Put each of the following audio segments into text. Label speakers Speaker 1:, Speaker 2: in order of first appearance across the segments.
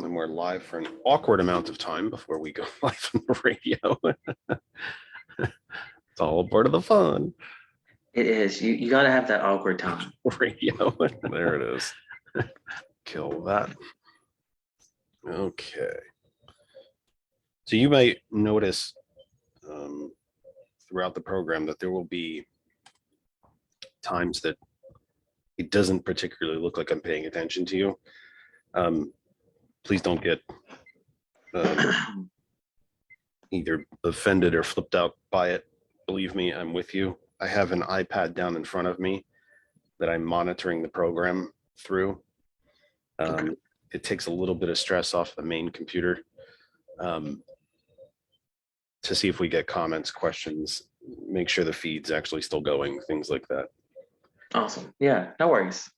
Speaker 1: And we're live for an awkward amount of time before we go live on the radio. It's all part of the fun.
Speaker 2: It is. You got to have that awkward time.
Speaker 1: Radio. There it is. Kill that. Okay. So you might notice throughout the program that there will be times that it doesn't particularly look like I'm paying attention to you. Please don't get either offended or flipped out by it. Believe me, I'm with you. I have an iPad down in front of me that I'm monitoring the program through.
Speaker 2: Okay.
Speaker 1: It takes a little bit of stress off the main computer to see if we get comments, questions, make sure the feed's actually still going, things like that.
Speaker 2: Awesome. Yeah, no worries.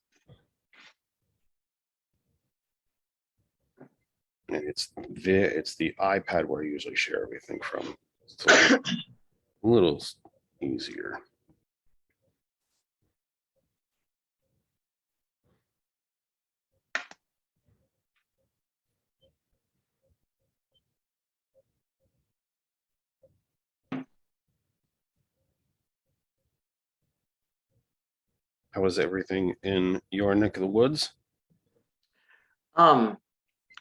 Speaker 1: And it's the iPad where I usually share everything from. So a little easier. How was everything in your neck of the woods?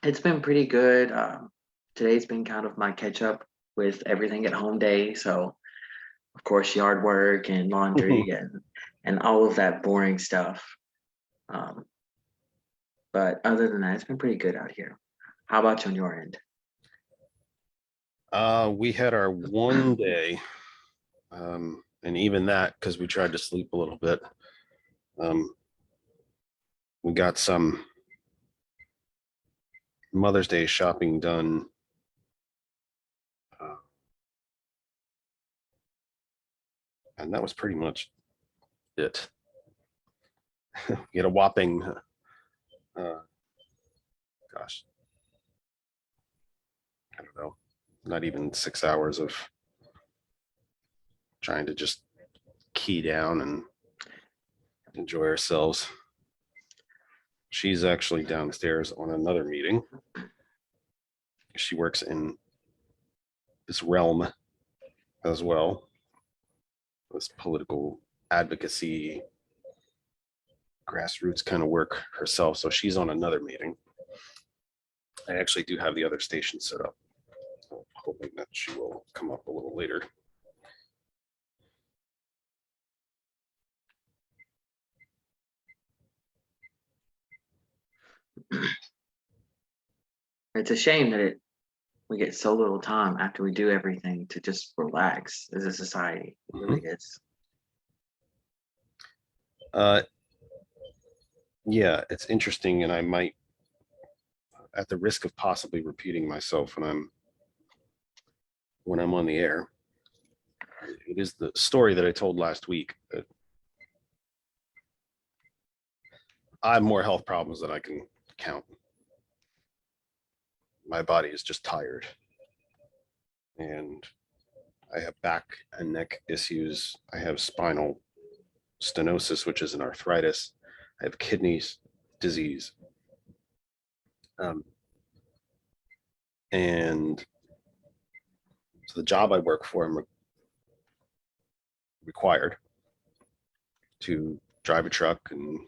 Speaker 2: It's been pretty good. Today's been kind of my catch up with everything at home day. So, of course, yard work and laundry and all of that boring stuff. But other than that, it's been pretty good out here. How about you on your end?
Speaker 1: We had our one day, and even that, because we tried to sleep a little bit. We got some Mother's Day shopping done. And that was pretty much it. We had a whopping, gosh, I don't know, not even 6 hours of trying to just key down and enjoy ourselves. She's actually downstairs on another meeting. She works in this realm as well, this political advocacy, grassroots kind of work herself. So she's on another meeting. I actually do have the other station set up. So hoping that she will come up a little later.
Speaker 2: It's a shame that we get so little time after we do everything to just relax as a society. It really is.
Speaker 1: Yeah, it's interesting, and I might, at the risk of possibly repeating myself when I'm on the air, it is the story that I told last week that I have more health problems than I can count. My body is just tired, and I have back and neck issues. I have spinal stenosis, which is an arthritis. I have kidneys disease. And so the job I work for, I'm required to drive a truck and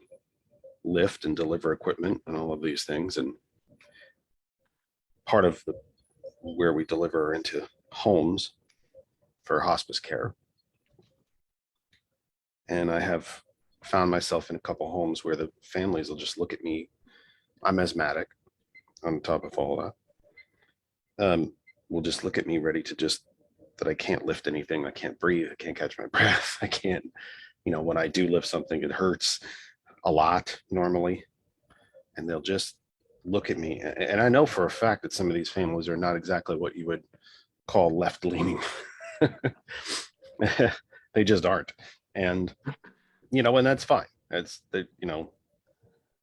Speaker 1: lift and deliver equipment and all of these things. And part of where we deliver into homes for hospice care. And I have found myself in a couple homes where the families will just look at me. I'm asthmatic on top of all that. Will just look at me ready to just, that I can't lift anything. I can't breathe. I can't catch my breath. I can't, when I do lift something, it hurts a lot normally. And they'll just look at me. And I know for a fact that some of these families are not exactly what you would call left leaning. They just aren't. And, and that's fine. That's that,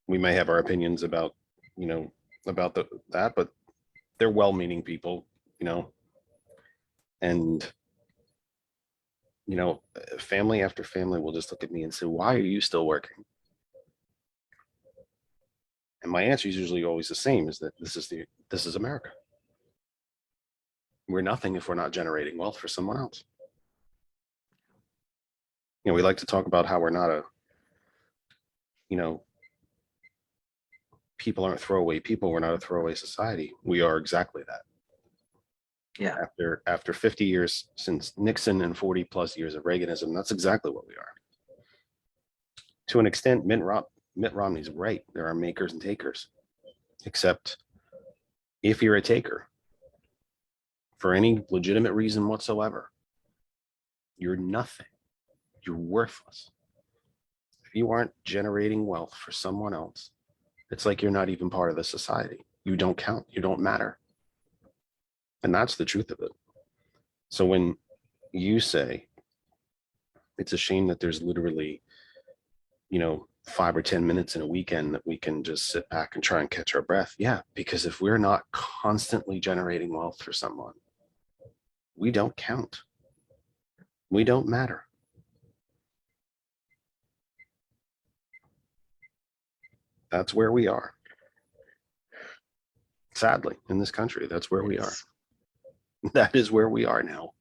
Speaker 1: we may have our opinions about, about that, but they're well-meaning people, and, family after family will just look at me and say, why are you still working? And my answer is usually always the same: is that this is America. We're nothing if we're not generating wealth for someone else. You know, we like to talk about how we're not a, you know, people aren't throwaway people. We're not a throwaway society. We are exactly that.
Speaker 2: Yeah.
Speaker 1: After 50 years since Nixon and 40 plus years of Reaganism, that's exactly what we are. To an extent, Mitt Romney's right. There are makers and takers. Except if you're a taker, for any legitimate reason whatsoever, you're nothing. You're worthless. If you aren't generating wealth for someone else, it's like you're not even part of the society. You don't count. You don't matter. And that's the truth of it. So when you say it's a shame that there's literally, 5 or 10 minutes in a weekend that we can just sit back and try and catch our breath. Yeah, because if we're not constantly generating wealth for someone, we don't count. We don't matter. That's where we are. Sadly, in this country, that's where we are. That is where we are now.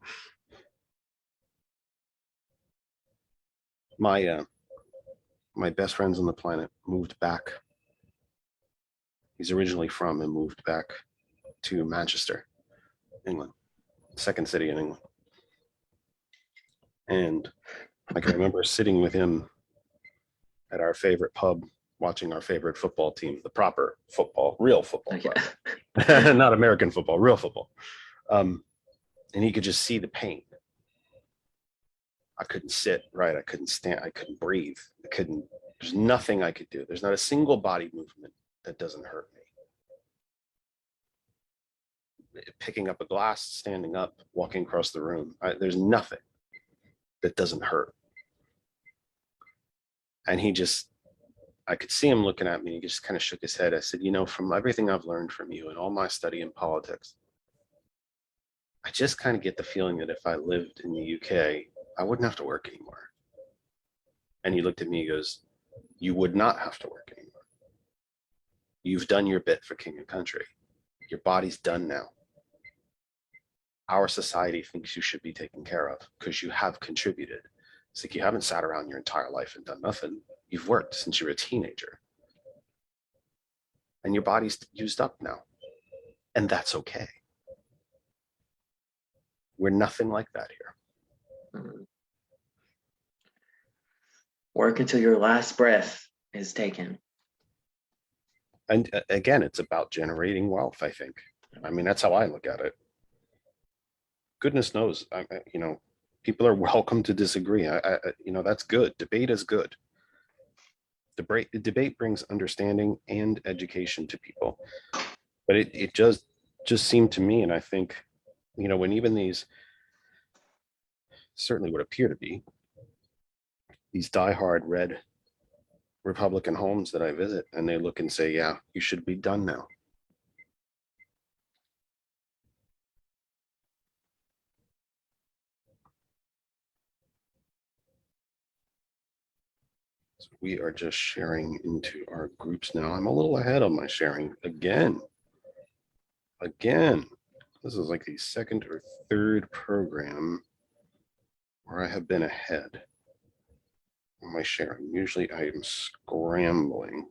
Speaker 1: My best friends on the planet moved back. He's originally from and moved back to Manchester, England, second city in England. And I can remember sitting with him at our favorite pub, watching our favorite football team, the proper football, real football, okay. Not American football, real football. And he could just see the pain. I couldn't sit right. I couldn't stand. I couldn't breathe. There's nothing I could do. There's not a single body movement that doesn't hurt me. Picking up a glass, standing up, walking across the room. There's nothing that doesn't hurt. And I could see him looking at me. He just kind of shook his head. I said, from everything I've learned from you and all my study in politics, I just kind of get the feeling that if I lived in the UK, I wouldn't have to work anymore. And he looked at me, he goes, you would not have to work anymore. You've done your bit for king and country. Your body's done now. Our society thinks you should be taken care of because you have contributed. It's like you haven't sat around your entire life and done nothing. You've worked since you were a teenager. And your body's used up now. And that's okay. We're nothing like that here.
Speaker 2: Work until your last breath is taken.
Speaker 1: And again, it's about generating wealth, I think. I mean, that's how I look at it. Goodness knows, people are welcome to disagree. That's good. Debate is good. Debate brings understanding and education to people. But it just seemed to me, and I think, when even these certainly would appear to be these diehard red Republican homes that I visit, and they look and say, yeah, you should be done now. So we are just sharing into our groups now. I'm a little ahead on my sharing again. This is like the second or third program where I have been ahead on my sharing. Usually I am scrambling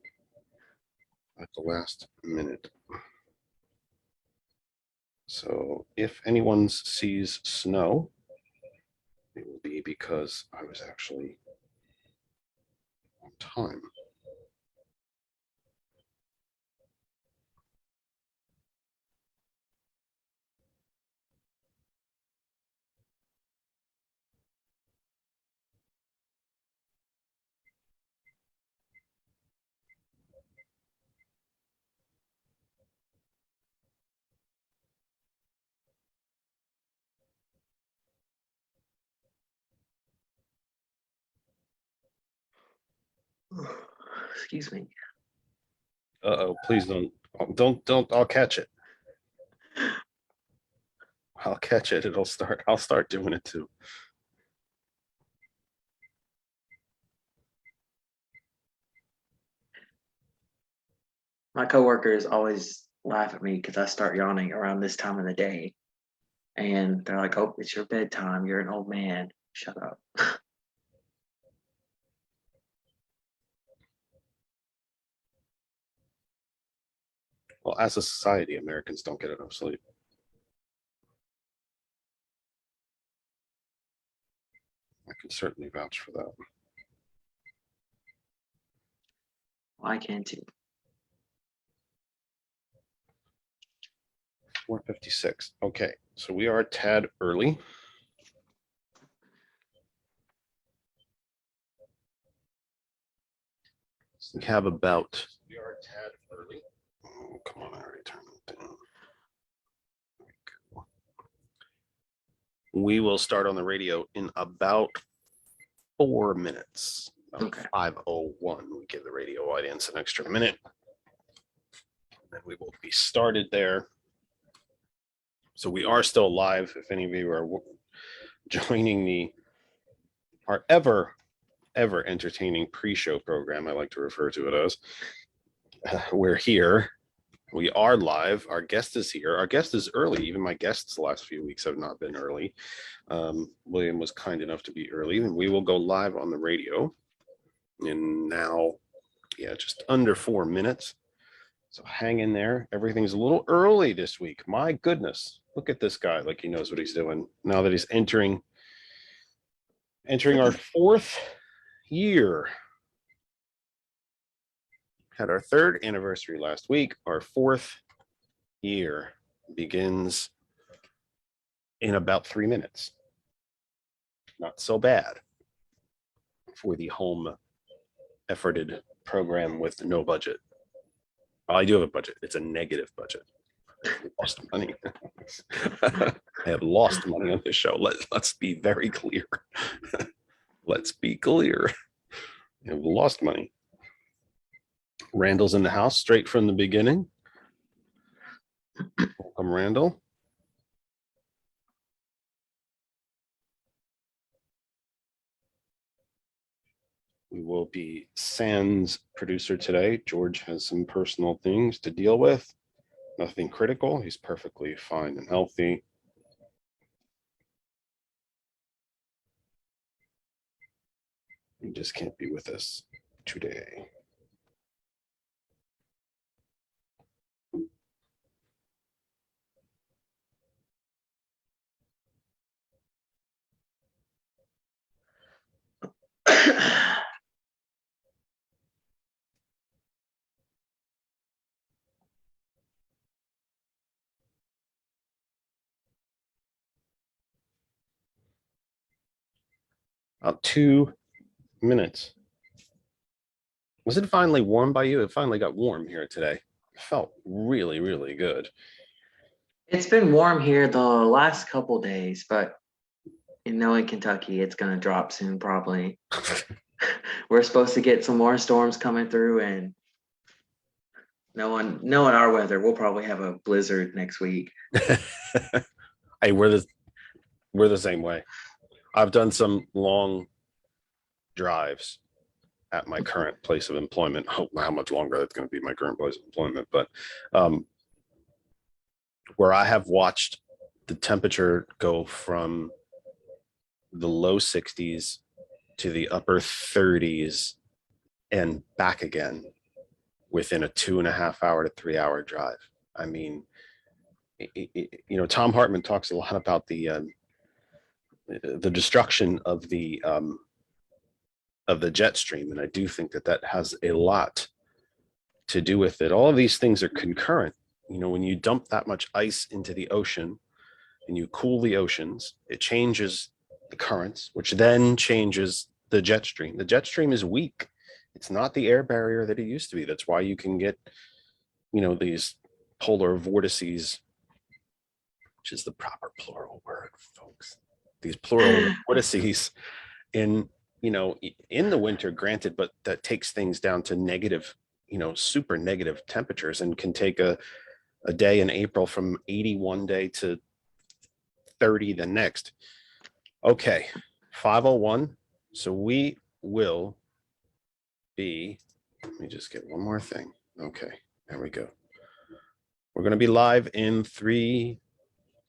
Speaker 1: at the last minute. So if anyone sees snow, it will be because I was actually on time.
Speaker 2: Excuse me.
Speaker 1: Uh-oh, please don't, I'll catch it. I'll catch it. I'll start doing it too.
Speaker 2: My coworkers always laugh at me because I start yawning around this time of the day. And they're like, "Oh, it's your bedtime. You're an old man. Shut up."
Speaker 1: Well, as a society, Americans don't get enough sleep. I can certainly vouch for that.
Speaker 2: I can too.
Speaker 1: 4:56. Okay, so we are a tad early. We have about. We are a tad early. Oh, come on, I already turned it down. We will start on the radio in about 4 minutes.
Speaker 2: Okay.
Speaker 1: 5:01. We give the radio audience an extra minute. And then we will be started there. So we are still live. If any of you are joining our ever entertaining pre-show program, I like to refer to it as, we're here. We are live. Our guest is here. Our guest is early. Even my guests the last few weeks have not been early. William was kind enough to be early, and we will go live on the radio in now, just under 4 minutes. So hang in there. Everything's a little early this week. My goodness. Look at this guy like he knows what he's doing now that he's entering our 4th year. Had our 3rd anniversary last week. Our 4th year begins in about 3 minutes. Not so bad for the home efforted program with no budget. I do have a budget. It's a negative budget. I lost money. I have lost money on this show. Let's be very clear. Let's be clear. I have lost money. Randall's in the house straight from the beginning. Welcome, Randall. We will be sans producer today. George has some personal things to deal with. Nothing critical. He's perfectly fine and healthy. He just can't be with us today. About 2 minutes. Was it finally warm by you? It finally got warm here today. It felt really, really good.
Speaker 2: It's been warm here the last couple days, but in Kentucky, it's gonna drop soon probably. We're supposed to get some more storms coming through, and knowing our weather, we'll probably have a blizzard next week.
Speaker 1: Hey, we're the same way. I've done some long drives at my current place of employment. I don't know how much longer that's going to be my current place of employment, but where I have watched the temperature go from the low 60s to the upper 30s and back again within a 2.5 hour to 3 hour drive. I mean, Tom Hartman talks a lot about the destruction of the jet stream, and I do think that has a lot to do with it. All of these things are concurrent. When you dump that much ice into the ocean and you cool the oceans, it changes the currents, which then changes the jet stream. The jet stream is weak. It's not the air barrier that it used to be. That's why you can get, these polar vortices, which is the proper plural word, folks. These plural vortices in the winter, granted, but that takes things down to negative, super negative temperatures, and can take a day in April from 80 one day to 30 the next. Okay, 5:01. So we will be, let me just get one more thing. Okay, There we go. We're going to be live in 3,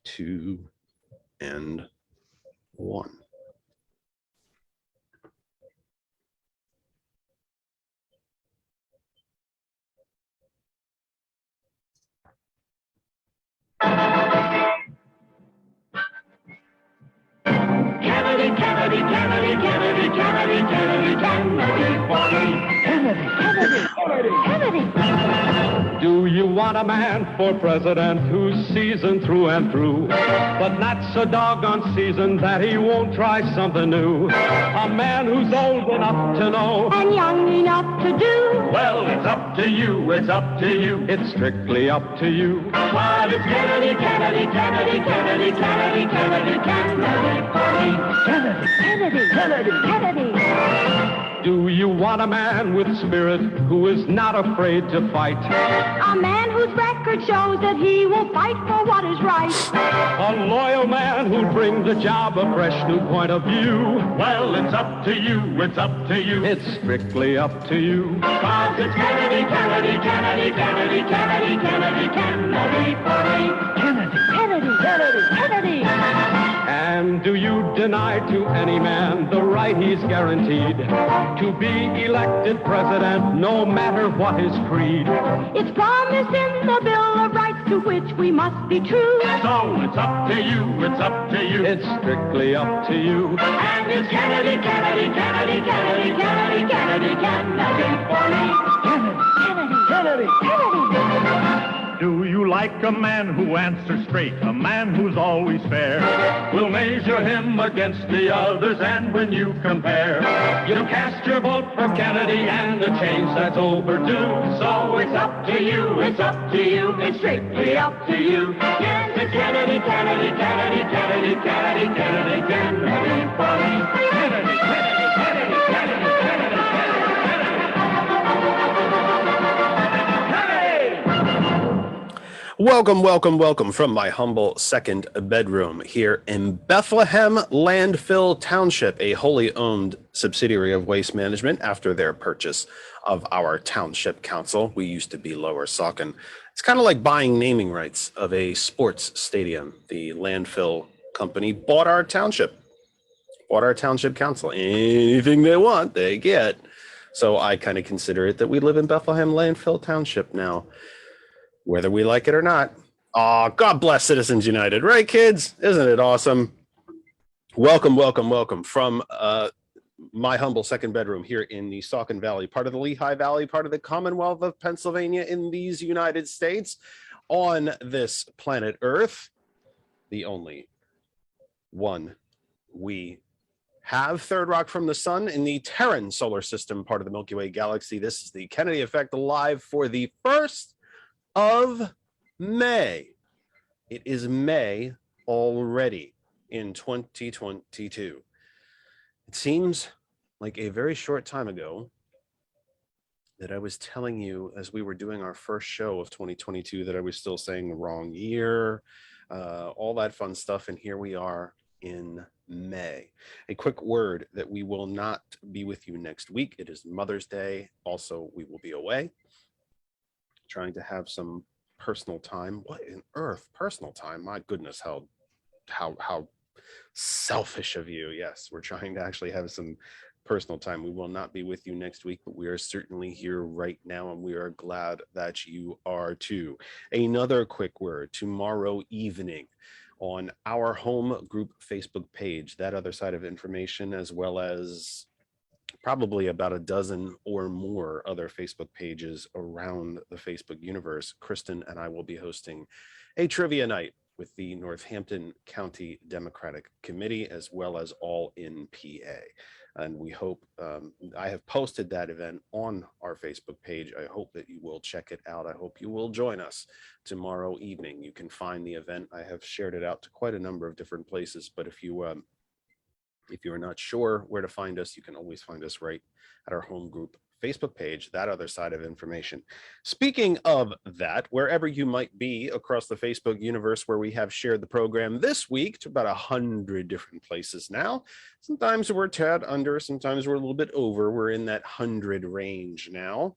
Speaker 1: 2, and 1.
Speaker 3: Kennedy, Kennedy, Kennedy, Kennedy, Kennedy, Kennedy, Kennedy, Kennedy, Kennedy, Kennedy. Do you want a man for president who's seasoned through and through, but not so doggone seasoned that he won't try something new? A man who's old enough to know
Speaker 4: and young enough to do.
Speaker 3: Well, it's up to you, it's up to you. It's strictly up to you. But it's Kennedy, Kennedy, Kennedy, Kennedy, Kennedy, Kennedy, Kennedy, for me. Kennedy,
Speaker 4: Kennedy, Kennedy, Kennedy.
Speaker 3: Do you want a man with spirit who is not afraid to fight?
Speaker 4: A man whose record shows that he will fight for what is right.
Speaker 3: A loyal man who'll bring the job a fresh new point of view. Well, it's up to you, it's up to you. It's strictly up to you. 'Cause it's Kennedy, Kennedy, Kennedy, Kennedy, Kennedy, Kennedy, Kennedy, for me. Kennedy,
Speaker 4: Kennedy,
Speaker 3: Kennedy,
Speaker 4: Kennedy.
Speaker 3: And do you deny to any man the right he's guaranteed to be elected president, no matter what his creed?
Speaker 4: It's promised in the Bill of Rights to which we must be true.
Speaker 3: So it's up to you, it's up to you. It's strictly up to you. And it's Kennedy, Kennedy, Kennedy, Kennedy, Kennedy, Kennedy, Kennedy, for me.
Speaker 4: Kennedy,
Speaker 3: Kennedy,
Speaker 4: Kennedy.
Speaker 5: Do you like a man who answers straight, a man who's always fair?
Speaker 3: We'll measure him against the others, and when you compare, you cast your vote for Kennedy and the change that's overdue. So it's up to you, it's up to you, it's strictly up to you. Yes, it's Kennedy, Kennedy, Kennedy, Kennedy, Kennedy, Kennedy, Kennedy, for me. Kennedy, Kennedy, Kennedy, Kennedy, Kennedy, Kennedy, Kennedy.
Speaker 1: Welcome, welcome, welcome from my humble second bedroom here in Bethlehem Landfill Township, a wholly owned subsidiary of Waste Management after their purchase of our township council. We used to be Lower Saucon. It's kind of like buying naming rights of a sports stadium. The landfill company bought our township council. Anything they want, they get. So I kind of consider it that we live in Bethlehem Landfill Township now, whether we like it or not. Oh, God bless Citizens United, right, kids? Isn't it awesome? Welcome, welcome, welcome from my humble second bedroom here in the Saucon Valley, part of the Lehigh Valley, part of the Commonwealth of Pennsylvania in these United States, on this planet Earth, the only one we have. Third rock from the sun in the Terran solar system, part of the Milky Way galaxy. This is the Kennedy Effect live for the 1st of May. It is May already in 2022. It seems like a very short time ago that I was telling you as we were doing our first show of 2022 that I was still saying the wrong year, all that fun stuff. And here we are in May. A quick word that we will not be with you next week. It is Mother's Day. Also, we will be away, trying to have some personal time. What on earth? Personal time? My goodness, how selfish of you. Yes, we're trying to actually have some personal time. We will not be with you next week, but we are certainly here right now, and we are glad that you are too. Another quick word: tomorrow evening on our home group Facebook page, That Other Side of Information, as well as probably about a dozen or more other Facebook pages around the Facebook universe, Kristen and I will be hosting a trivia night with the Northampton County Democratic Committee, as well as All in PA. And we hope, I have posted that event on our Facebook page. I hope that you will check it out. I hope you will join us tomorrow evening. You can find the event. I have shared it out to quite a number of different places, but if you are not sure where to find us, you can always find us right at our home group Facebook page, That Other Side of Information. Speaking of that, wherever you might be across the Facebook universe where we have shared the program this week to about 100 different places now. Sometimes we're a tad under, sometimes we're a little bit over. We're in that 100 range now.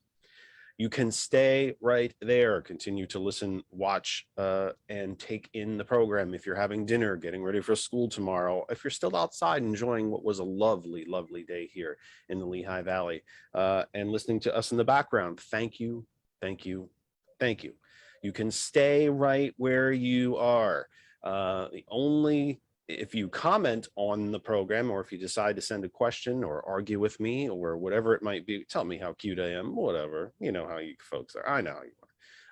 Speaker 1: You can stay right there, continue to listen, watch, and take in the program. If you're having dinner, getting ready for school tomorrow, if you're still outside enjoying what was a lovely, lovely day here in the Lehigh Valley, and listening to us in the background, thank you, thank you, thank you. You can stay right where you are. If you comment on the program, or if you decide to send a question or argue with me or whatever it might be, tell me how cute I am, whatever. You know how you folks are. I know how you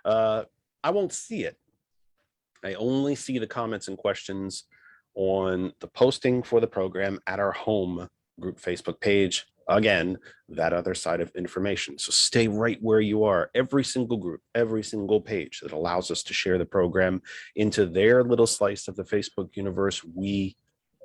Speaker 1: are. I won't see it. I only see the comments and questions on the posting for the program at our home group Facebook page. Again, that other side of information. So stay right where you are. Every single group, every single page that allows us to share the program into their little slice of the Facebook universe, we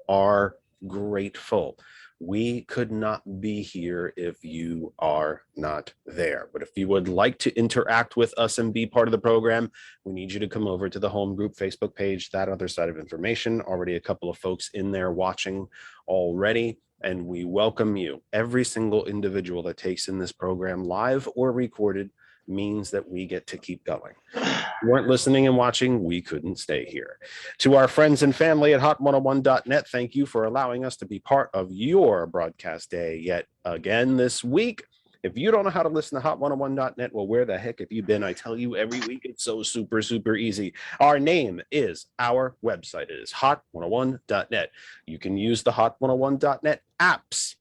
Speaker 1: are grateful. We could not be here if you are not there. But if you would like to interact with us and be part of the program, we need you to come over to the home group Facebook page, that other side of information. Already a couple of folks in there watching already. And we welcome you. Every single individual that takes in this program, live or recorded, means that we get to keep going. If you weren't listening and watching, we couldn't stay here. To our friends and family at hot101.net, thank you for allowing us to be part of your broadcast day yet again this week. If you don't know how to listen to hot101.net, well, where the heck have you been? I tell you every week, it's so super, super easy. Our name is our website. It is hot101.net. You can use the hot101.net apps,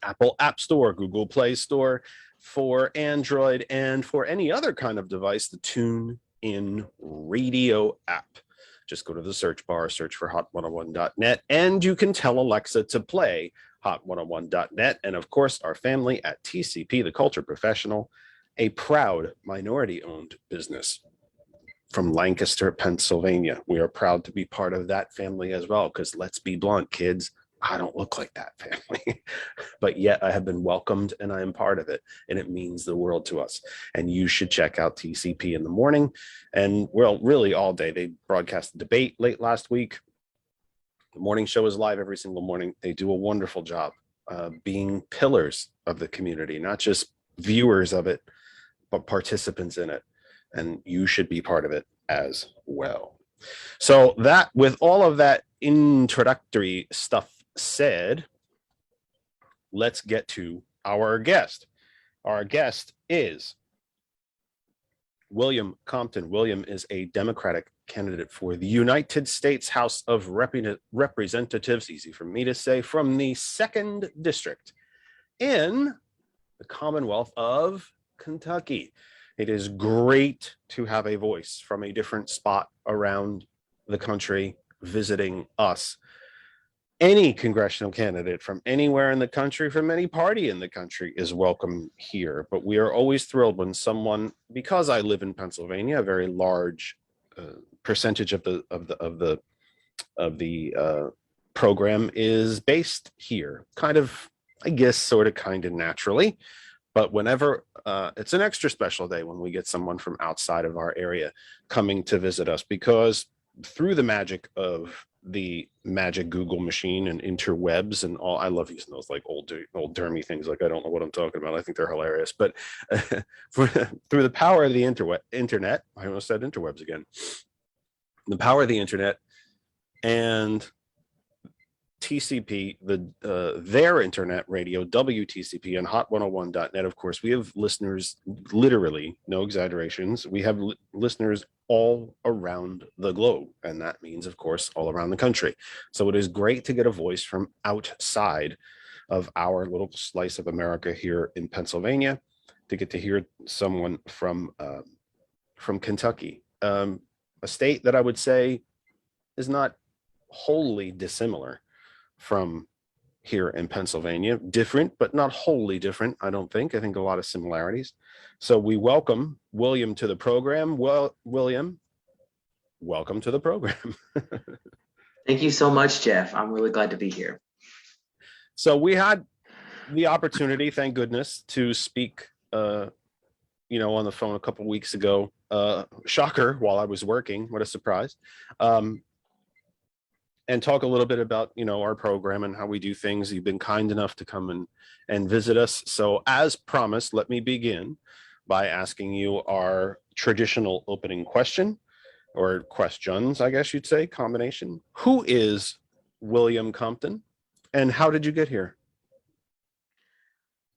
Speaker 1: Apple App Store, Google Play Store for Android, and for any other kind of device, the Tune In Radio app. Just go to the search bar, search for hot101.net, and you can tell Alexa to play hot101.net. And of course, our family at TCP, the Culture Professional, a proud minority-owned business from Lancaster, Pennsylvania. We are proud to be part of that family as well, because let's be blunt, kids, I don't look like that family, but yet I have been welcomed and I am part of it, and it means the world to us. And you should check out TCP in the morning, and well, really all day. They broadcast the debate late last week. The morning show is live every single morning. They do a wonderful job being pillars of the community, not just viewers of it, but participants in it. And you should be part of it as well. So that, with all of that introductory stuff said, let's get to our guest. Our guest is William Compton. William is a Democratic candidate for the United States House of Representatives, easy for me to say, from the 2nd District in the Commonwealth of Kentucky. It is great to have a voice from a different spot around the country visiting us. Any congressional candidate from anywhere in the country, from any party in the country, is welcome here. But we are always thrilled when someone, because I live in Pennsylvania, a very large percentage of the program is based here. Kind of, I guess, sort of, kind of naturally. But whenever it's an extra special day when we get someone from outside of our area coming to visit us, because through the magic of the magic Google machine and interwebs and all, I love using those like old dermy things. Like, I don't know what I'm talking about. I think they're hilarious. But through the power of the internet, I almost said interwebs again. The power of the internet and TCP, their internet radio, WTCP, and hot101.net. Of course, we have listeners, literally, no exaggerations. We have listeners all around the globe, and that means, of course, all around the country. So it is great to get a voice from outside of our little slice of America here in Pennsylvania, to get to hear someone from Kentucky, a state that I would say is not wholly dissimilar from here in Pennsylvania. Different, but not wholly different, I don't think. I think a lot of similarities. So we welcome William to the program. Well, William, welcome to the program.
Speaker 2: Thank you so much, Jeff. I'm really glad to be here.
Speaker 1: So we had the opportunity, thank goodness, to speak on the phone a couple weeks ago. Shocker, while I was working. What a surprise. And talk a little bit about, our program and how we do things. You've been kind enough to come and visit us. So as promised, let me begin by asking you our traditional opening question, or questions, I guess you'd say, combination. Who is William Compton, and how did you get here?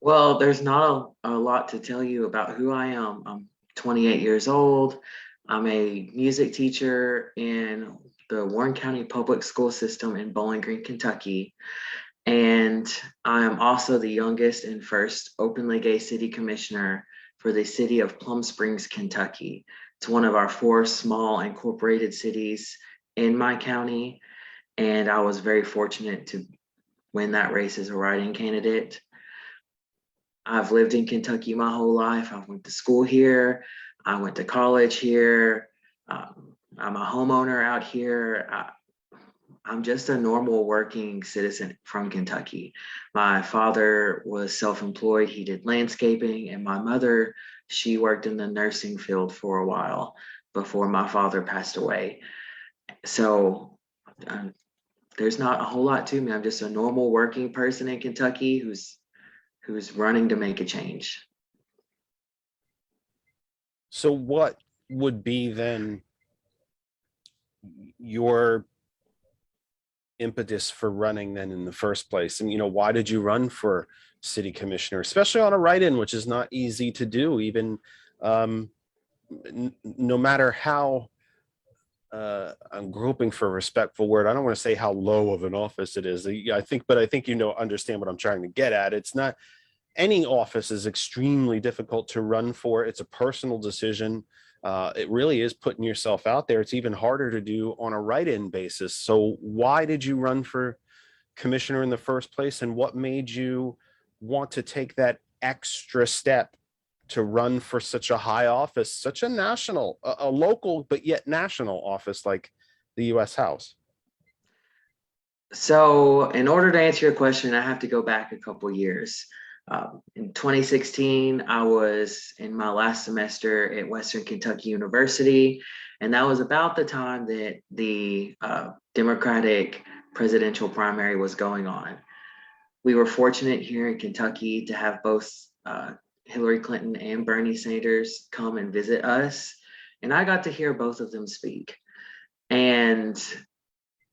Speaker 2: Well, there's not a lot to tell you about who I am. I'm 28 years old. I'm a music teacher in the Warren County Public School System in Bowling Green, Kentucky. And I am also the youngest and first openly gay city commissioner for the city of Plum Springs, Kentucky. It's one of our 4 small incorporated cities in my county. And I was very fortunate to win that race as a write-in candidate. I've lived in Kentucky my whole life. I went to school here. I went to college here. I'm a homeowner out here. I'm just a normal working citizen from Kentucky. My father was self-employed. He did landscaping, and my mother, she worked in the nursing field for a while before my father passed away. So there's not a whole lot to me. I'm just a normal working person in Kentucky who's running to make a change.
Speaker 1: So what would be then your impetus for running then in the first place? And, why did you run for city commissioner, especially on a write-in, which is not easy to do, even no matter how, I'm groping for a respectful word. I don't want to say how low of an office it is. I think understand what I'm trying to get at. It's not, any office is extremely difficult to run for. It's a personal decision. It really is putting yourself out there. It's even harder to do on a write-in basis. So why did you run for commissioner in the first place? And what made you want to take that extra step to run for such a high office, such a national, a local, but yet national office like the U.S. House?
Speaker 2: So in order to answer your question, I have to go back a couple years. In 2016, I was in my last semester at Western Kentucky University, and that was about the time that the Democratic presidential primary was going on. We were fortunate here in Kentucky to have both Hillary Clinton and Bernie Sanders come and visit us, and I got to hear both of them speak. And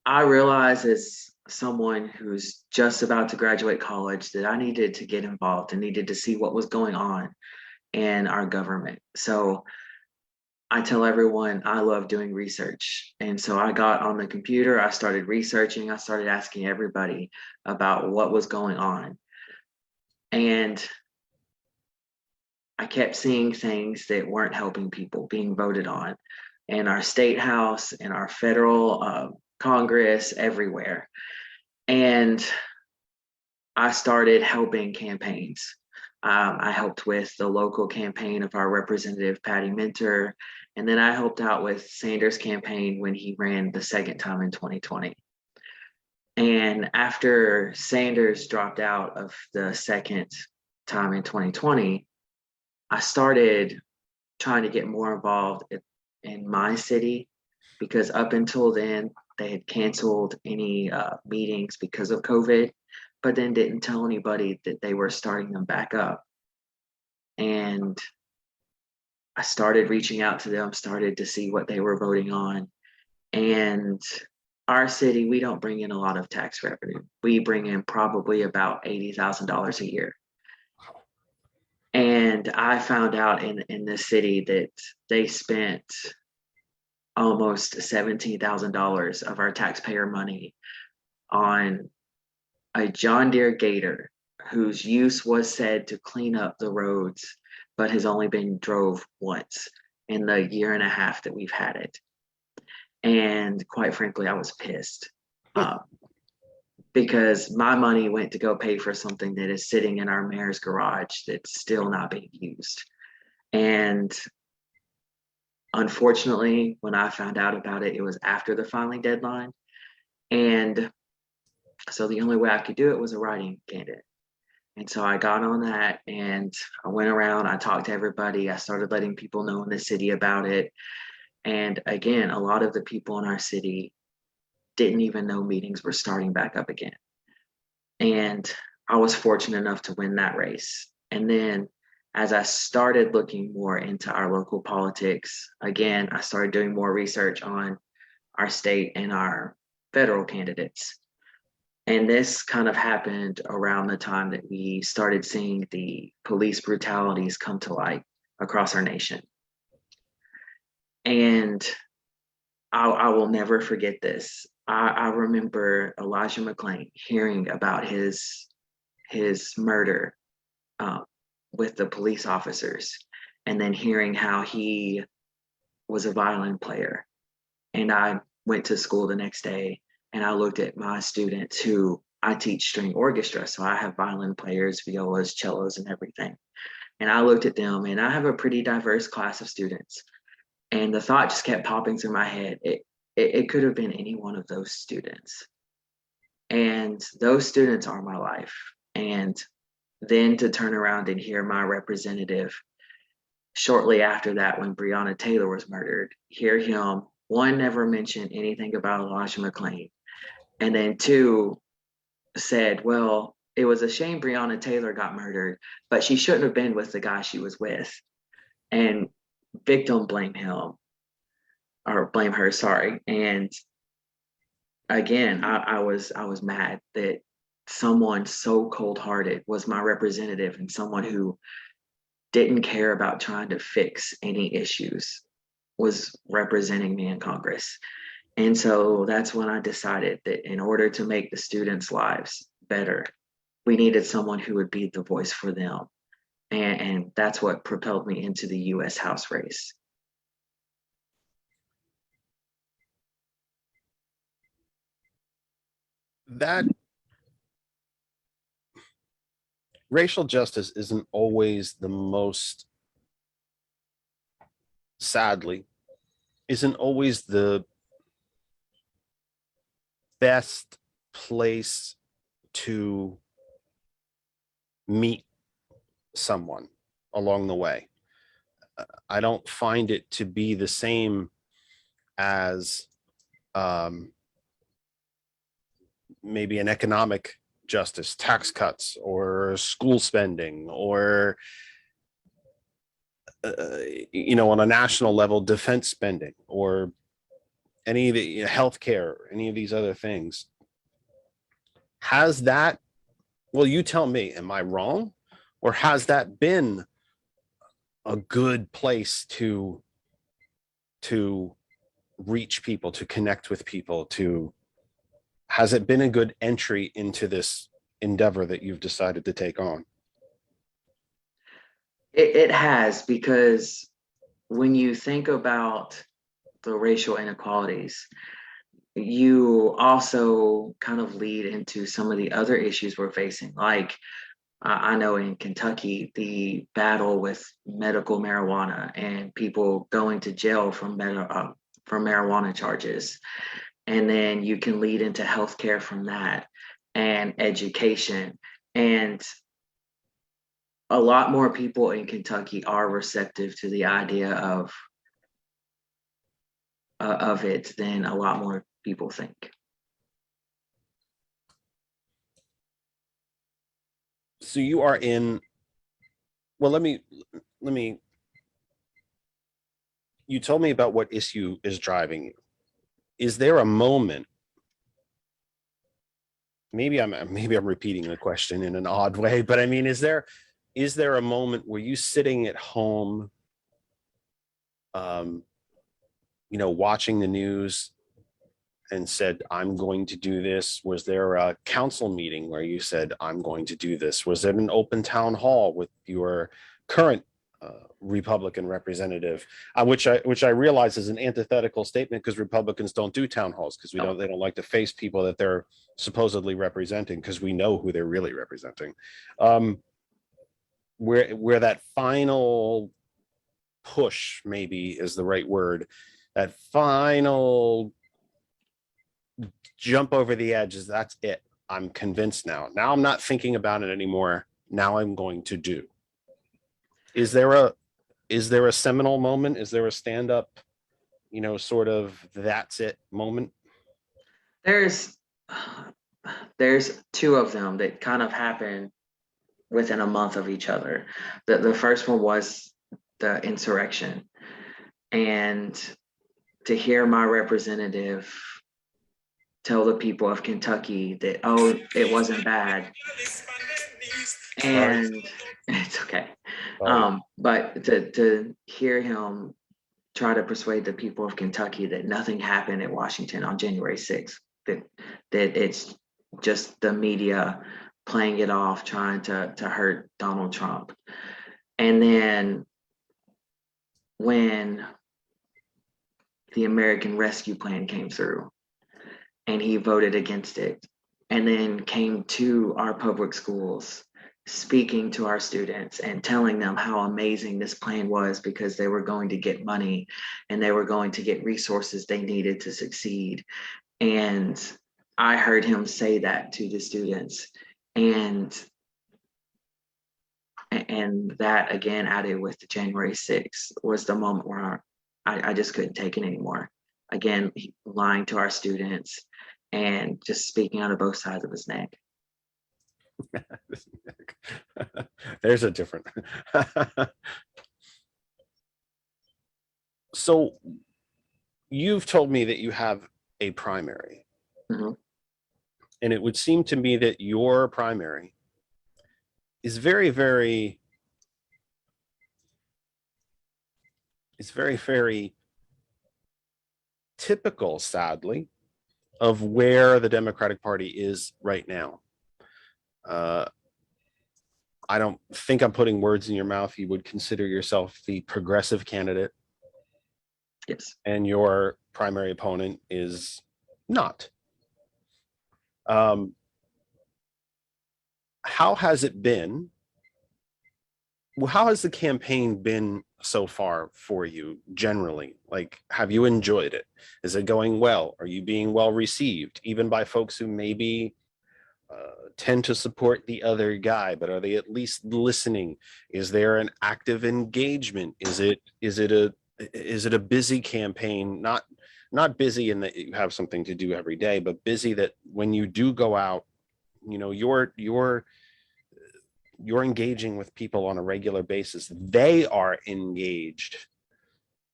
Speaker 2: I realized, as someone who's just about to graduate college, that I needed to get involved and needed to see what was going on in our government. So I tell everyone I love doing research. And so I got on the computer, I started researching, I started asking everybody about what was going on. And I kept seeing things that weren't helping people being voted on in our state house, in our federal Congress, everywhere. And I started helping campaigns. I helped with the local campaign of our representative, Patty Minter. And then I helped out with Sanders' campaign when he ran the second time in 2020. And after Sanders dropped out of the second time in 2020, I started trying to get more involved in my city, because up until then, they had canceled any meetings because of COVID, but then didn't tell anybody that they were starting them back up. And I started reaching out to them, started to see what they were voting on. And our city, we don't bring in a lot of tax revenue. We bring in probably about $80,000 a year. And I found out in this city that they spent almost $17,000 of our taxpayer money on a John Deere Gator whose use was said to clean up the roads, but has only been drove once in the year and a half that we've had it. And quite frankly, I was pissed because my money went to go pay for something that is sitting in our mayor's garage that's still not being used. And unfortunately, when I found out about it, it was after the filing deadline. And so the only way I could do it was a write-in candidate. And so I got on that and I went around, I talked to everybody, I started letting people know in the city about it. And again, a lot of the people in our city didn't even know meetings were starting back up again. And I was fortunate enough to win that race. And then as I started looking more into our local politics, again, I started doing more research on our state and our federal candidates. And this kind of happened around the time that we started seeing the police brutalities come to light across our nation. And I will never forget this. I remember Elijah McClain hearing about his murder with the police officers, and then hearing how he was a violin player. And I went to school the next day, and I looked at my students who I teach string orchestra. So I have violin players, violas, cellos, and everything. And I looked at them, and I have a pretty diverse class of students. And the thought just kept popping through my head. It could have been any one of those students. And those students are my life. And then to turn around and hear my representative shortly after that, when Breonna Taylor was murdered, hear him, one, never mention anything about Elijah McClain. And then two, said, well, it was a shame Breonna Taylor got murdered, but she shouldn't have been with the guy she was with. And victim blame him, or blame her, sorry. And again, I was mad that someone so cold-hearted was my representative, and someone who didn't care about trying to fix any issues was representing me in Congress. And so that's when I decided that in order to make the students' lives better, we needed someone who would be the voice for them. And that's what propelled me into the US House race.
Speaker 1: That racial justice isn't always the most, sadly, isn't always the best place to meet someone along the way. I don't find it to be the same as maybe an economic justice, tax cuts, or school spending, or on a national level, defense spending, or any of the healthcare, any of these other things. Has that, well, you tell me, am I wrong? Or has that been a good place to reach people, to connect with people, has it been a good entry into this endeavor that you've decided to take on?
Speaker 2: It has, because when you think about the racial inequalities, you also kind of lead into some of the other issues we're facing. Like, I know in Kentucky, the battle with medical marijuana and people going to jail for marijuana charges. And then you can lead into healthcare from that, and education. And a lot more people in Kentucky are receptive to the idea of it than a lot more people think.
Speaker 1: So you are in, well, let me, you told me about what issue is driving you. Is there a moment, maybe I'm repeating the question in an odd way, but I mean, is there a moment where you sitting at home, watching the news and said, I'm going to do this? Was there a council meeting where you said, I'm going to do this? Was it an open town hall with your current Republican representative, which I realize is an antithetical statement, because Republicans don't do town halls, because they don't like to face people that they're supposedly representing, because we know who they're really representing. Where that final push, maybe is the right word, that final jump over the edge, is that's it. I'm convinced now. Now I'm not thinking about it anymore. Now I'm going to do. Is there a seminal moment? Is there a stand up, sort of that's it moment?
Speaker 2: There's two of them that kind of happen within a month of each other. The first one was the insurrection. And to hear my representative tell the people of Kentucky that, oh, it wasn't bad. And it's okay. But to hear him try to persuade the people of Kentucky that nothing happened at Washington on January 6th, that it's just the media playing it off, trying to hurt Donald Trump. And then when the American Rescue Plan came through and he voted against it, and then came to our public schools speaking to our students and telling them how amazing this plan was, because they were going to get money and they were going to get resources they needed to succeed. And I heard him say that to the students, and that again, added with the January 6th, was the moment where I just couldn't take it anymore. Again, lying to our students and just speaking out of both sides of his neck.
Speaker 1: There's a different. So you've told me that you have a primary.
Speaker 2: Mm-hmm.
Speaker 1: And it would seem to me that your primary is very, very typical, sadly, of where the Democratic Party is right now. I don't think I'm putting words in your mouth. You would consider yourself the progressive candidate.
Speaker 2: Yes.
Speaker 1: And your primary opponent is not. How has it been? Well, how has the campaign been so far for you generally? Like, have you enjoyed it? Is it going well? Are you being well received, even by folks who maybe tend to support the other guy, but are they at least listening? Is there an active engagement? Is it a busy campaign? Not busy in that you have something to do every day, but busy that when you do go out, you know, you're engaging with people on a regular basis. They are engaged.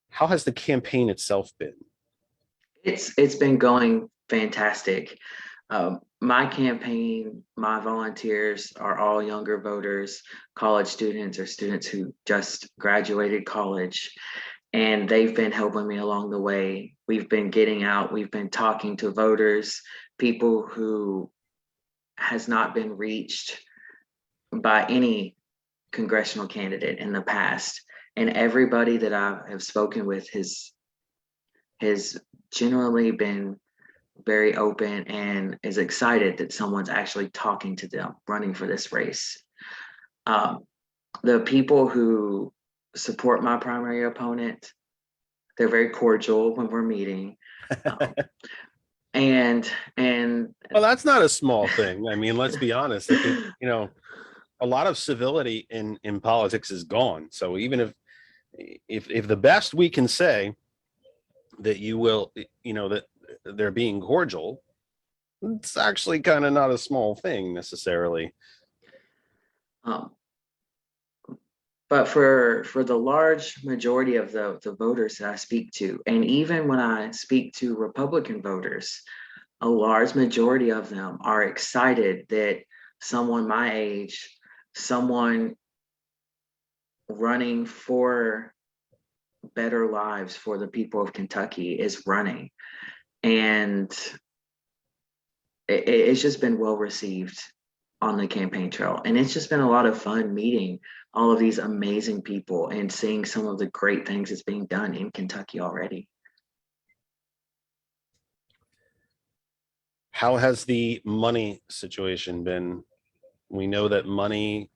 Speaker 1: How has the campaign itself been?
Speaker 2: It's been going fantastic. My campaign, my volunteers are all younger voters, college students, or students who just graduated college, and they've been helping me along the way. We've been getting out, we've been talking to voters, people who has not been reached by any congressional candidate in the past. And everybody that I have spoken with has generally been very open and is excited that someone's actually talking to them, running for this race. The people who support my primary opponent, they're very cordial when we're meeting. And
Speaker 1: Well, that's not a small thing. I mean, let's be honest. You know, a lot of civility in politics is gone. So even if the best we can say that you will, you know, that they're being cordial, it's actually kind of not a small thing necessarily.
Speaker 2: But for the large majority of the voters that I speak to, and even when I speak to Republican voters, a large majority of them are excited that someone my age, someone running for better lives for the people of Kentucky is running. And it's just been well received on the campaign trail. And it's just been a lot of fun meeting all of these amazing people and seeing some of the great things that's being done in Kentucky already.
Speaker 1: How has the money situation been? We know that money,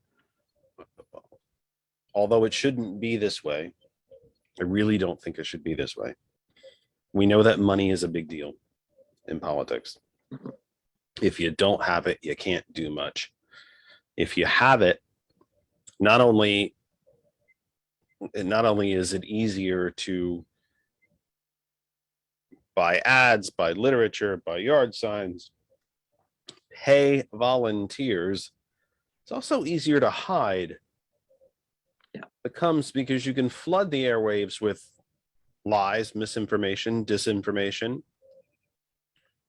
Speaker 1: although it shouldn't be this way, I really don't think it should be this way. We know that money is a big deal in politics. If you don't have it, you can't do much. If you have it, not only is it easier to buy ads, buy literature, buy yard signs, pay volunteers, It's also easier to hide.
Speaker 2: Yeah.
Speaker 1: It comes because you can flood the airwaves with lies, misinformation, disinformation.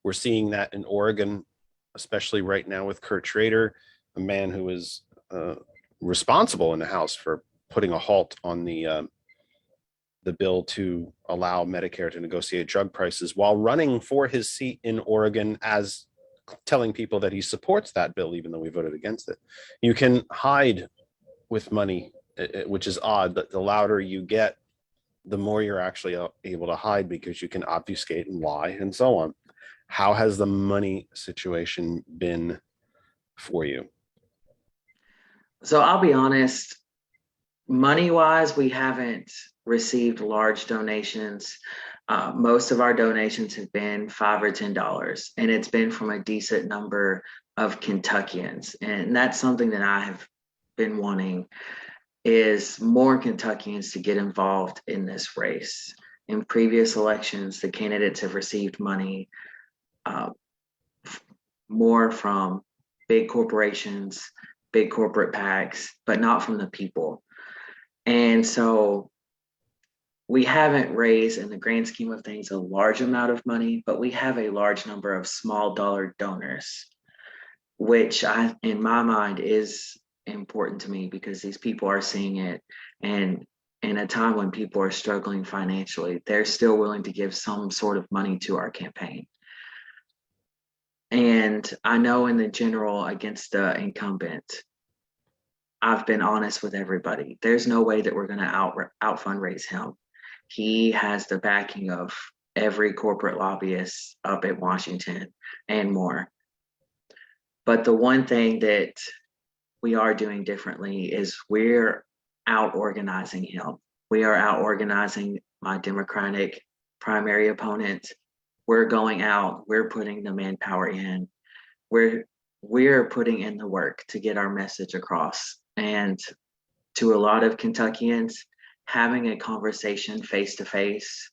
Speaker 1: We're seeing that in Oregon, especially right now with Kurt Schrader, a man who is responsible in the House for putting a halt on the bill to allow Medicare to negotiate drug prices while running for his seat in Oregon as telling people that he supports that bill, even though we voted against it. You can hide with money, which is odd, but the louder you get, the more you're actually able to hide because you can obfuscate and lie and so on. How has the money situation been for you?
Speaker 2: So I'll be honest, money wise, we haven't received large donations. Most of our donations have been $5 or $10, and it's been from a decent number of Kentuckians. And that's something that I have been wanting, is more Kentuckians to get involved in this race. In previous elections, the candidates have received money more from big corporations, big corporate PACs, but not from the people. And so we haven't raised, in the grand scheme of things, a large amount of money, but we have a large number of small dollar donors, which in my mind is important to me because these people are seeing it. And in a time when people are struggling financially, they're still willing to give some sort of money to our campaign. And I know in the general against the incumbent, I've been honest with everybody. There's no way that we're going to out fundraise him. He has the backing of every corporate lobbyist up at Washington and more. But the one thing that we are doing differently is we're out organizing him. We are out organizing my Democratic primary opponent. We're going out, we're putting the manpower in. We're putting in the work to get our message across. And to a lot of Kentuckians, having a conversation face to face,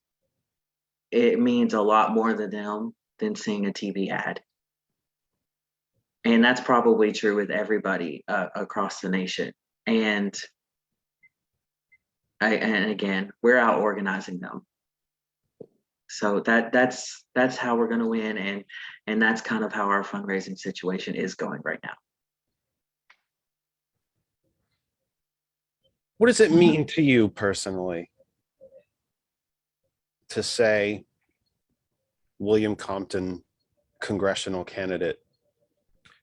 Speaker 2: it means a lot more to them than seeing a TV ad. And that's probably true with everybody across the nation. And again, we're out organizing them. So that's how we're going to win, and that's kind of how our fundraising situation is going right now.
Speaker 1: What does it mean to you personally to say William Compton, congressional candidate?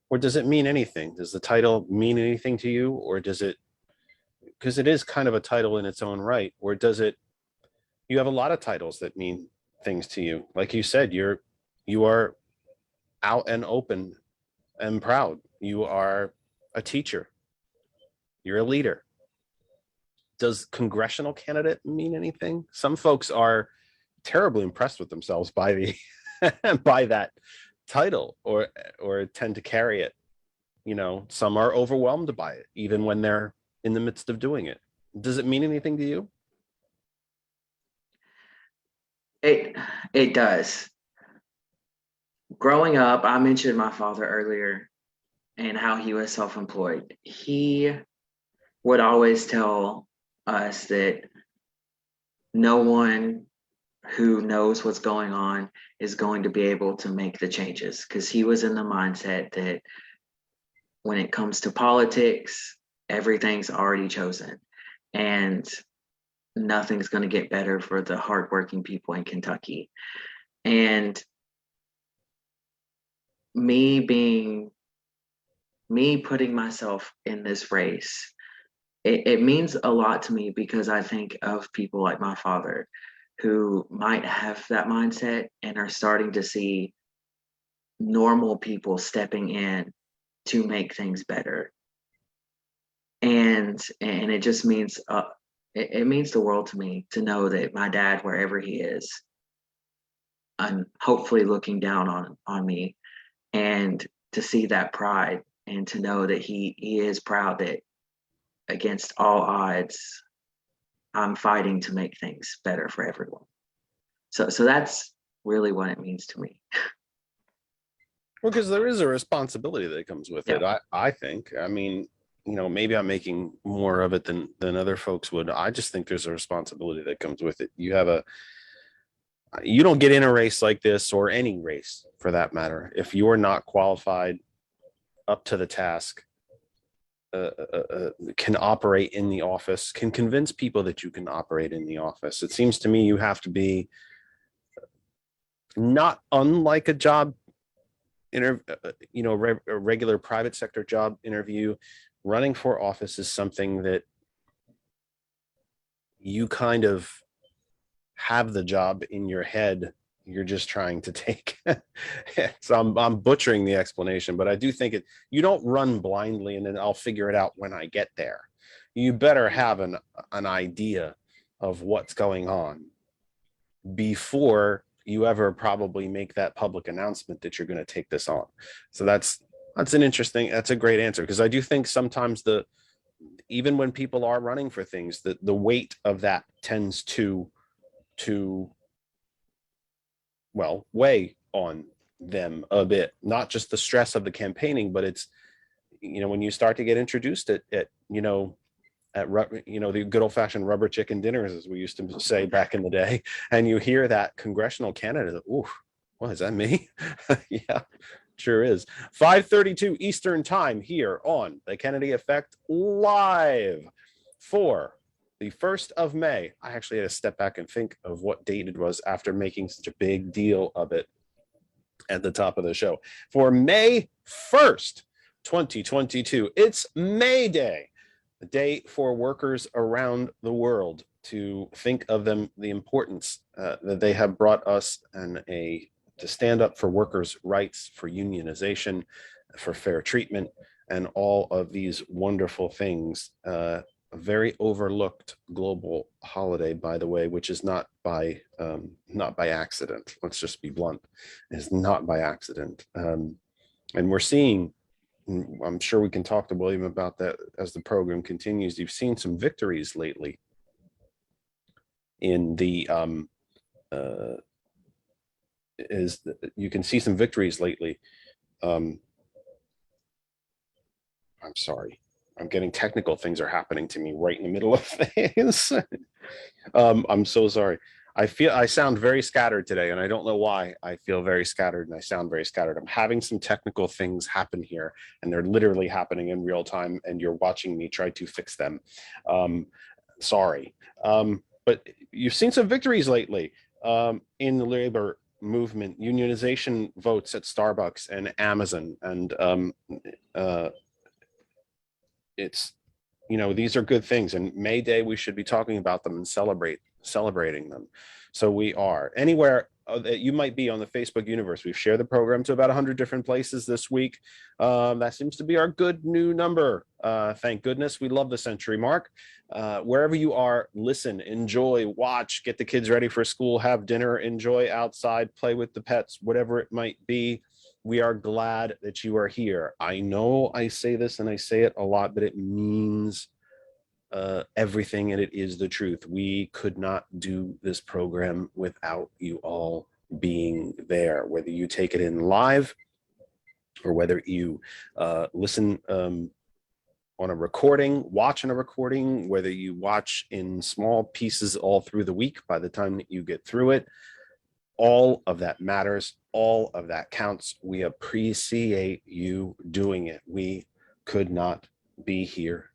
Speaker 1: Or does it mean anything? Does the title mean anything to you? Or does it, because it is kind of a title in its own right, or does it, you have a lot of titles that mean things to you. Like you said, you are out and open and proud. You are a teacher. You're a leader. Does congressional candidate mean anything? Some folks are terribly impressed with themselves by the by that title, or tend to carry it. You know, some are overwhelmed by it, even when they're in the midst of doing it. Does it mean anything to you?
Speaker 2: It does. Growing up, I mentioned my father earlier and how he was self-employed. He would always tell us that no one who knows what's going on is going to be able to make the changes, because he was in the mindset that when it comes to politics, everything's already chosen and nothing's going to get better for the hardworking people in Kentucky. And me putting myself in this race, it means a lot to me, because I think of people like my father who might have that mindset and are starting to see normal people stepping in to make things better. And it just means it means the world to me to know that my dad, wherever he is, I'm hopefully looking down on me, and to see that pride and to know that he is proud that against all odds, I'm fighting to make things better for everyone. So that's really what it means to me.
Speaker 1: Well, because there is a responsibility that comes with it. I think. I mean, maybe I'm making more of it than other folks would. I just think there's a responsibility that comes with it. You don't get in a race like this, or any race for that matter, if you're not qualified, up to the task, can operate in the office, can convince people that you can operate in the office. It seems to me you have to be not unlike a job interview, a regular private sector job interview. Running for office is something that you kind of have the job in your head. You're just trying to take. So I'm butchering the explanation, but I do think you don't run blindly and then I'll figure it out when I get there. You better have an idea of what's going on before you ever probably make that public announcement that you're going to take this on. So that's a great answer, because I do think sometimes even when people are running for things, the weight of that tends to weigh on them a bit. Not just the stress of the campaigning, but it's, when you start to get introduced at the good old fashioned rubber chicken dinners, as we used to say back in the day, and you hear that congressional candidate, ooh, what is that, me? Yeah, sure is. 5:32 Eastern time here on the Kennedy Effect live for the 1st of May. I actually had to step back and think of what date it was after making such a big deal of it at the top of the show. For May 1st, 2022, it's May Day, a day for workers around the world to think of the importance that they have brought us, and to stand up for workers' rights, for unionization, for fair treatment, and all of these wonderful things. A very overlooked global holiday, by the way, which is not by accident. Let's just be blunt. It's not by accident. And we're seeing, I'm sure we can talk to William about that as the program continues. You've seen some victories lately in the you can see some victories lately. I'm sorry, I'm getting technical things are happening to me right in the middle of things. I'm so sorry. I sound very scattered today, and I don't know why I feel very scattered and I sound very scattered. I'm having some technical things happen here, and they're literally happening in real time, and you're watching me try to fix them. Sorry. But you've seen some victories lately in the labor movement, unionization votes at Starbucks and Amazon, and it's, these are good things, and May Day we should be talking about them and celebrating them. So we are. Anywhere that you might be on the Facebook universe, we've shared the program to about 100 different places this week. That seems to be our good new number. Thank goodness. We love the century mark. Wherever you are, listen, enjoy, watch, get the kids ready for school, have dinner, enjoy outside, play with the pets, whatever it might be. We are glad that you are here. I know I say this and I say it a lot, but it means everything, and it is the truth. We could not do this program without you all being there, whether you take it in live or whether you listen on a recording, watch on a recording, whether you watch in small pieces all through the week. By the time that you get through it, all of that matters. All of that counts. We appreciate you doing it. We could not be here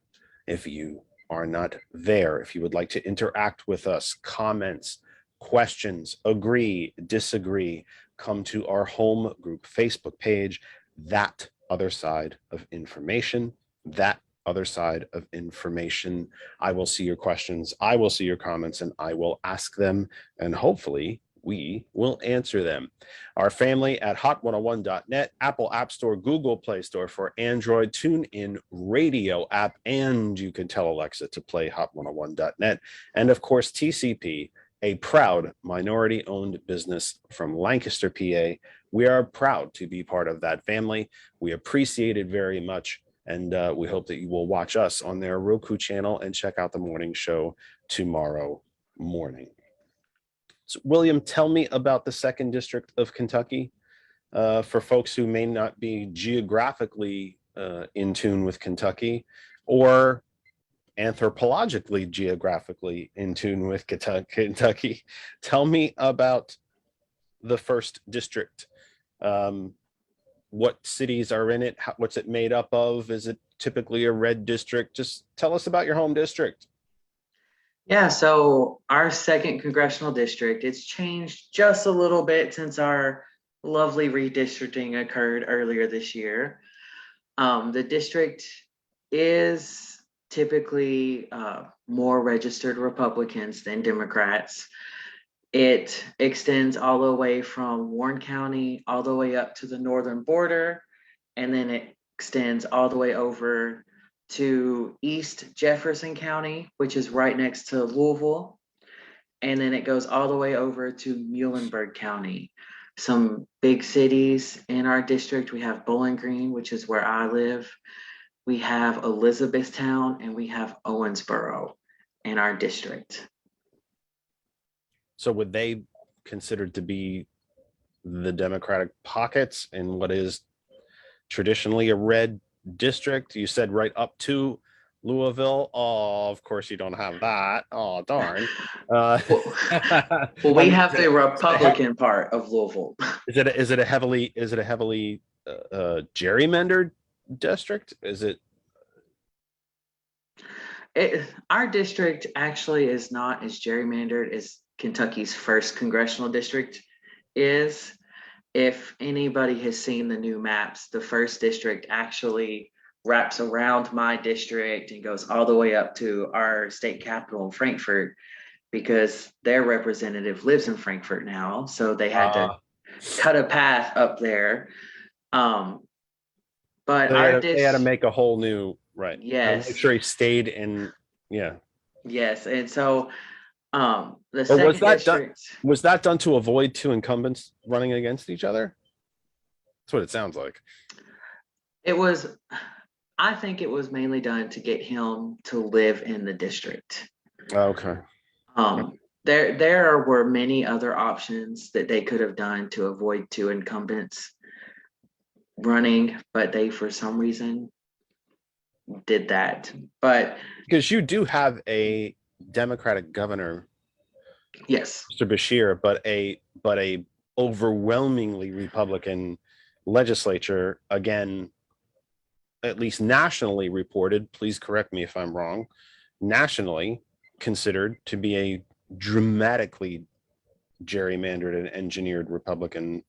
Speaker 1: if you are not there. If you would like to interact with us, comments, questions, agree, disagree, come to our home group Facebook page, That Other Side of Information. That Other Side of Information. I will see your questions, I will see your comments, and I will ask them, and hopefully we will answer them. Our family at hot101.net, Apple App Store, Google Play Store for Android, TuneIn Radio app, and you can tell Alexa to play hot101.net. And of course, TCP, a proud minority-owned business from Lancaster, PA. We are proud to be part of that family. We appreciate it very much, and we hope that you will watch us on their Roku channel and check out the morning show tomorrow morning. So, William, tell me about the 2nd District of Kentucky. For folks who may not be geographically in tune with Kentucky, or anthropologically, geographically in tune with Kentucky. Tell me about the first district. What cities are in it? What's it made up of? Is it typically a red district? Just tell us about your home district.
Speaker 2: Yeah, so our second congressional district, it's changed just a little bit since our lovely redistricting occurred earlier this year. The district is typically more registered Republicans than Democrats. It extends all the way from Warren County all the way up to the northern border, and then it extends all the way over to East Jefferson County, which is right next to Louisville. And then it goes all the way over to Muhlenberg County. Some big cities in our district. We have Bowling Green, which is where I live. We have Elizabethtown, and we have Owensboro in our district.
Speaker 1: So would they considered to be the Democratic pockets in what is traditionally a red district? You said right up to Louisville. Oh, of course you don't have that. Oh, darn.
Speaker 2: Well, we have the Republican part of Louisville.
Speaker 1: Is it a heavily gerrymandered district? Is it?
Speaker 2: Our district actually is not as gerrymandered as Kentucky's first congressional district is. If anybody has seen the new maps, the first district actually wraps around my district and goes all the way up to our state capital in Frankfort, because their representative lives in Frankfort now. So they had to cut a path up there. But
Speaker 1: they had to make a whole new, right.
Speaker 2: Yes.
Speaker 1: Make sure he stayed in. Yeah.
Speaker 2: Yes. And so the
Speaker 1: But
Speaker 2: second district,
Speaker 1: was that done to avoid two incumbents running against each other? That's what it sounds like.
Speaker 2: I think it was mainly done to get him to live in the district.
Speaker 1: Okay.
Speaker 2: There were many other options that they could have done to avoid two incumbents running, but they, for some reason, did that. But
Speaker 1: because you do have a Democratic governor,
Speaker 2: yes,
Speaker 1: Mr. Bashir, but a overwhelmingly Republican legislature, again, at least nationally reported, please correct me if I'm wrong, nationally considered to be a dramatically gerrymandered and engineered Republican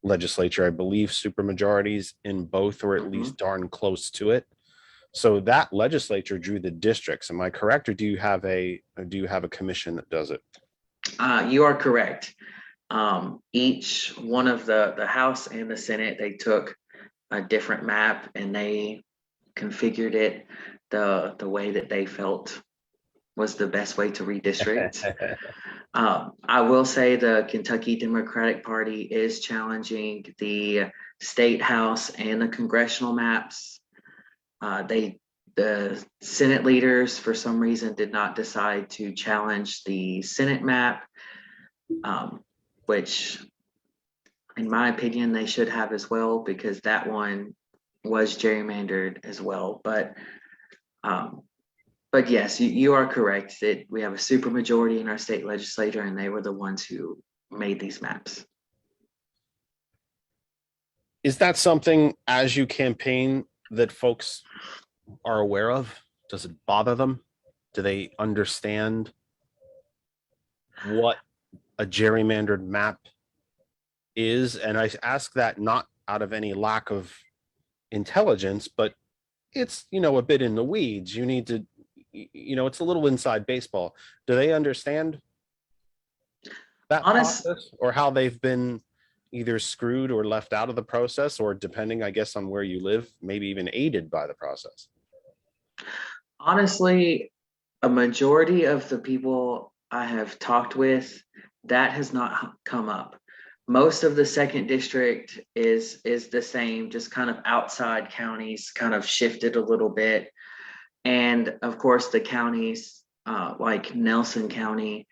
Speaker 1: legislature. I believe supermajorities in both, or at least darn close to it. So that legislature drew the districts. Am I correct, or do you have a commission that does it?
Speaker 2: You are correct. Each one of the House and the Senate, they took a different map and they configured it the way that they felt was the best way to redistrict. I will say the Kentucky Democratic Party is challenging the state house and the congressional maps. The Senate leaders, for some reason, did not decide to challenge the Senate map, which, in my opinion, they should have as well, because that one was gerrymandered as well. But yes, you are correct that we have a supermajority in our state legislature, and they were the ones who made these maps.
Speaker 1: Is that something, as you campaign, that folks are aware of? Does it bother them? Do they understand what a gerrymandered map is? And I ask that not out of any lack of intelligence, but it's, a bit in the weeds. You need to, it's a little inside baseball. Do they understand that process, or how they've been either screwed or left out of the process, or, depending, I guess, on where you live, maybe even aided by the process?
Speaker 2: Honestly, a majority of the people I have talked with, that has not come up. Most of the second district is the same, just kind of outside counties, kind of shifted a little bit. And of course, the counties like Nelson County,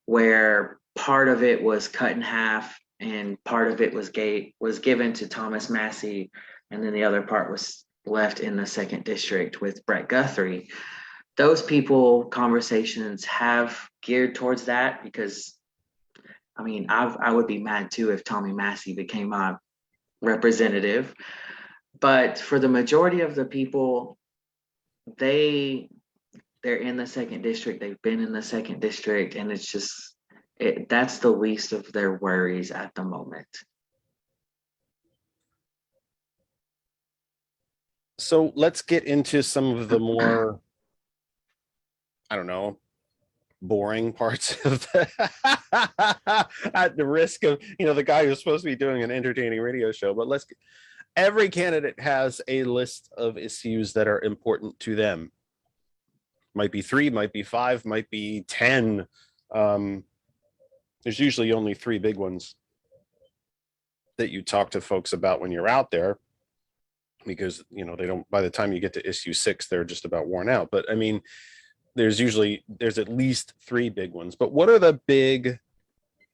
Speaker 2: where part of it was cut in half and part of it was given to Thomas Massey, and then the other part was left in the second district with Brett Guthrie, those people conversations have geared towards that because I mean, I would be mad too if Tommy Massey became my representative. But for the majority of the people, they're in the second district. They've been in the second district, and it's just that's the least of their worries at the moment.
Speaker 1: So let's get into some of the more, I don't know, boring parts of at the risk of, the guy who's supposed to be doing an entertaining radio show. But every candidate has a list of issues that are important to them. Might be 3, might be 5, might be 10. There's usually only 3 big ones that you talk to folks about when you're out there, because they don't, by the time you get to issue 6, they're just about worn out. But I mean, there's at least 3 big ones. But what are the big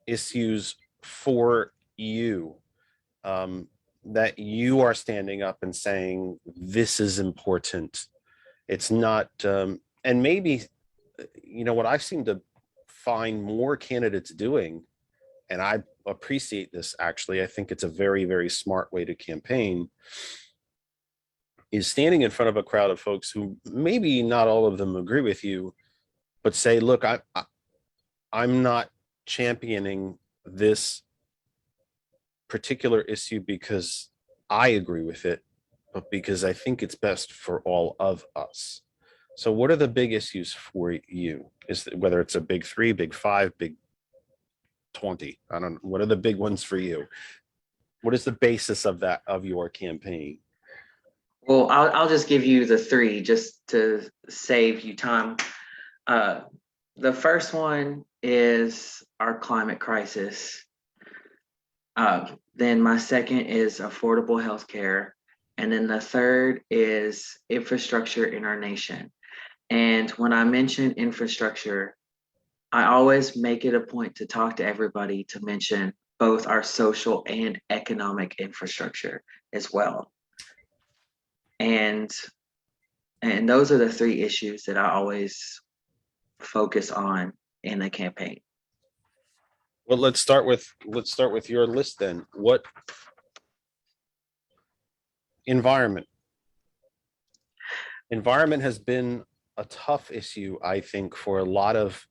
Speaker 1: issues for you that you are standing up and saying, this is important? It's not, and maybe, what I've seemed to find more candidates doing, and I appreciate this, actually, I think it's a very, very smart way to campaign, is standing in front of a crowd of folks who maybe not all of them agree with you, but say, look, I'm not championing this particular issue because I agree with it, but because I think it's best for all of us. So what are the big issues for you? Whether it's a big 3, big 5, big 20, I don't know. What are the big ones for you? What is the basis of your campaign?
Speaker 2: Well, I'll just give you the 3 just to save you time. The first one is our climate crisis. Then my second is affordable health care. And then the third is infrastructure in our nation. And when I mention infrastructure, I always make it a point to talk to everybody to mention both our social and economic infrastructure as well. And those are the 3 issues that I always focus on in the campaign.
Speaker 1: Well, let's start with your list then. What environment has been a tough issue, I think, for a lot of,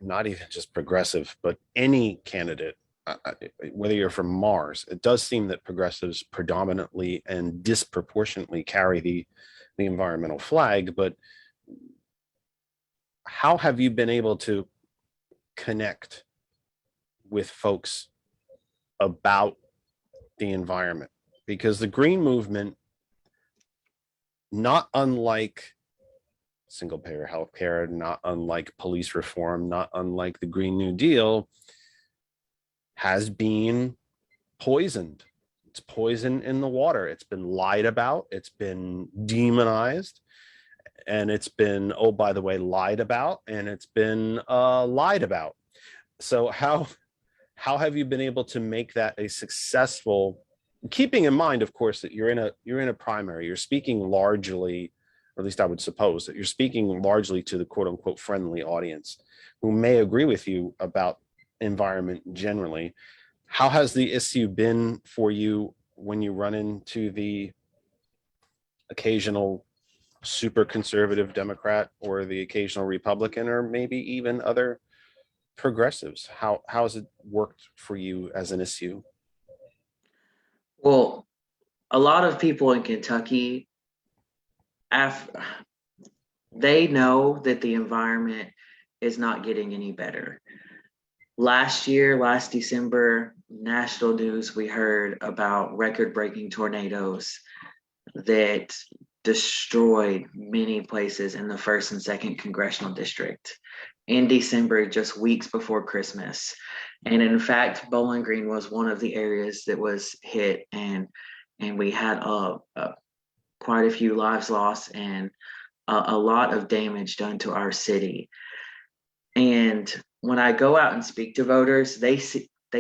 Speaker 1: not even just progressive, but any candidate, whether you're from Mars. It does seem that progressives predominantly and disproportionately carry the environmental flag. But how have you been able to connect with folks about the environment? Because the green movement, not unlike single payer healthcare, not unlike police reform, not unlike the Green New Deal, has been poisoned. It's poison in the water. It's been lied about. It's been demonized. And it's been, oh, by the way, lied about. And it's been lied about. So how have you been able to make that a successful, keeping in mind, of course, that you're in a primary, you're speaking largely, or at least I would suppose that you're speaking largely to the quote unquote friendly audience who may agree with you about environment generally. How has the issue been for you when you run into the occasional super conservative Democrat or the occasional Republican or maybe even other progressives? How has it worked for you as an issue?
Speaker 2: Well, a lot of people in Kentucky, they know that the environment is not getting any better. Last December, national news, we heard about record-breaking tornadoes that destroyed many places in the 1st and 2nd congressional district in December, just weeks before Christmas. And in fact, Bowling Green was one of the areas that was hit, and we had quite a few lives lost and a lot of damage done to our city. And when I go out and speak to voters, they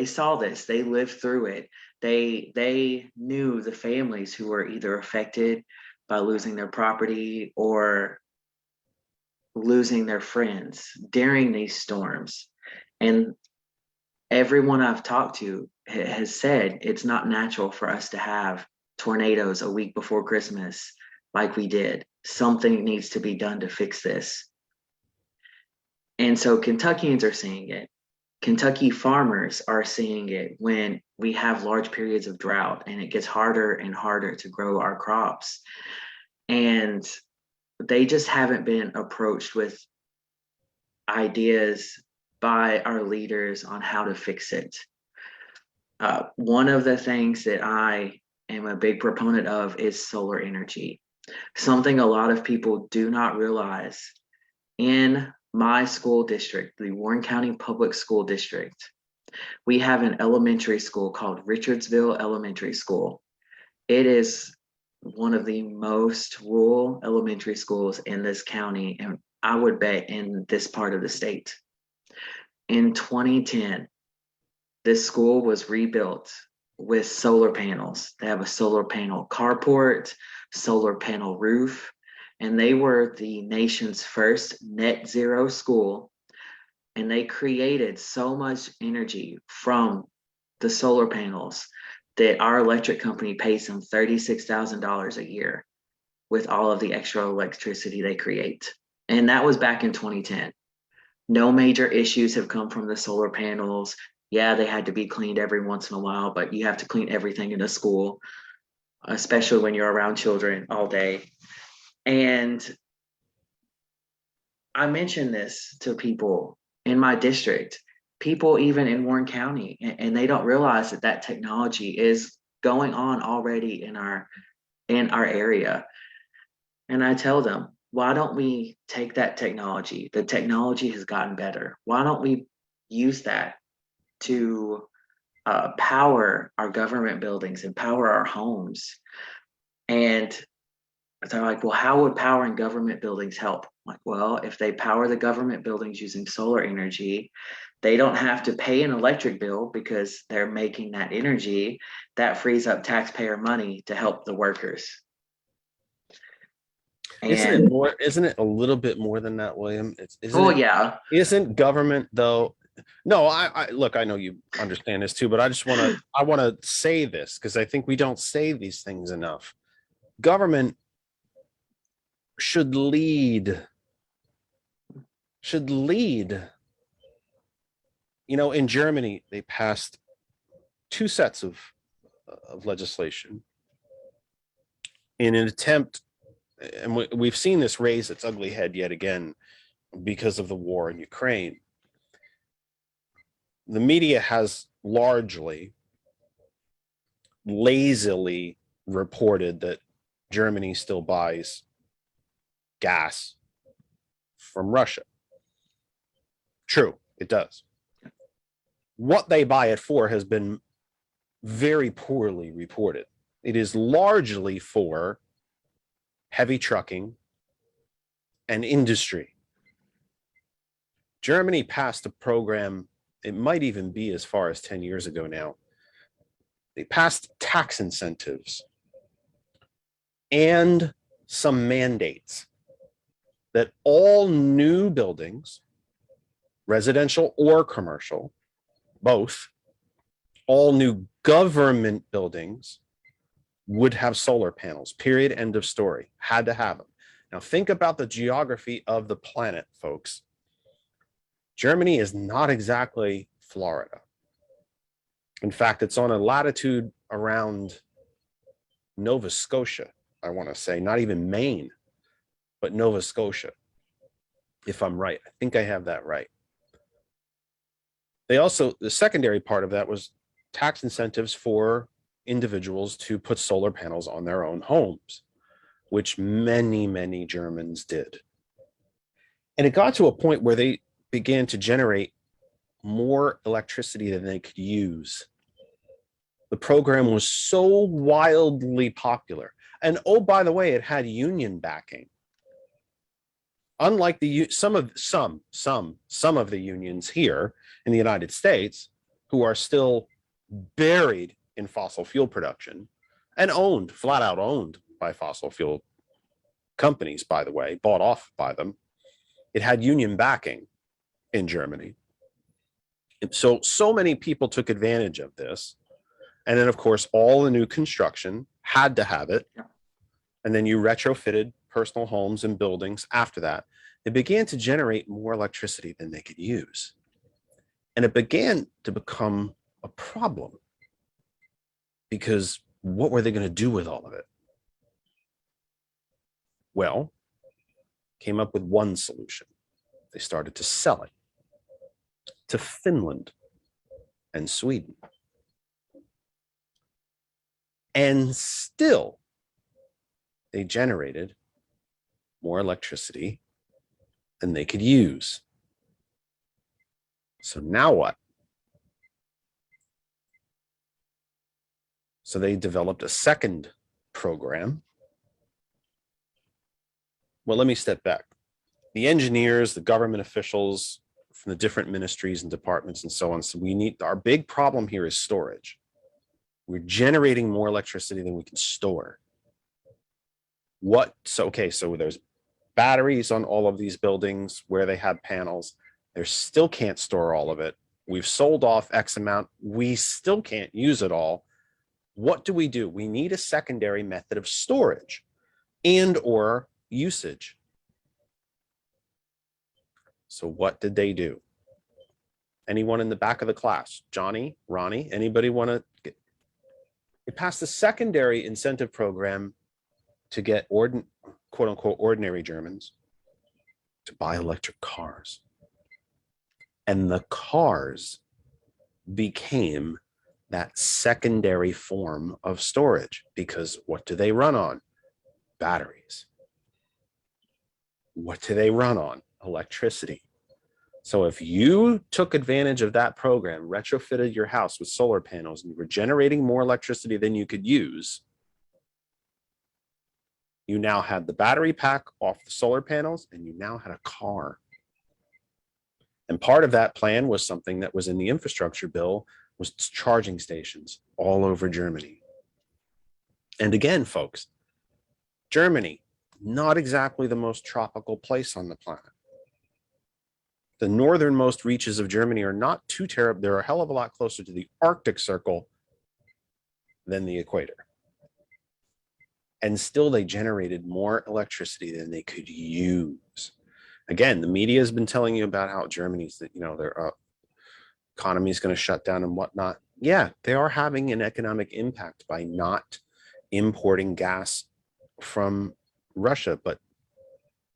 Speaker 2: saw this, they lived through it. They knew the families who were either affected by losing their property or losing their friends during these storms. And everyone I've talked to has said it's not natural for us to have tornadoes a week before Christmas like we did. Something needs to be done to fix this. And so Kentuckians are seeing it. Kentucky farmers are seeing it when we have large periods of drought and it gets harder and harder to grow our crops. And they just haven't been approached with ideas by our leaders on how to fix it. One of the things that I am a big proponent of is solar energy. Something a lot of people do not realize. In my school district, the Warren County Public School District, we have an elementary school called Richardsville Elementary School. It is one of the most rural elementary schools in this county, and I would bet in this part of the state. In 2010, this school was rebuilt with solar panels. They have a solar panel carport, solar panel roof, and they were the nation's first net zero school. And they created so much energy from the solar panels that our electric company pays them $36,000 a year with all of the extra electricity they create. And that was back in 2010. No major issues have come from the solar panels. Yeah, they had to be cleaned every once in a while, but you have to clean everything in a school, especially when you're around children all day. And I mentioned this to people in my district, people even in Warren County, and they don't realize that that technology is going on already in our area. And I tell them, why don't we take that technology? The technology has gotten better. Why don't we use that to power our government buildings and power our homes? And they're like, well, how would powering government buildings help? I'm like, well, if they power the government buildings using solar energy, they don't have to pay an electric bill because they're making that energy. That frees up taxpayer money to help the workers.
Speaker 1: Isn't it more? Isn't it a little bit more than that, William?
Speaker 2: Yeah.
Speaker 1: Isn't government though? No, I look. I know you understand this too, but I just want to. I want to say this because I think we don't say these things enough. Government should lead. Should lead. You know, in Germany, they passed 2 sets of legislation in an attempt. And we've seen this raise its ugly head yet again because of the war in Ukraine. The media has largely, lazily reported that Germany still buys gas from Russia. True, it does. What they buy it for has been very poorly reported. It is largely for heavy trucking and industry. Germany passed a program, it might even be as far as 10 years ago now. They passed tax incentives and some mandates that all new buildings, residential or commercial, both, all new government buildings would have solar panels, period, end of story, had to have them. Now think about the geography of the planet, folks. Germany is not exactly Florida. In fact, it's on a latitude around Nova Scotia, I want to say, not even Maine, but Nova Scotia, if I'm right. I think I have that right. They also, the secondary part of that was tax incentives for individuals to put solar panels on their own homes, which many, many Germans did. And it got to a point where they began to generate more electricity than they could use. The program was so wildly popular. And oh, by the way, it had union backing. Unlike some of the unions here in the United States, who are still buried in fossil fuel production and owned, flat out owned by fossil fuel companies, by the way, bought off by them. It had union backing in Germany. And so many people took advantage of this. And then, of course, all the new construction had to have it. And then you retrofitted personal homes and buildings after that. They began to generate more electricity than they could use. And it began to become a problem because what were they going to do with all of it? Well, came up with one solution. They started to sell it to Finland and Sweden. And still, they generated more electricity than they could use. So now what? So they developed a second program. Well, let me step back. The engineers, the government officials from the different ministries and departments and so on. So our big problem here is storage. We're generating more electricity than we can store. So there's batteries on all of these buildings where they have panels. They still can't store all of it. We've sold off X amount. We still can't use it all. What do? We need a secondary method of storage and or usage. So what did they do? Anyone in the back of the class? Johnny, Ronnie, anybody want to get? It passed a secondary incentive program to get quote unquote ordinary Germans to buy electric cars. And the cars became that secondary form of storage because what do they run on? Batteries. What do they run on? Electricity. So if you took advantage of that program, retrofitted your house with solar panels, and you were generating more electricity than you could use, you now had the battery pack off the solar panels, and you now had a car. And part of that plan was something that was in the infrastructure bill, was charging stations all over Germany. And again, folks, Germany, not exactly the most tropical place on the planet. The northernmost reaches of Germany are not too terrible. They're a hell of a lot closer to the Arctic Circle than the equator. And still they generated more electricity than they could use. Again, the media has been telling you about how Germany's, their economy is going to shut down and whatnot. Yeah, they are having an economic impact by not importing gas from Russia, but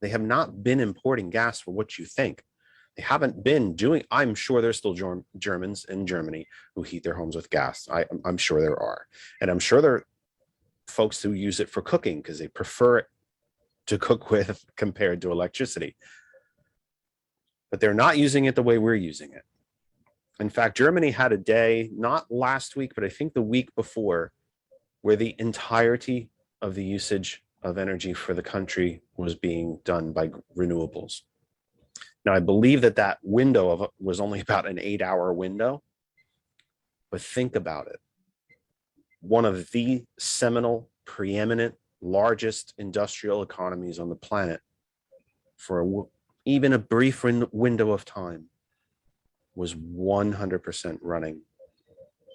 Speaker 1: they have not been importing gas for what you think. They haven't been doing. I'm sure there's still Germans in Germany who heat their homes with gas. I'm sure there are. And I'm sure there are folks who use it for cooking because they prefer it to cook with compared to electricity. But they're not using it the way we're using it. In fact, Germany had a day, not last week, but I think the week before, where the entirety of the usage of energy for the country was being done by renewables. Now, I believe that window was only about an 8-hour window, but think about it. One of the seminal, preeminent, largest industrial economies on the planet for even a brief window of time was 100% running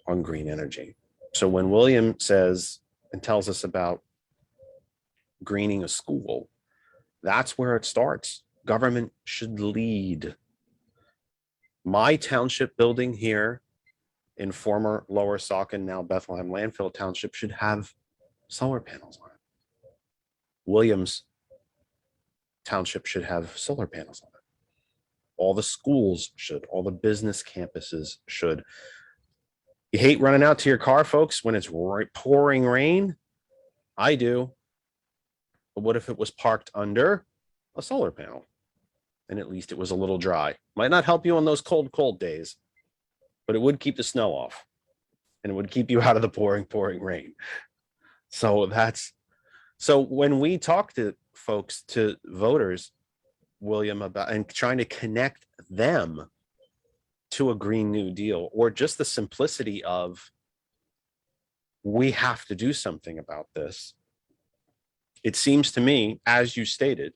Speaker 1: on green energy. So when William says and tells us about greening a school, that's where it starts. Government should lead. My township building here in former Lower Saucon, now Bethlehem Landfill Township, should have solar panels on it. Williams Township should have solar panels on it. All the schools should, all the business campuses should. You hate running out to your car, folks, when it's pouring rain? I do. But what if it was parked under a solar panel? And at least it was a little dry. Might not help you on those cold days, but it would keep the snow off. And it would keep you out of the pouring rain. So when we talk to folks, to voters, William, about and trying to connect them to a Green New Deal, or just the simplicity of we have to do something about this. It seems to me, as you stated,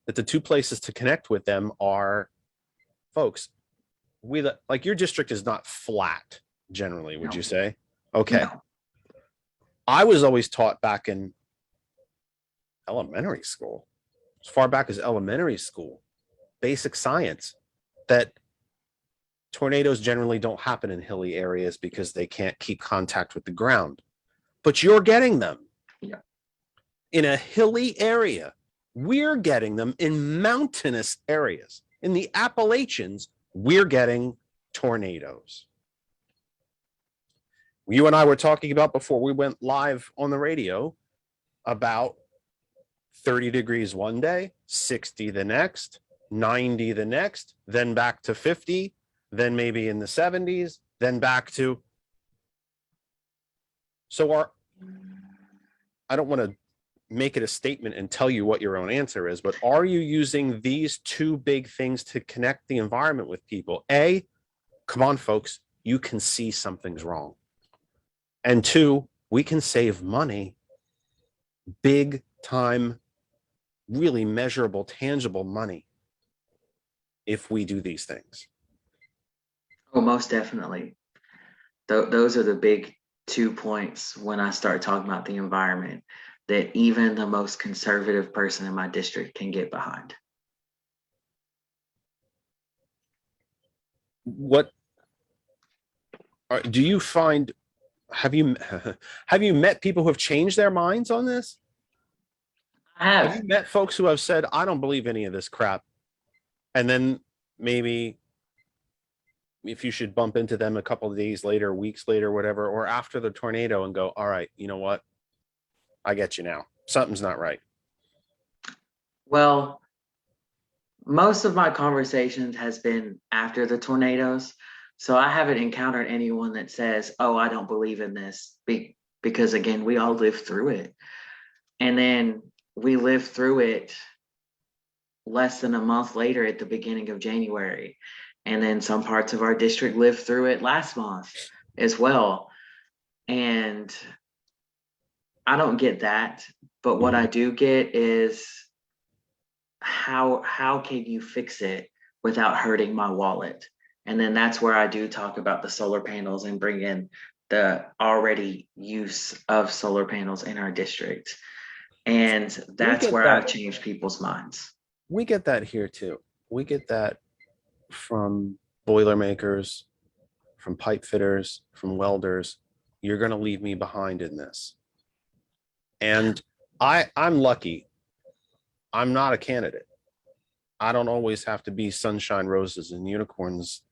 Speaker 1: that the two places to connect with them are, folks, like your district is not flat generally, would
Speaker 2: No.
Speaker 1: you say? Okay.
Speaker 2: No.
Speaker 1: I was always taught back in elementary school, as far back as elementary school, basic science, that tornadoes generally don't happen in hilly areas because they can't keep contact with the ground. But you're getting them.
Speaker 2: Yeah.
Speaker 1: In a hilly area. We're getting them in mountainous areas. In the Appalachians, we're getting tornadoes. You and I were talking about before we went live on the radio about 30 degrees one day, 60 the next, 90 the next, then back to 50, then maybe in the 70s, then back to. So I don't want to make it a statement and tell you what your own answer is, but are you using these two big things to connect the environment with people? A, come on, folks, you can see something's wrong. And two, we can save money, big time, really measurable, tangible money if we do these things.
Speaker 2: Oh, most definitely. Those are the big 2 points when I start talking about the environment that even the most conservative person in my district can get behind.
Speaker 1: What do you find? Have you met people who have changed their minds on this? Have you met folks who have said, I don't believe any of this crap? And then maybe if you should bump into them a couple of days later, weeks later, whatever, or after the tornado and go, all right, you know what? I get you now. Something's not right.
Speaker 2: Well, most of my conversations has been after the tornadoes. So I haven't encountered anyone that says, oh, I don't believe in this, because again, we all lived through it. And then we lived through it less than a month later at the beginning of January. And then some parts of our district lived through it last month as well. And I don't get that. But what I do get is how can you fix it without hurting my wallet? And then that's where I do talk about the solar panels and bring in the already use of solar panels in our district. And that's where I've changed people's minds.
Speaker 1: We get that here too. We get that from Boilermakers, from pipe fitters, from welders. You're going to leave me behind in this. And I'm lucky. I'm not a candidate. I don't always have to be sunshine, roses, and unicorns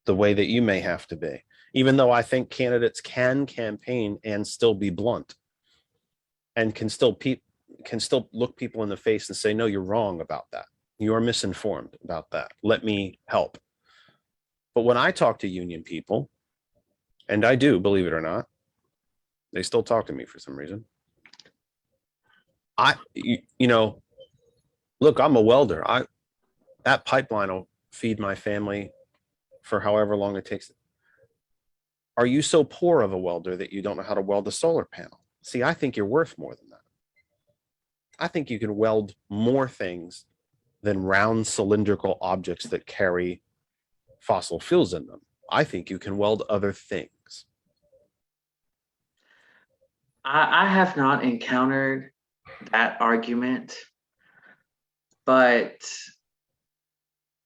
Speaker 1: the way that you may have to be, even though I think candidates can campaign and still be blunt and can still look people in the face and say, no, you're wrong about that. You're misinformed about that. Let me help. But when I talk to union people, and I do, believe it or not, they still talk to me for some reason. Look, I'm a welder. That pipeline will feed my family for however long it takes. Are you so poor of a welder that you don't know how to weld a solar panel? See, I think you're worth more than that. I think you can weld more things than round cylindrical objects that carry fossil fuels in them. I think you can weld other things.
Speaker 2: I have not encountered that argument, but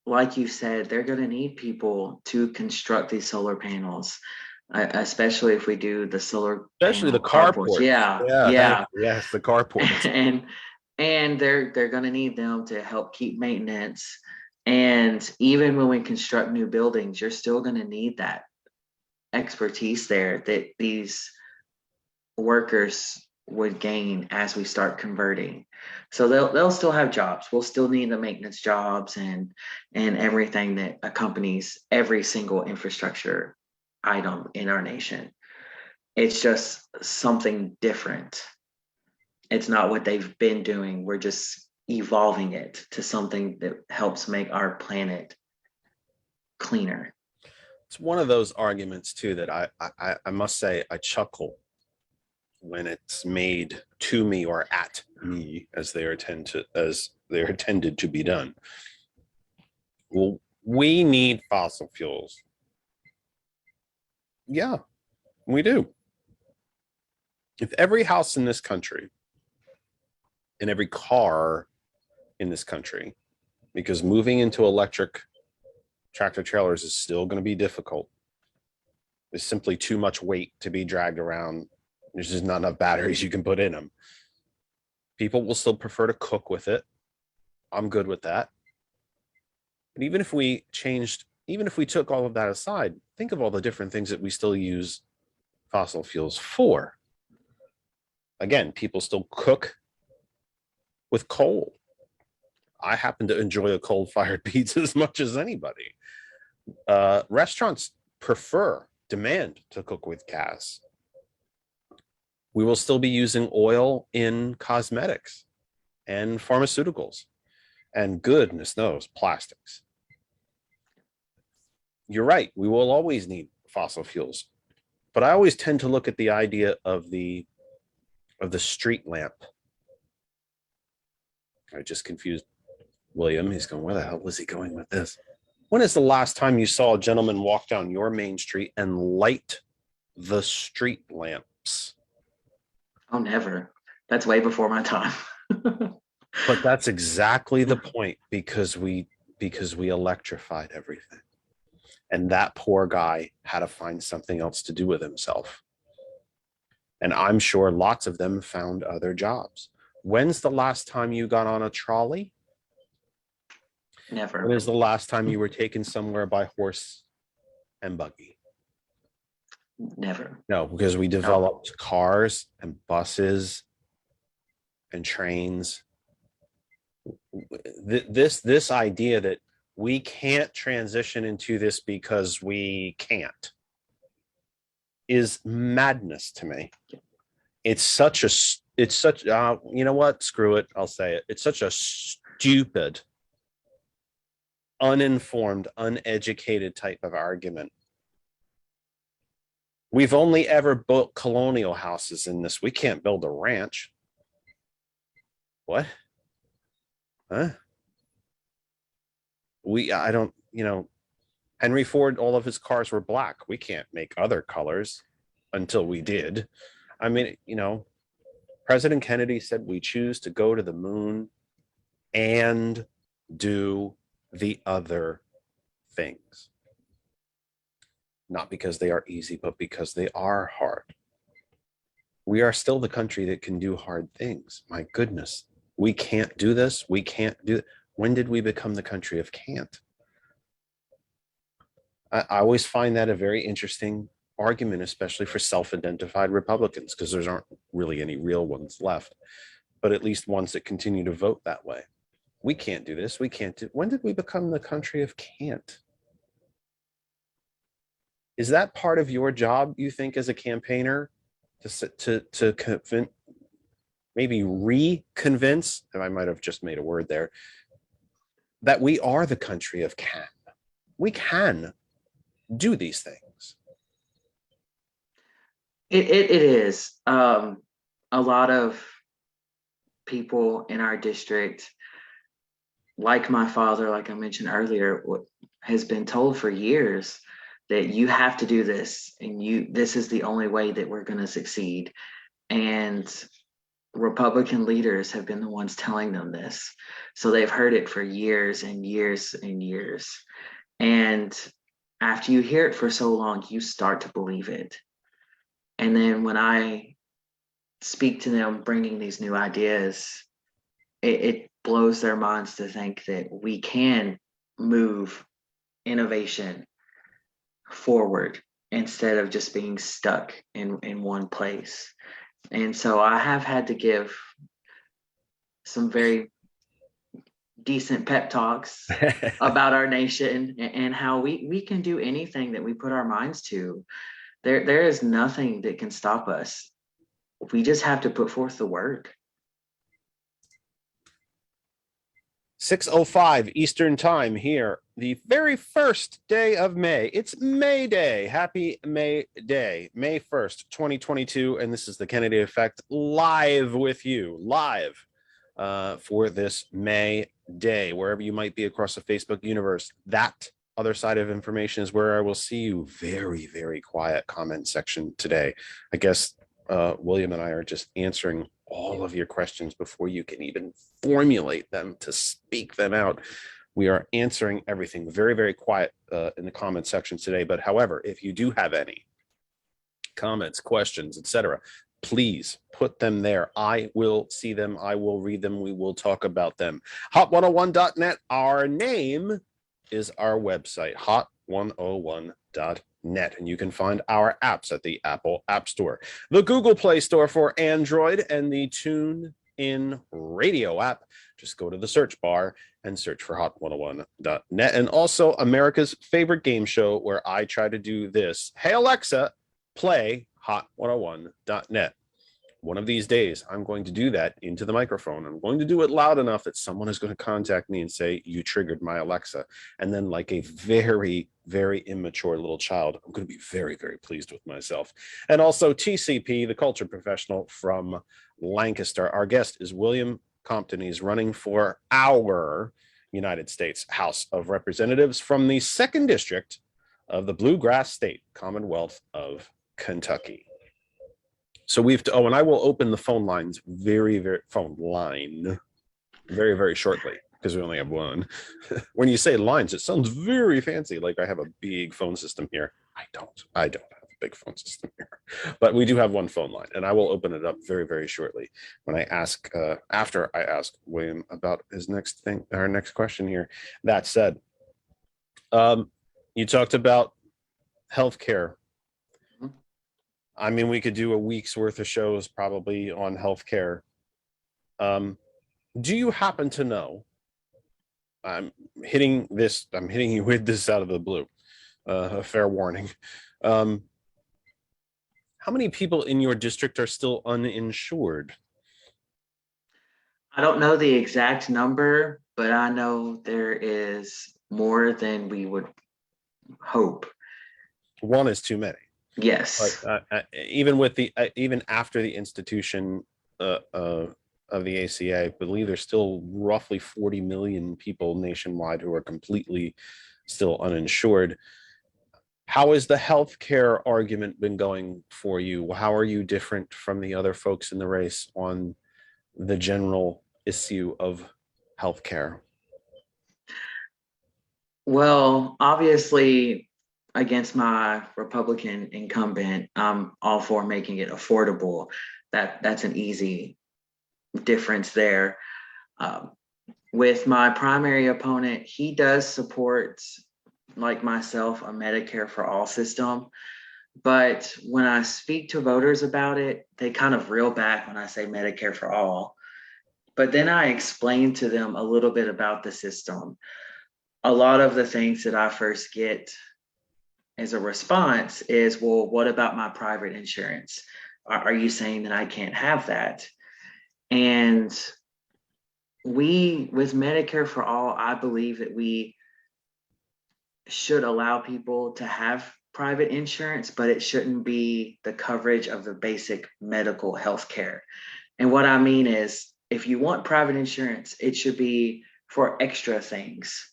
Speaker 2: like you said, they're going to need people to construct these solar panels, especially if we do the solar,
Speaker 1: especially the carports.
Speaker 2: Yeah.
Speaker 1: Yes, the carports.
Speaker 2: and they're going to need them to help keep maintenance. And even when we construct new buildings, you're still going to need that expertise there that these workers would gain as we start converting. So they'll still have jobs. We'll still need the maintenance jobs and everything that accompanies every single infrastructure item in our nation. It's just something different. It's not what they've been doing. We're just evolving it to something that helps make our planet cleaner.
Speaker 1: It's one of those arguments too that I must say I chuckle when it's made to me or at me as they are intended to be done. Well, we need fossil fuels. Yeah, we do. If every house in this country and every car in this country, because moving into electric tractor trailers is still going to be difficult. There's simply too much weight to be dragged around. There's just not enough batteries you can put in them. People will still prefer to cook with it. I'm good with that. But even if we took all of that aside, think of all the different things that we still use fossil fuels for. Again, people still cook with coal. I happen to enjoy a coal-fired pizza as much as anybody. Restaurants demand to cook with gas. We will still be using oil in cosmetics and pharmaceuticals, and goodness knows, plastics. You're right, we will always need fossil fuels. But I always tend to look at the idea of the street lamp. I just confused William. He's going, where the hell was he going with this? When is the last time you saw a gentleman walk down your main street and light the street lamps?
Speaker 2: Oh, never. That's way before my time.
Speaker 1: But that's exactly the point, because we electrified everything. And that poor guy had to find something else to do with himself. And I'm sure lots of them found other jobs. When's the last time you got on a trolley?
Speaker 2: Never.
Speaker 1: When is the last time you were taken somewhere by horse and buggy?
Speaker 2: Never.
Speaker 1: No, because we developed cars and buses and trains. This idea that we can't transition into this because we can't is madness to me. It's such you know what? Screw it. I'll say it. It's such a stupid, uninformed, uneducated type of argument. We've only ever built colonial houses in this. We can't build a ranch. What? Huh? I don't, Henry Ford, all of his cars were black. We can't make other colors until we did. I mean, President Kennedy said we choose to go to the moon and do the other things. Not because they are easy, but because they are hard. We are still the country that can do hard things. My goodness. We can't do this. We can't do it. When did we become the country of can't? I always find that a very interesting argument, especially for self-identified Republicans, because there aren't really any real ones left, but at least ones that continue to vote that way. We can't do this. We can't do. When did we become the country of can't? Is that part of your job, you think, as a campaigner, to convince, maybe reconvince, and I might have just made a word there, that we are the country of can? We can do these things.
Speaker 2: It is. A lot of people in our district, like my father, like I mentioned earlier, has been told for years that you have to do this, and this is the only way that we're going to succeed. And Republican leaders have been the ones telling them this. So they've heard it for years and years and years. And after you hear it for so long, you start to believe it. And then when I speak to them bringing these new ideas, it blows their minds to think that we can move innovation forward instead of just being stuck in one place. And so I have had to give some very decent pep talks about our nation and how we can do anything that we put our minds to. There is nothing that can stop us. We just have to put forth the work.
Speaker 1: 6:05 Eastern time here the very first day of May. It's May Day. Happy May Day, May 1st, 2022. And this is the Kennedy Effect live with you, live for this May Day, wherever you might be across the Facebook universe. That other side of information is where I will see you. Very, very quiet comment section today. I guess William and I are just answering all of your questions before you can even formulate them to speak them out. We are answering everything very, very quiet in the comment section today. But however, if you do have any comments, questions, etc., please put them there. I will see them. I will read them. We will talk about them. Hot101.net. Our name is our website, hot101.net. And you can find our apps at the Apple App Store, the Google Play Store for Android, and the TuneIn Radio app. Just go to the search bar and search for hot101.net. And also America's favorite game show where I try to do this. Hey, Alexa, play hot101.net. One of these days, I'm going to do that into the microphone. I'm going to do it loud enough that someone is going to contact me and say, you triggered my Alexa. And then like a very, very immature little child, I'm going to be very, very pleased with myself. And also TCP, the culture professional from Lancaster. Our guest is William Compton. He's running for our United States House of Representatives from the 2nd District of the Bluegrass State, Commonwealth of Kentucky. So and I will open the phone lines very, very shortly because we only have one. When you say lines, it sounds very fancy, like I have a big phone system here. I don't have a big phone system here, but we do have one phone line, and I will open it up very, very shortly when I ask after I ask William about his next thing, our next question here. That said, you talked about healthcare. I mean, we could do a week's worth of shows probably on healthcare. Do you happen to know? I'm hitting you with this out of the blue. A fair warning. How many people in your district are still uninsured?
Speaker 2: I don't know the exact number, but I know there is more than we would hope.
Speaker 1: One is too many.
Speaker 2: Yes.
Speaker 1: But even after the institution of the ACA, I believe there's still roughly 40 million people nationwide who are completely still uninsured. How has the healthcare argument been going for you? How are you different from the other folks in the race on the general issue of healthcare?
Speaker 2: Well, obviously, against my Republican incumbent, I'm all for making it affordable. That's an easy difference there. With my primary opponent, he does support, like myself, a Medicare for all system. But when I speak to voters about it, they kind of reel back when I say Medicare for all. But then I explain to them a little bit about the system. A lot of the things that I first get as a response is, well, what about my private insurance? Are you saying that I can't have that? And with Medicare for all, I believe that we should allow people to have private insurance, but it shouldn't be the coverage of the basic medical health care. And what I mean is, if you want private insurance, it should be for extra things,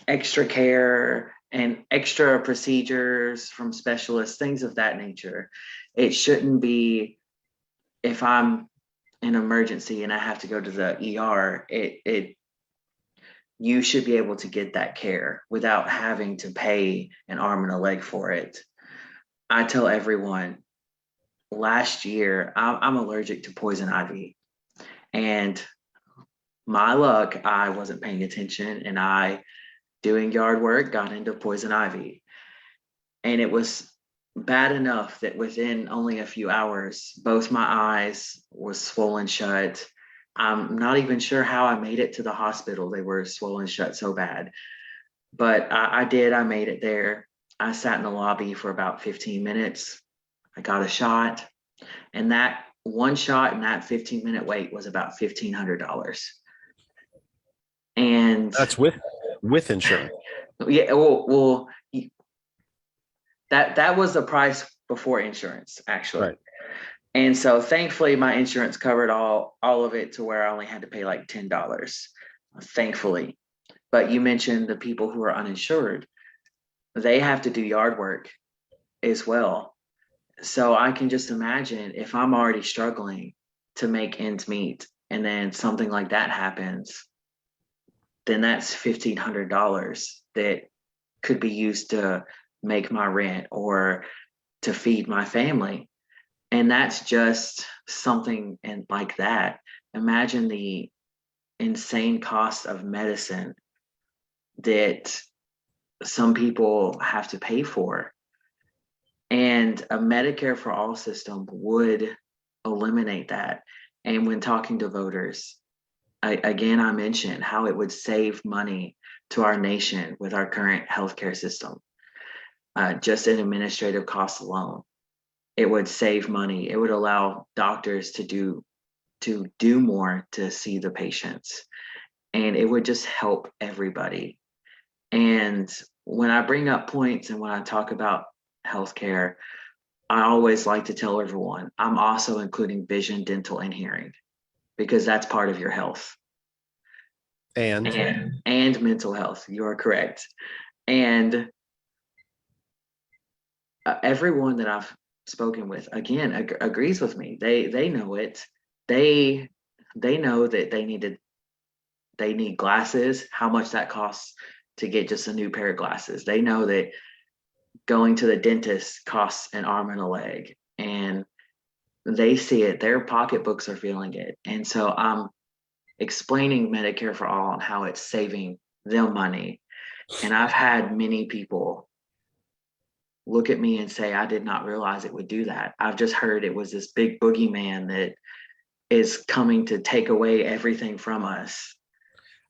Speaker 2: extra care, and extra procedures from specialists, things of that nature. It shouldn't be, if I'm in an emergency and I have to go to the ER, you should be able to get that care without having to pay an arm and a leg for it. I tell everyone, last year, I'm allergic to poison ivy. And my luck, I wasn't paying attention, and doing yard work, got into poison ivy. And it was bad enough that within only a few hours, both my eyes was swollen shut. I'm not even sure how I made it to the hospital. They were swollen shut so bad. But I did. I made it there. I sat in the lobby for about 15 minutes. I got a shot. And that one shot and that 15-minute wait was about $1,500. And
Speaker 1: that's with with insurance.
Speaker 2: Yeah, that was the price before insurance, actually.
Speaker 1: Right.
Speaker 2: And so thankfully my insurance covered all of it to where I only had to pay like $10, thankfully. But you mentioned the people who are uninsured, they have to do yard work as well. So I can just imagine if I'm already struggling to make ends meet and then something like that happens, then that's $1,500 that could be used to make my rent or to feed my family. And that's just something and like that. Imagine the insane cost of medicine that some people have to pay for. And a Medicare for all system would eliminate that. And when talking to voters, I mentioned how it would save money to our nation with our current healthcare system, just in administrative costs alone. It would save money. It would allow doctors to do more to see the patients, and it would just help everybody. And when I bring up points and when I talk about healthcare, I always like to tell everyone I'm also including vision, dental, and hearing, because that's part of your health and mental health. You are correct. And everyone that I've spoken with, again, agrees with me. They know it. They know that they need glasses, how much that costs to get just a new pair of glasses. They know that going to the dentist costs an arm and a leg, and they see it. Their pocketbooks are feeling it. And so I'm explaining Medicare for all and how it's saving them money. And I've had many people look at me and say, I did not realize it would do that. I've just heard it was this big boogeyman that is coming to take away everything from us.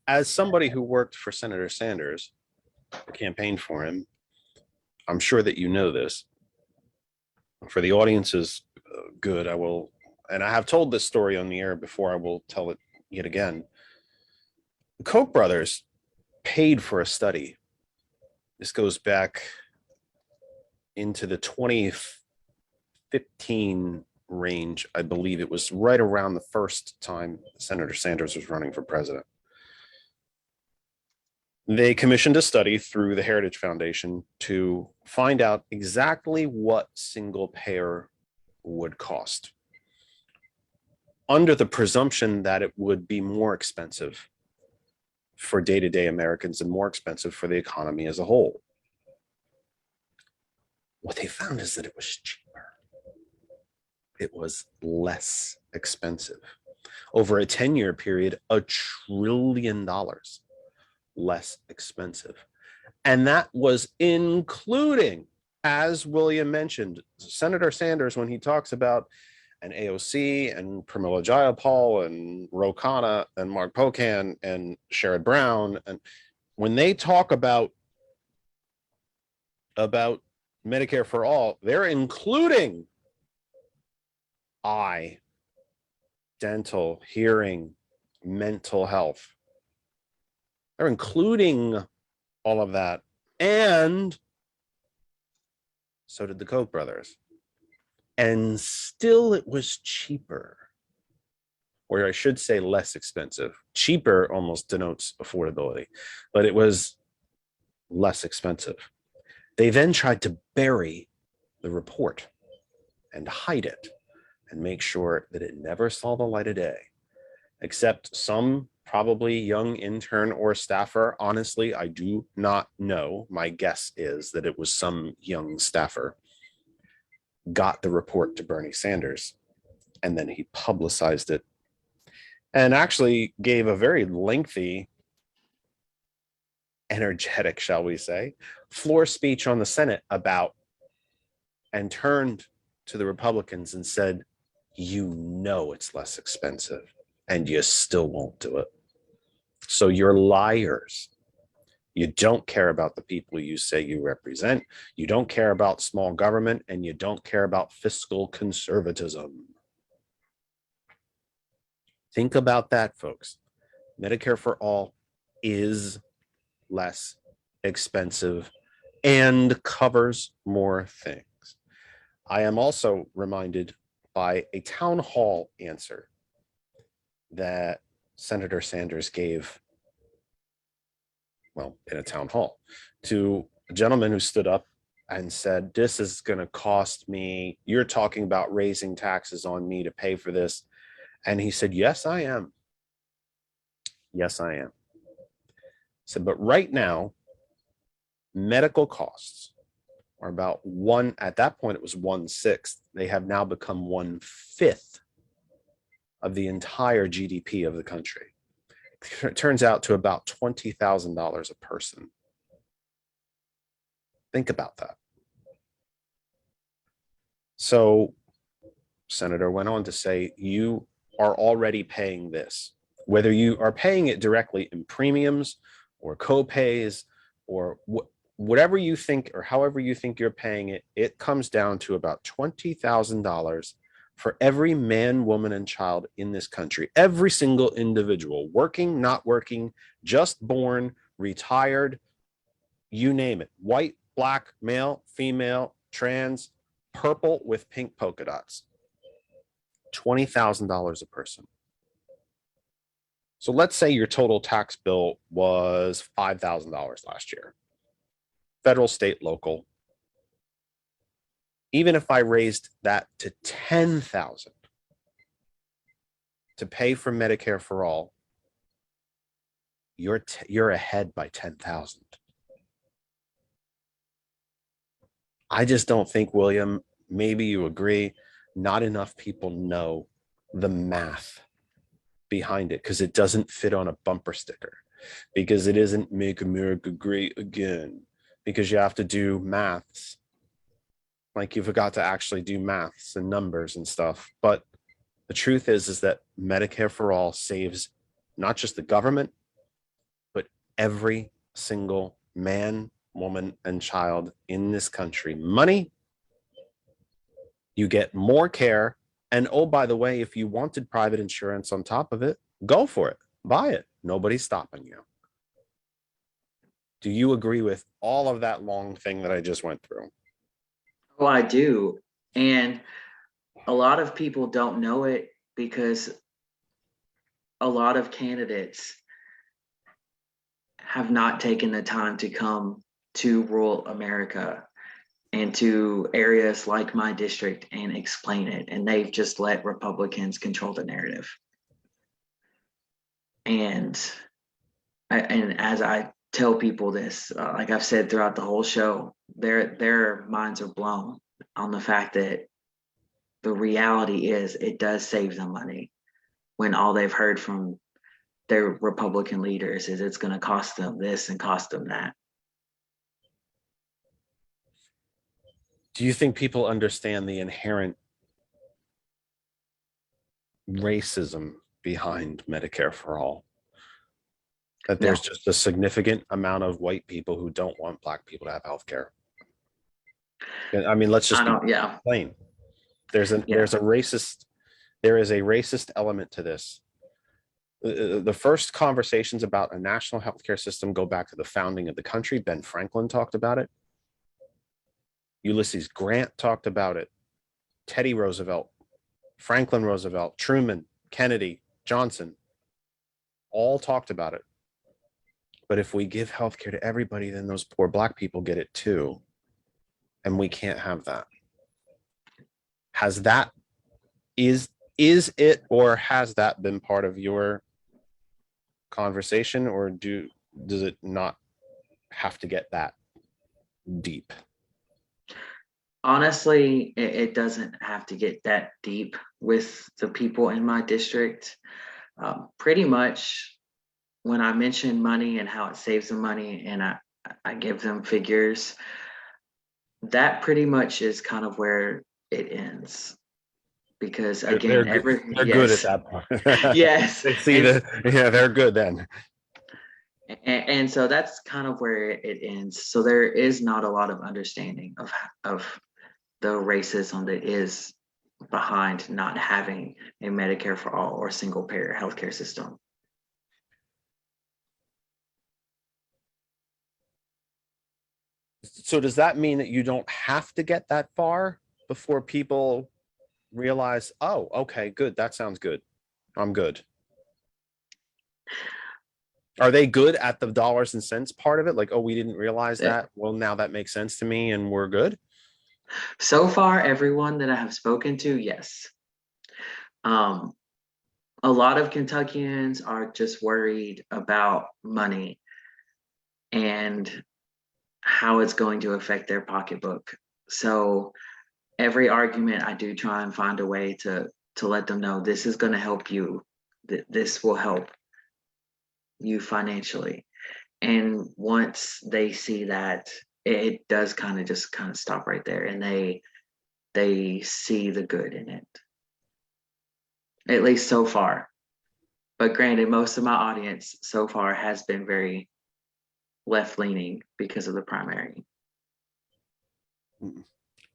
Speaker 1: As somebody who worked for Senator Sanders, campaigned for him, I'm sure that you know this. For the audience's good, I will, and I have told this story on the air before, I will tell it yet again. The Koch brothers paid for a study. This goes back into the 2015 range. I believe it was right around the first time Senator Sanders was running for president. They commissioned a study through the Heritage Foundation to find out exactly what single payer would cost, under the presumption that it would be more expensive for day-to-day Americans and more expensive for the economy as a whole. What they found is that it was cheaper. It was less expensive. Over a 10-year period, $1 trillion less expensive. And that was including, as William mentioned, Senator Sanders, when he talks about an AOC and Pramila Jayapal and Ro Khanna and Mark Pocan and Sherrod Brown, and when they talk about Medicare for all, they're including eye, dental, hearing, mental health. They're including all of that. And so did the Koch brothers. And still it was cheaper. Or I should say less expensive. Cheaper almost denotes affordability, but it was less expensive. They then tried to bury the report and hide it and make sure that it never saw the light of day, except some probably young intern or staffer. Honestly, I do not know. My guess is that it was some young staffer got the report to Bernie Sanders, and then he publicized it and actually gave a very lengthy, energetic, shall we say, floor speech on the Senate about, and turned to the Republicans and said, you know it's less expensive and you still won't do it. So you're liars. You don't care about the people you say you represent. You don't care about small government, and you don't care about fiscal conservatism. Think about that, folks. Medicare for all is less expensive and covers more things. I am also reminded by a town hall answer that Senator Sanders gave, well, in a town hall, to a gentleman who stood up and said, this is going to cost me, you're talking about raising taxes on me to pay for this. And he said, yes, I am. Yes, I am. Said, but right now, medical costs are about one, at that point it was 1/6. They have now become 1/5 of the entire GDP of the country. It turns out to about $20,000 a person. Think about that. So Senator went on to say, you are already paying this, whether you are paying it directly in premiums or co-pays or whatever you think or however you think you're paying it, it comes down to about $20,000 for every man, woman, and child in this country. Every single individual, working, not working, just born, retired, you name it. White, black, male, female, trans, purple with pink polka dots. $20,000 a person. So let's say your total tax bill was $5,000 last year. Federal, state, local. Even if I raised that to $10,000 to pay for Medicare for all, you're ahead by $10,000. I just don't think, William, maybe you agree, not enough people know the math behind it because it doesn't fit on a bumper sticker, because it isn't make America great again, because you have to do maths. Like you forgot to actually do maths and numbers and stuff. But the truth is that Medicare for all saves not just the government, but every single man, woman, and child in this country money. You get more care. And oh, by the way, if you wanted private insurance on top of it, go for it. Buy it. Nobody's stopping you. Do you agree with all of that long thing that I just went through?
Speaker 2: Oh, I do. And a lot of people don't know it because a lot of candidates have not taken the time to come to rural America and to areas like my district and explain it. And they've just let Republicans control the narrative. And as I tell people this, like I've said throughout the whole show, their minds are blown on the fact that the reality is it does save them money when all they've heard from their Republican leaders is it's going to cost them this and cost them that.
Speaker 1: Do you think people understand the inherent racism behind Medicare for all? That there's just a significant amount of white people who don't want black people to have health care. I mean, let's just be plain. There is a racist element to this. The first conversations about a national healthcare system go back to the founding of the country. Ben Franklin talked about it. Ulysses Grant talked about it. Teddy Roosevelt, Franklin Roosevelt, Truman, Kennedy, Johnson, all talked about it. But if we give healthcare to everybody, then those poor black people get it too. And we can't have that. Is it or has that been part of your conversation, or does it not have to get that deep?
Speaker 2: Honestly, it doesn't have to get that deep with the people in my district. Pretty much when I mention money and how it saves them money and I give them figures, that pretty much is kind of where it ends. Because again,
Speaker 1: they're good at that part.
Speaker 2: Yes.
Speaker 1: They're good then.
Speaker 2: And so that's kind of where it ends. So there is not a lot of understanding of the racism that is behind not having a Medicare for all or single payer healthcare system.
Speaker 1: So does that mean that you don't have to get that far before people realize, oh, okay, good, that sounds good, I'm good? Are they good at the dollars and cents part of it? Like, oh, we didn't realize that. Well, now that makes sense to me and we're good.
Speaker 2: So far, everyone that I have spoken to, yes. A lot of Kentuckians are just worried about money and how it's going to affect their pocketbook. So every argument, I do try and find a way to let them know this is going to help you. This will help you financially. And once they see that, it does kind of stop right there, and they see the good in it, at least so far. But granted, most of my audience so far has been very left leaning because of the primary.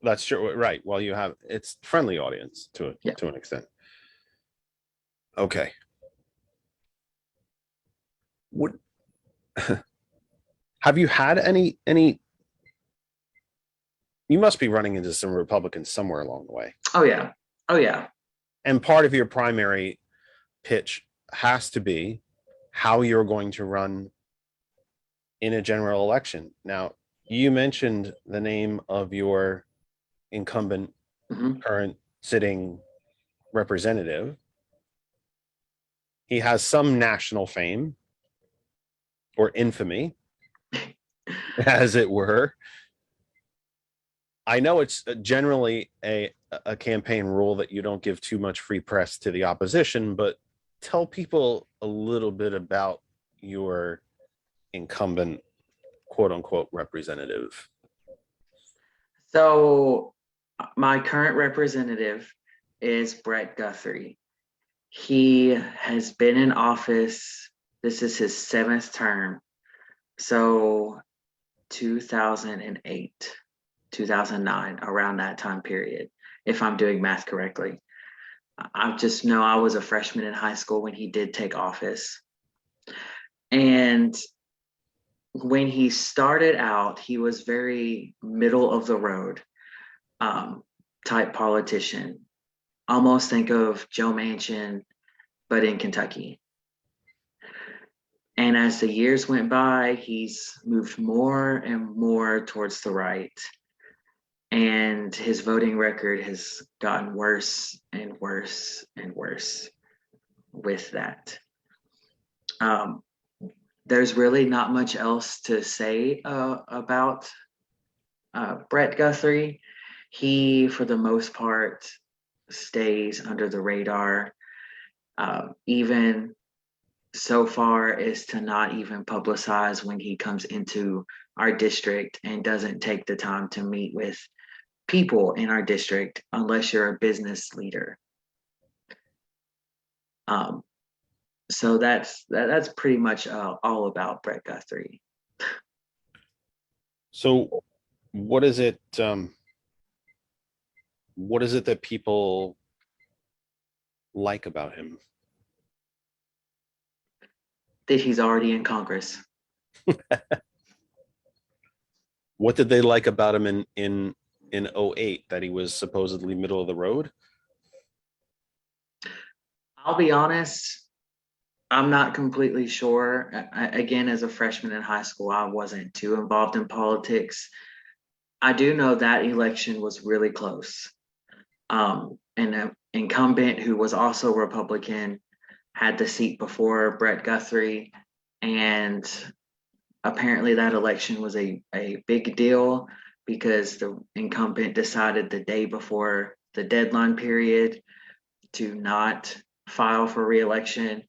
Speaker 1: That's true, right? Well, you have it's friendly audience to an extent. Okay. What have you had any? You must be running into some Republicans somewhere along the way.
Speaker 2: Oh yeah.
Speaker 1: And part of your primary pitch has to be how you're going to run in a general election. Now, you mentioned the name of your incumbent, current sitting representative. He has some national fame or infamy, as it were. I know it's generally a campaign rule that you don't give too much free press to the opposition, but tell people a little bit about your incumbent, quote unquote, representative.
Speaker 2: So my current representative is Brett Guthrie. He has been in office. This is his 7th term. So 2008, 2009, around that time period, if I'm doing math correctly. I just know I was a freshman in high school when he did take office. And when he started out, he was very middle of the road type politician. Almost think of Joe Manchin, but in Kentucky. And as the years went by, he's moved more and more towards the right. And his voting record has gotten worse and worse and worse with that. There's really not much else to say about Brett Guthrie. He, for the most part, stays under the radar. Even so far as to not even publicize when he comes into our district and doesn't take the time to meet with people in our district unless you're a business leader. So that's pretty much all about Brett Guthrie.
Speaker 1: So what is it that people like about him?
Speaker 2: That he's already in Congress.
Speaker 1: What did they like about him in 08, that he was supposedly middle of the road?
Speaker 2: I'll be honest, I'm not completely sure. Again, as a freshman in high school, I wasn't too involved in politics. I do know that election was really close. And an incumbent who was also Republican had the seat before Brett Guthrie, and apparently that election was a big deal because the incumbent decided the day before the deadline period to not file for re-election.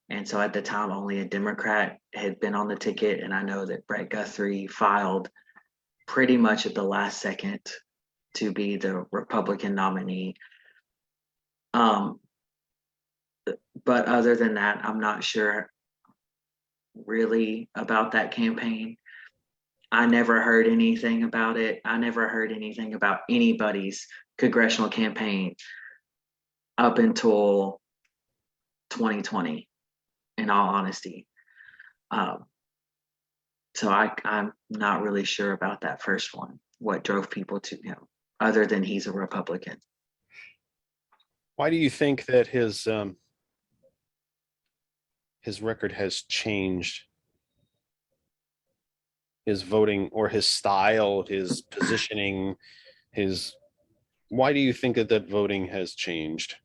Speaker 2: And so at the time, only a Democrat had been on the ticket. And I know that Brett Guthrie filed pretty much at the last second to be the Republican nominee. But other than that, I'm not sure really about that campaign. I never heard anything about it. I never heard anything about anybody's congressional campaign up until 2020, in all honesty. So I'm not really sure about that first one. What drove people to him, other than he's a Republican?
Speaker 1: Why do you think that his record has changed? His voting or his style, his positioning, his why do you think that voting has changed?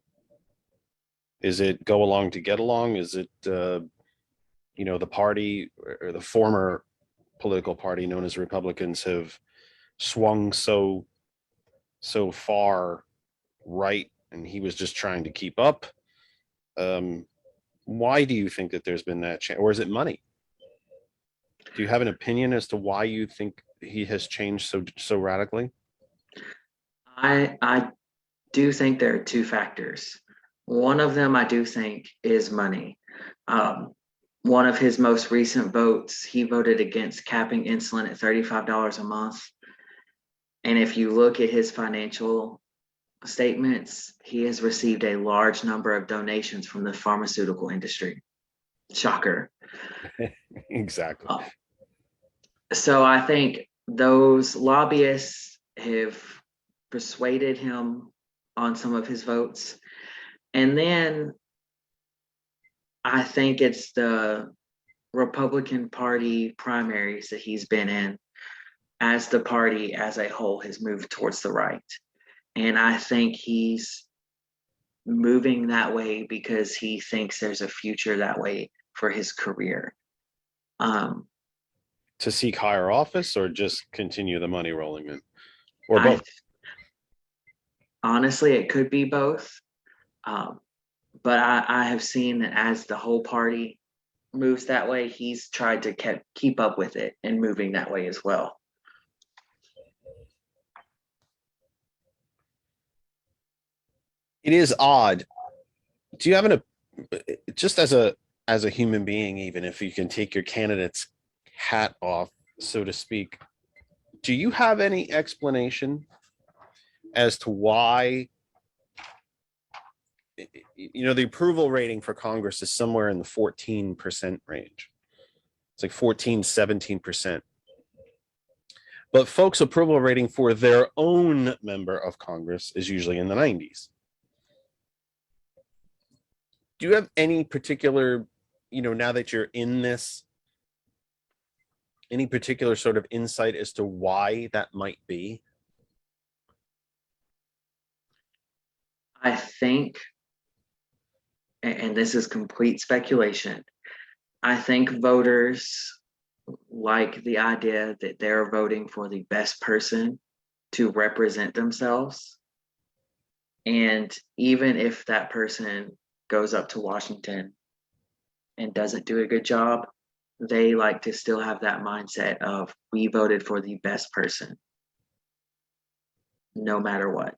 Speaker 1: Is it go along to get along? Is it the party or the former political party known as Republicans have swung so far right, and he was just trying to keep up? Why do you think that there's been that change, or is it money? Do you have an opinion as to why you think he has changed so radically?
Speaker 2: I do think there are two factors. One of them I do think is money. Um, One of his most recent votes, he voted against capping insulin at $35 a month. And if you look at his financial statements, he has received a large number of donations from the pharmaceutical industry. Shocker.
Speaker 1: Exactly.
Speaker 2: So I think those lobbyists have persuaded him on some of his votes. And then I think it's the Republican Party primaries that he's been in, as the party as a whole has moved towards the right. And I think he's moving that way because he thinks there's a future that way for his career.
Speaker 1: To seek higher office or just continue the money rolling in, or
Speaker 2: I,
Speaker 1: both?
Speaker 2: honestly, it could be both. But I have seen that as the whole party moves that way, he's tried to keep up with it and moving that way as well.
Speaker 1: It is odd. Do you have just as a human being, even if you can take your candidate's hat off, so to speak, do you have any explanation as to why the approval rating for Congress is somewhere in the 14% range? It's like 14-17%. But folks' approval rating for their own member of Congress is usually in the 90s. Do you have any particular, now that you're in this, any particular sort of insight as to why that might be?
Speaker 2: I think, and this is complete speculation, I think voters like the idea that they're voting for the best person to represent themselves. And even if that person goes up to Washington and doesn't do a good job, they like to still have that mindset of, we voted for the best person, no matter what.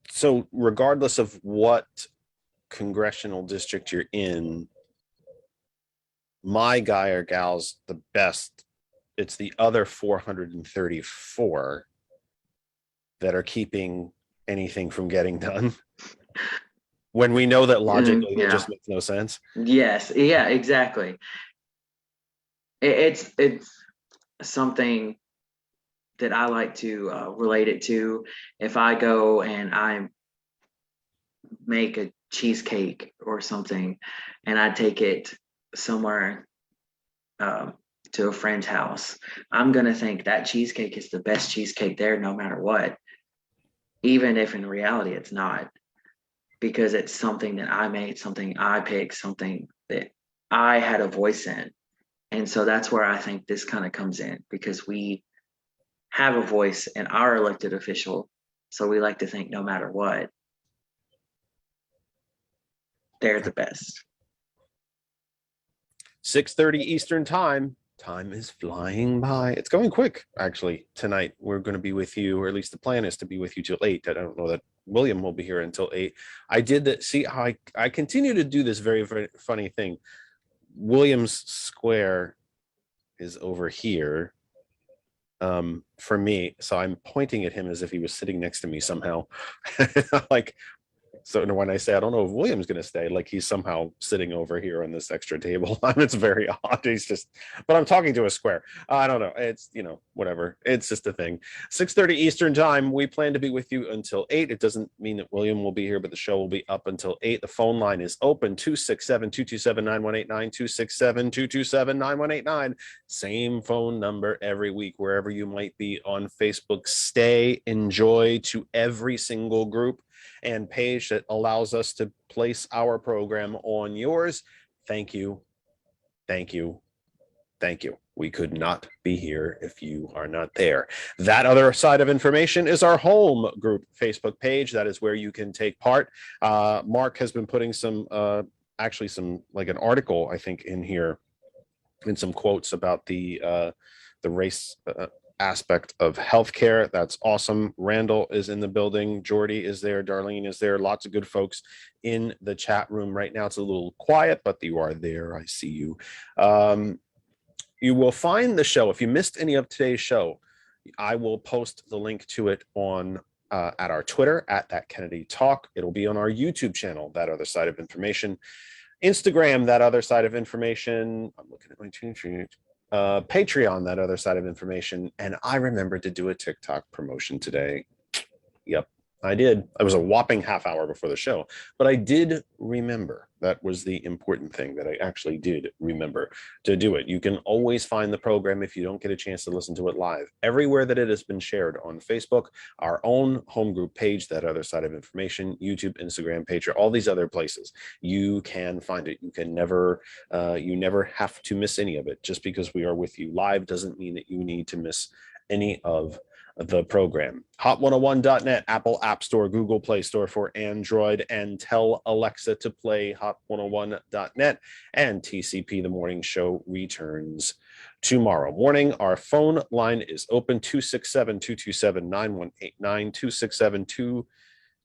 Speaker 1: So regardless of what congressional district you're in, my guy or gal's the best. It's the other 434 that are keeping anything from getting done. When we know that logically it just makes no sense.
Speaker 2: Yes, yeah, exactly. It's something that I like to relate it to. If I go and I make a cheesecake or something, and I take it somewhere to a friend's house, I'm gonna think that cheesecake is the best cheesecake there, no matter what, even if in reality it's not, because it's something that I made, something I picked, something that I had a voice in. And so that's where I think this kind of comes in, because we have a voice in our elected official. So we like to think no matter what, they're the best.
Speaker 1: 6:30 Eastern time. Time is flying by. It's going quick, actually. Tonight, we're going to be with you, or at least the plan is to be with you till 8. I don't know that William will be here until 8. I did that. See how I continue to do this very, very funny thing. Williams Square is over here for me. So I'm pointing at him as if he was sitting next to me somehow. Like, So when I say I don't know if William's going to stay, like he's somehow sitting over here on this extra table. It's very odd. He's just, but I'm talking to a square. I don't know. It's, whatever. It's just a thing. 6:30 Eastern time. We plan to be with you until 8. It doesn't mean that William will be here, but the show will be up until 8. The phone line is open, 267-227-9189, 267-227-9189. Same phone number every week, wherever you might be on Facebook. Stay, enjoy to every single group and page that allows us to place our program on yours. Thank you. Thank you. Thank you. We could not be here if you are not there. That other side of information is our home group Facebook page. That is where you can take part. Mark has been putting some, actually some, like an article, I think, in here, and some quotes about the race aspect of healthcare. That's awesome. Randall is in the building. Jordy is there. Darlene is there. Lots of good folks in the chat room right now. It's a little quiet, but you are there. I see you. You will find the show. If you missed any of today's show, I will post the link to it on at our Twitter, at That Kennedy Talk. It'll be on our YouTube channel, That Other Side of Information. Instagram, That Other Side of Information. I'm looking at my Patreon, That Other Side of Information. And I remembered to do a TikTok promotion today. Yep, I did. I was a whopping half hour before the show, but I did remember. That was the important thing, that I actually did remember to do it. You can always find the program if you don't get a chance to listen to it live. Everywhere that it has been shared on Facebook, our own home group page, That Other Side of Information, YouTube, Instagram, Patreon, all these other places, you can find it. You can never, you never have to miss any of it. Just because we are with you live doesn't mean that you need to miss any of the program. Hot101.net, Apple App Store, Google Play Store for Android, and tell Alexa to play Hot101.net. And TCP, the morning show, returns tomorrow morning. Our phone line is open, 267-227-9189,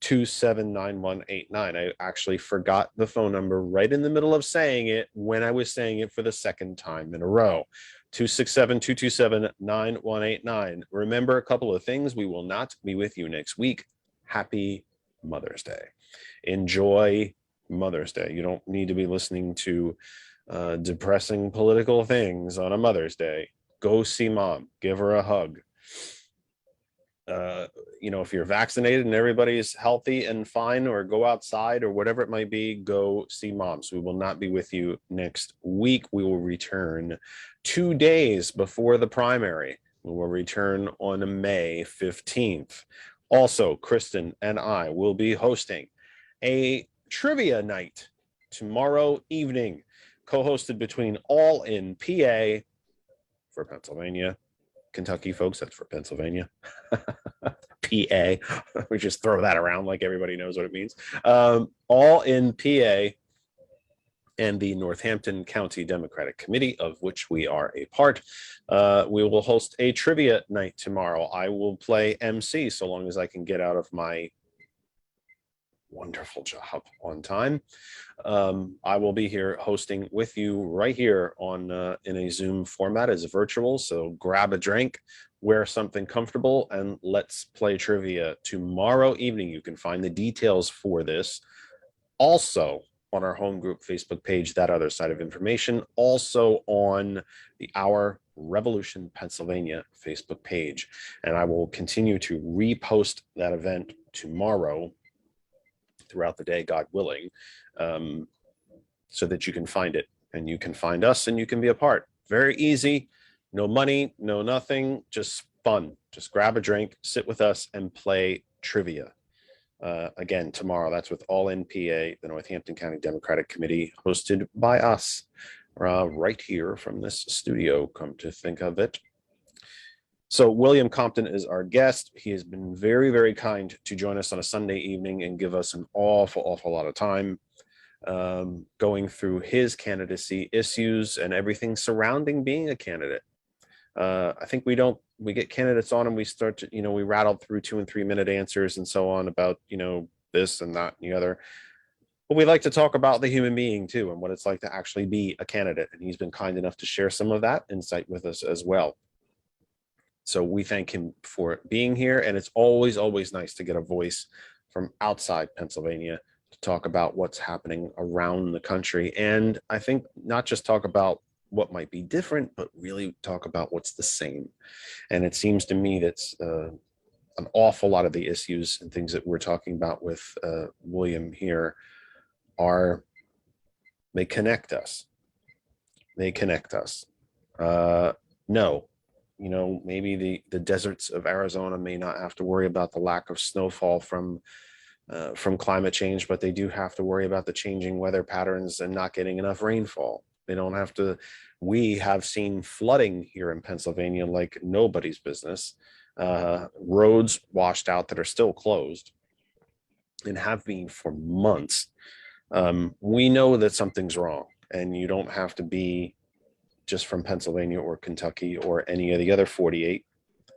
Speaker 1: 267-227-9189. I actually forgot the phone number right in the middle of saying it when I was saying it for the second time in a row. 267-227-9189. Remember a couple of things. We will not be with you next week. Happy Mother's Day. Enjoy Mother's Day. You don't need to be listening to depressing political things on a Mother's Day. Go see mom. Give her a hug. If you're vaccinated and everybody's healthy and fine, or go outside or whatever it might be, go see mom. So we will not be with you next week. We will return 2 days before the primary. We will return on May 15th. Also, Kristen and I will be hosting a trivia night tomorrow evening, co-hosted between All in PA for Pennsylvania. Kentucky folks, that's for Pennsylvania. PA, we just throw that around like everybody knows what it means. All in PA and the Northampton County Democratic Committee, of which we are a part. We will host a trivia night tomorrow. I will play MC so long as I can get out of my wonderful job on time. I will be here hosting with you right here on in a Zoom format as virtual. So grab a drink, wear something comfortable, and let's play trivia tomorrow evening. You can find the details for this also on our home group Facebook page, That Other Side of Information, also on the Our Revolution Pennsylvania Facebook page. And I will continue to repost that event tomorrow throughout the day, God willing, so that you can find it and you can find us and you can be a part. Very easy, no money, no nothing, just fun. Just grab a drink, sit with us, and play trivia. Again, tomorrow, that's with All in PA, the Northampton County Democratic Committee, hosted by us right here from this studio, come to think of it. So William Compton is our guest. He has been very, very kind to join us on a Sunday evening and give us an awful lot of time going through his candidacy issues and everything surrounding being a candidate. I think we get candidates on and we start to, we rattle through 2 and 3 minute answers and so on about, this and that and the other. But we like to talk about the human being too, and what it's like to actually be a candidate. And he's been kind enough to share some of that insight with us as well. So we thank him for being here. And it's always nice to get a voice from outside Pennsylvania to talk about what's happening around the country. And I think not just talk about what might be different, but really talk about what's the same. And it seems to me that's an awful lot of the issues and things that we're talking about with William here are, they connect us. They connect us. No, you know, maybe the deserts of Arizona may not have to worry about the lack of snowfall from climate change, but they do have to worry about the changing weather patterns and not getting enough rainfall. They don't have to. We have seen flooding here in Pennsylvania like nobody's business. Roads washed out that are still closed and have been for months. We know that something's wrong, and you don't have to be just from Pennsylvania or Kentucky or any of the other 48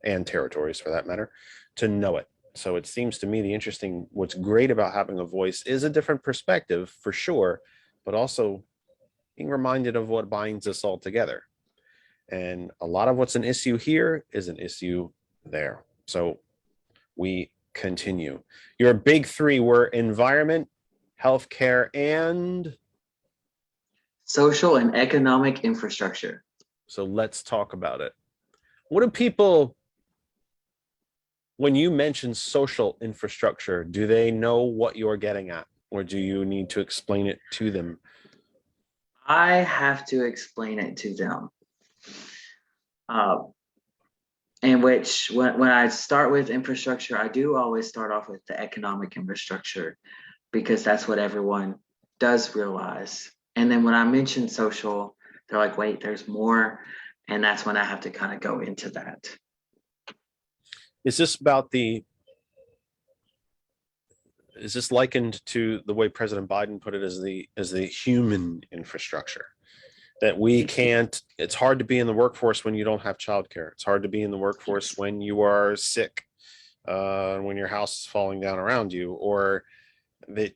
Speaker 1: and territories for that matter to know it. So it seems to me what's great about having a voice is a different perspective for sure, but also being reminded of what binds us all together. And a lot of what's an issue here is an issue there. So we continue. Your big three were environment, healthcare, and
Speaker 2: social and economic infrastructure.
Speaker 1: so let's talk about it. What do people, when you mention social infrastructure, do they know what you're getting at, or do you need to explain it to them?
Speaker 2: I have to explain it to them. In which, when I start with infrastructure, I do always start off with the economic infrastructure because that's what everyone does realize. And then when I mention social, they're like, wait, there's more. And that's when I have to kind of go into that.
Speaker 1: Is this likened to the way President Biden put it as the human infrastructure? That we can't, it's hard to be in the workforce when you don't have childcare. It's hard to be in the workforce when you are sick, when your house is falling down around you, or that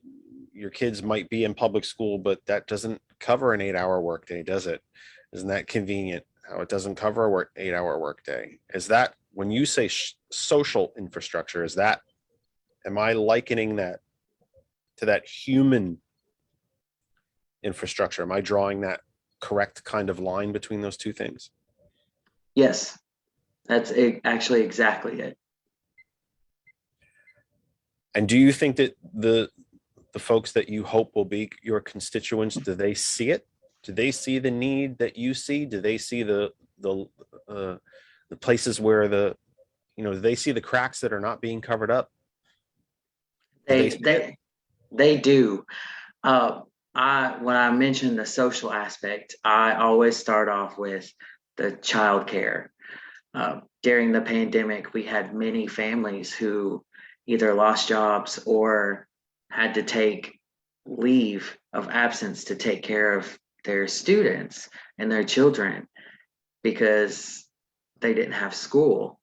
Speaker 1: your kids might be in public school, but that doesn't cover an 8-hour workday, does it? Isn't that convenient? How it doesn't cover a 8-hour workday? Is that, when you say social infrastructure, am I likening that to that human infrastructure? Am I drawing that correct kind of line between those two things?
Speaker 2: Yes, that's actually exactly it.
Speaker 1: And do you think that the folks that you hope will be your constituents, do they see it? Do they see the need that you see? Do they see the places where do they see the cracks that are not being covered up?
Speaker 2: They do. When I mention the social aspect, I always start off with the child care. During the pandemic, we had many families who either lost jobs or had to take leave of absence to take care of their students and their children because they didn't have school.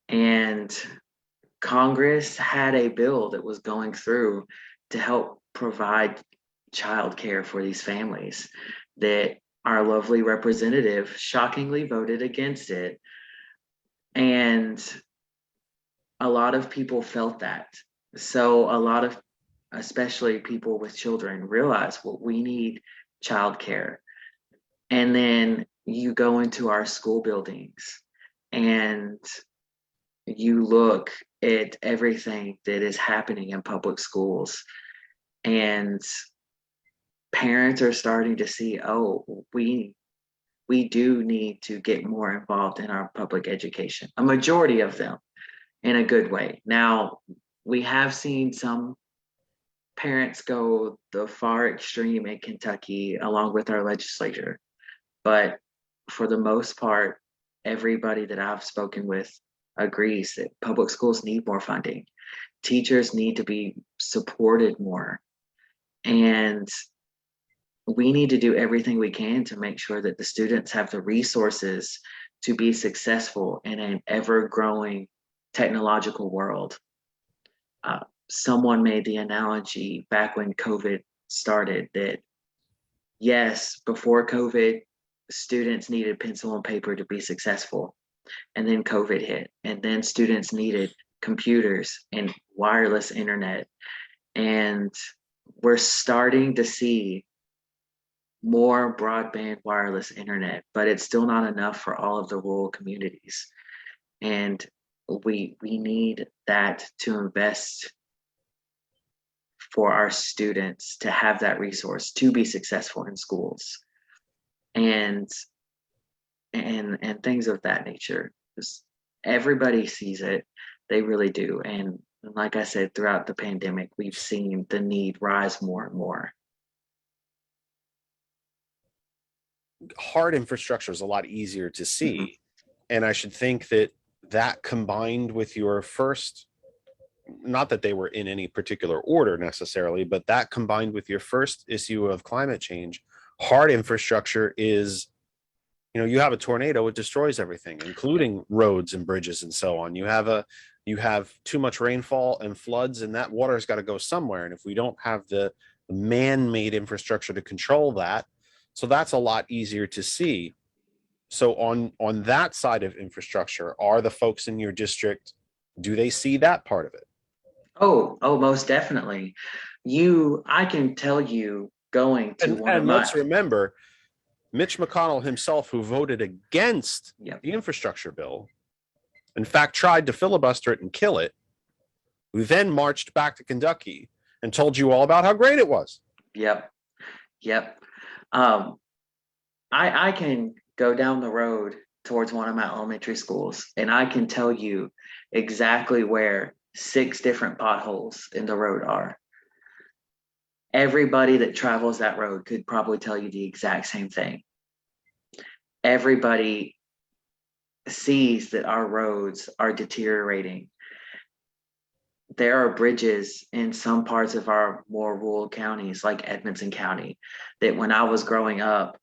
Speaker 2: And Congress had a bill that was going through to help provide childcare for these families, that our lovely representative shockingly voted against it. And a lot of people felt that. So a lot of, especially people with children, realize, well, we need childcare. And then you go into our school buildings and you look at everything that is happening in public schools, and parents are starting to see, oh, we do need to get more involved in our public education. A majority of them in a good way. Now, we have seen some parents go the far extreme in Kentucky along with our legislature, but for the most part, everybody that I've spoken with agrees that public schools need more funding. Teachers need to be supported more. And we need to do everything we can to make sure that the students have the resources to be successful in an ever-growing technological world. Someone made the analogy back when COVID started that, yes, before COVID, students needed pencil and paper to be successful. And then COVID hit, and then students needed computers and wireless internet. And we're starting to see more broadband wireless internet, but it's still not enough for all of the rural communities. And we need that to invest for our students to have that resource to be successful in schools and and things of that nature. Just everybody sees it. They really do. And like I said, throughout the pandemic, we've seen the need rise more and more.
Speaker 1: Hard infrastructure is a lot easier to see. And I should think that that combined with your first, not that they were in any particular order necessarily, but that combined with your first issue of climate change, hard infrastructure is, you have a tornado, it destroys everything, including roads and bridges and so on. You have too much rainfall and floods, and that water's got to go somewhere. And if we don't have the man-made infrastructure to control that, so that's a lot easier to see. So on that side of infrastructure, are the folks in your district, do they see that part of it?
Speaker 2: Oh, most definitely. I can tell you going to one of
Speaker 1: And
Speaker 2: my,
Speaker 1: let's remember, Mitch McConnell himself, who voted against
Speaker 2: Yep.
Speaker 1: the infrastructure bill, in fact, tried to filibuster it and kill it, who then marched back to Kentucky and told you all about how great it was.
Speaker 2: yep, yep. Um, I can go down the road towards one of my elementary schools and I can tell you exactly where 6 different potholes in the road are. Everybody that travels that road could probably tell you the exact same thing. Everybody sees that our roads are deteriorating. There are bridges in some parts of our more rural counties, like Edmonson County, that when I was growing up,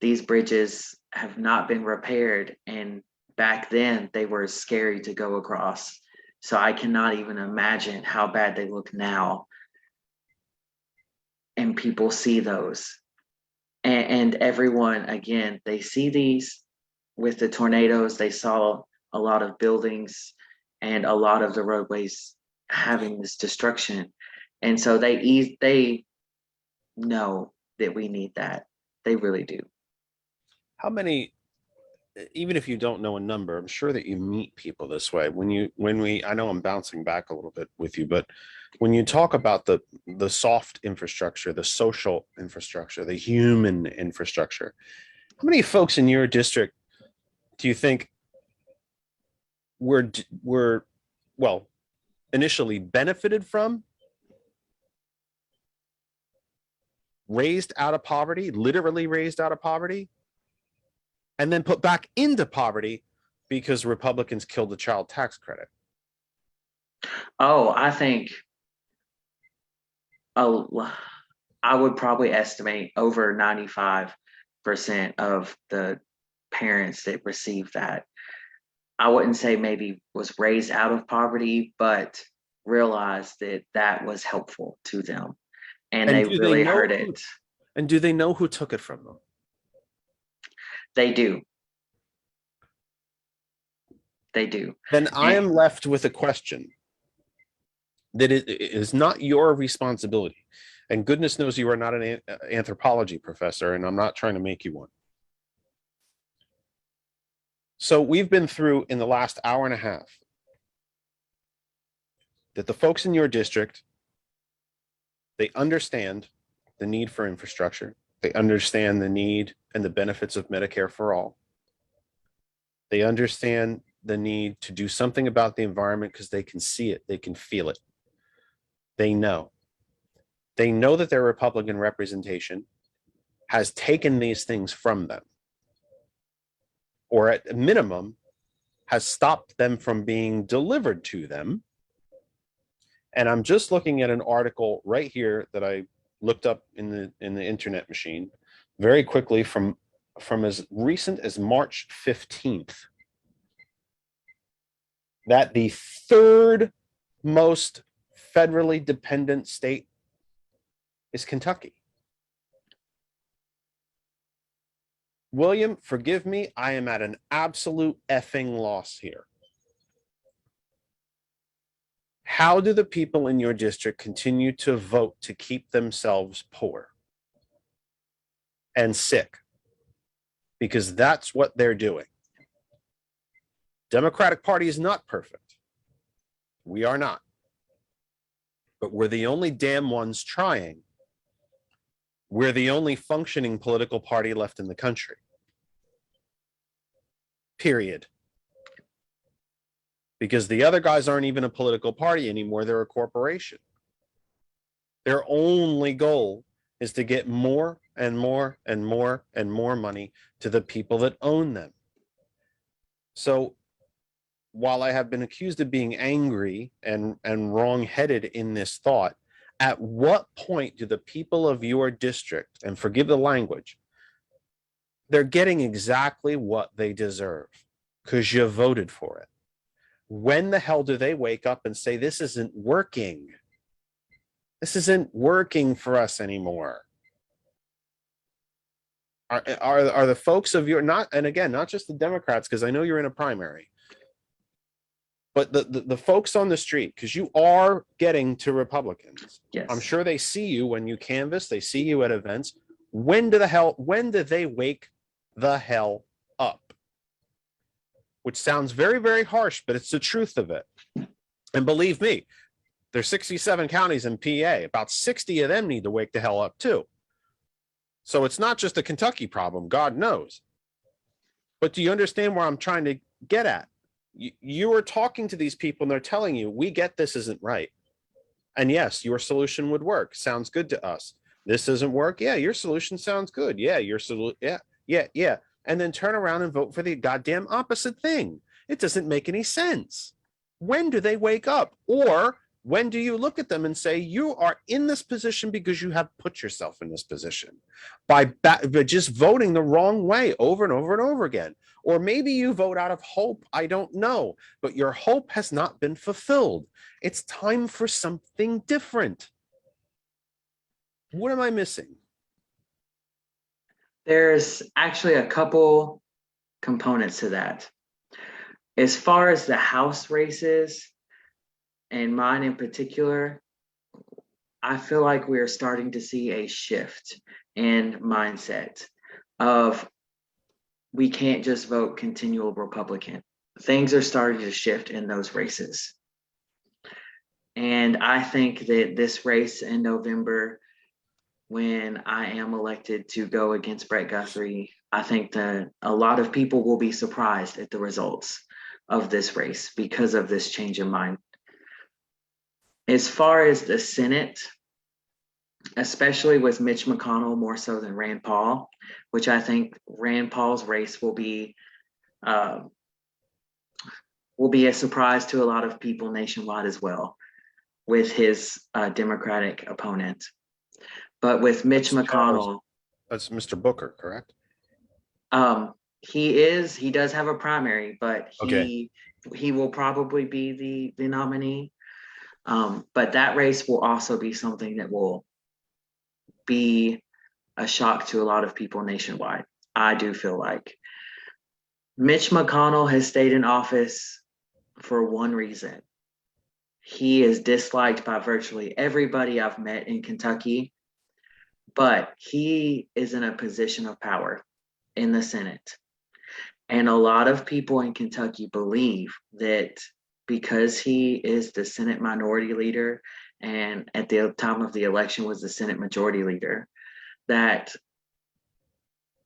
Speaker 2: these bridges have not been repaired. And back then, they were scary to go across. So I cannot even imagine how bad they look now. And people see those. And everyone, again, they see these with the tornadoes. They saw a lot of buildings and a lot of the roadways having this destruction. And so they know that we need that. They really do.
Speaker 1: How many, even if you don't know a number, I'm sure that you meet people this way. I know I'm bouncing back a little bit with you, but when you talk about the soft infrastructure, the social infrastructure, the human infrastructure, how many folks in your district do you think were well, initially benefited from, raised out of poverty, literally raised out of poverty, and then put back into poverty because Republicans killed the child tax credit?
Speaker 2: Oh, I think I would probably estimate over 95% of the parents that received that. I wouldn't say maybe was raised out of poverty, but realized that that was helpful to them. And they
Speaker 1: do they
Speaker 2: really
Speaker 1: know
Speaker 2: heard
Speaker 1: who,
Speaker 2: it.
Speaker 1: and do they know who took it from them?
Speaker 2: They do. They do.
Speaker 1: Then I am left with a question that it is not your responsibility. And goodness knows you are not an anthropology professor, and I'm not trying to make you one. So we've been through in the last hour and a half that the folks in your district, they understand the need for infrastructure. They understand the need and the benefits of Medicare for all. They understand the need to do something about the environment because they can see it, they can feel it. They know. They know that their Republican representation has taken these things from them, or at a minimum, has stopped them from being delivered to them. And I'm just looking at an article right here that I looked up in the internet machine very quickly from as recent as March 15th, that the third most federally dependent state is Kentucky. William, forgive me, I am at an absolute effing loss here. How do the people in your district continue to vote to keep themselves poor and sick? Because that's what they're doing. Democratic Party is not perfect. We are not. But we're the only damn ones trying. We're the only functioning political party left in the country. Period. Because the other guys aren't even a political party anymore. They're a corporation. Their only goal is to get more and more and more and more money to the people that own them. So while I have been accused of being angry and wrong-headed in this thought, at what point do the people of your district, and forgive the language, they're getting exactly what they deserve because you voted for it? When the hell do they wake up and say, this isn't working? This isn't working for us anymore. Are the folks of your, not, and again, not just the Democrats, because I know you're in a primary, but the folks on the street, because you are getting to Republicans.
Speaker 2: Yes.
Speaker 1: I'm sure they see you when you canvass, they see you at events. When do they wake the hell up? Which sounds very, very harsh, but it's the truth of it. And believe me, there's 67 counties in PA. About 60 of them need to wake the hell up too. So it's not just a Kentucky problem, God knows. But do you understand where I'm trying to get at? You are talking to these people and they're telling you, we get this isn't right. And yes, your solution would work. Sounds good to us. This doesn't work. Yeah, your solution sounds good. Yeah, your solution. Yeah. And then turn around and vote for the goddamn opposite thing. It doesn't make any sense. When do they wake up? Or when do you look at them and say, you are in this position because you have put yourself in this position by just voting the wrong way over and over and over again? Or maybe you vote out of hope. I don't know, but your hope has not been fulfilled. It's time for something different. What am I missing?
Speaker 2: There's actually a couple components to that. As far as the House races, and mine in particular, I feel like we are starting to see a shift in mindset of we can't just vote continual Republican. Things are starting to shift in those races. And I think that this race in November, when I am elected to go against Brett Guthrie, I think that a lot of people will be surprised at the results of this race because of this change in mind. As far as the Senate, especially with Mitch McConnell more so than Rand Paul, which I think Rand Paul's race will be a surprise to a lot of people nationwide as well with his Democratic opponent. But with Mitch McConnell,
Speaker 1: that's Mr. Booker, correct?
Speaker 2: He does have a primary, but
Speaker 1: Okay.
Speaker 2: he will probably be the nominee. But that race will also be something that will be a shock to a lot of people nationwide. I do feel like Mitch McConnell has stayed in office for one reason. He is disliked by virtually everybody I've met in Kentucky, but he is in a position of power in the Senate. And a lot of people in Kentucky believe that because he is the Senate minority leader and at the time of the election was the Senate majority leader, that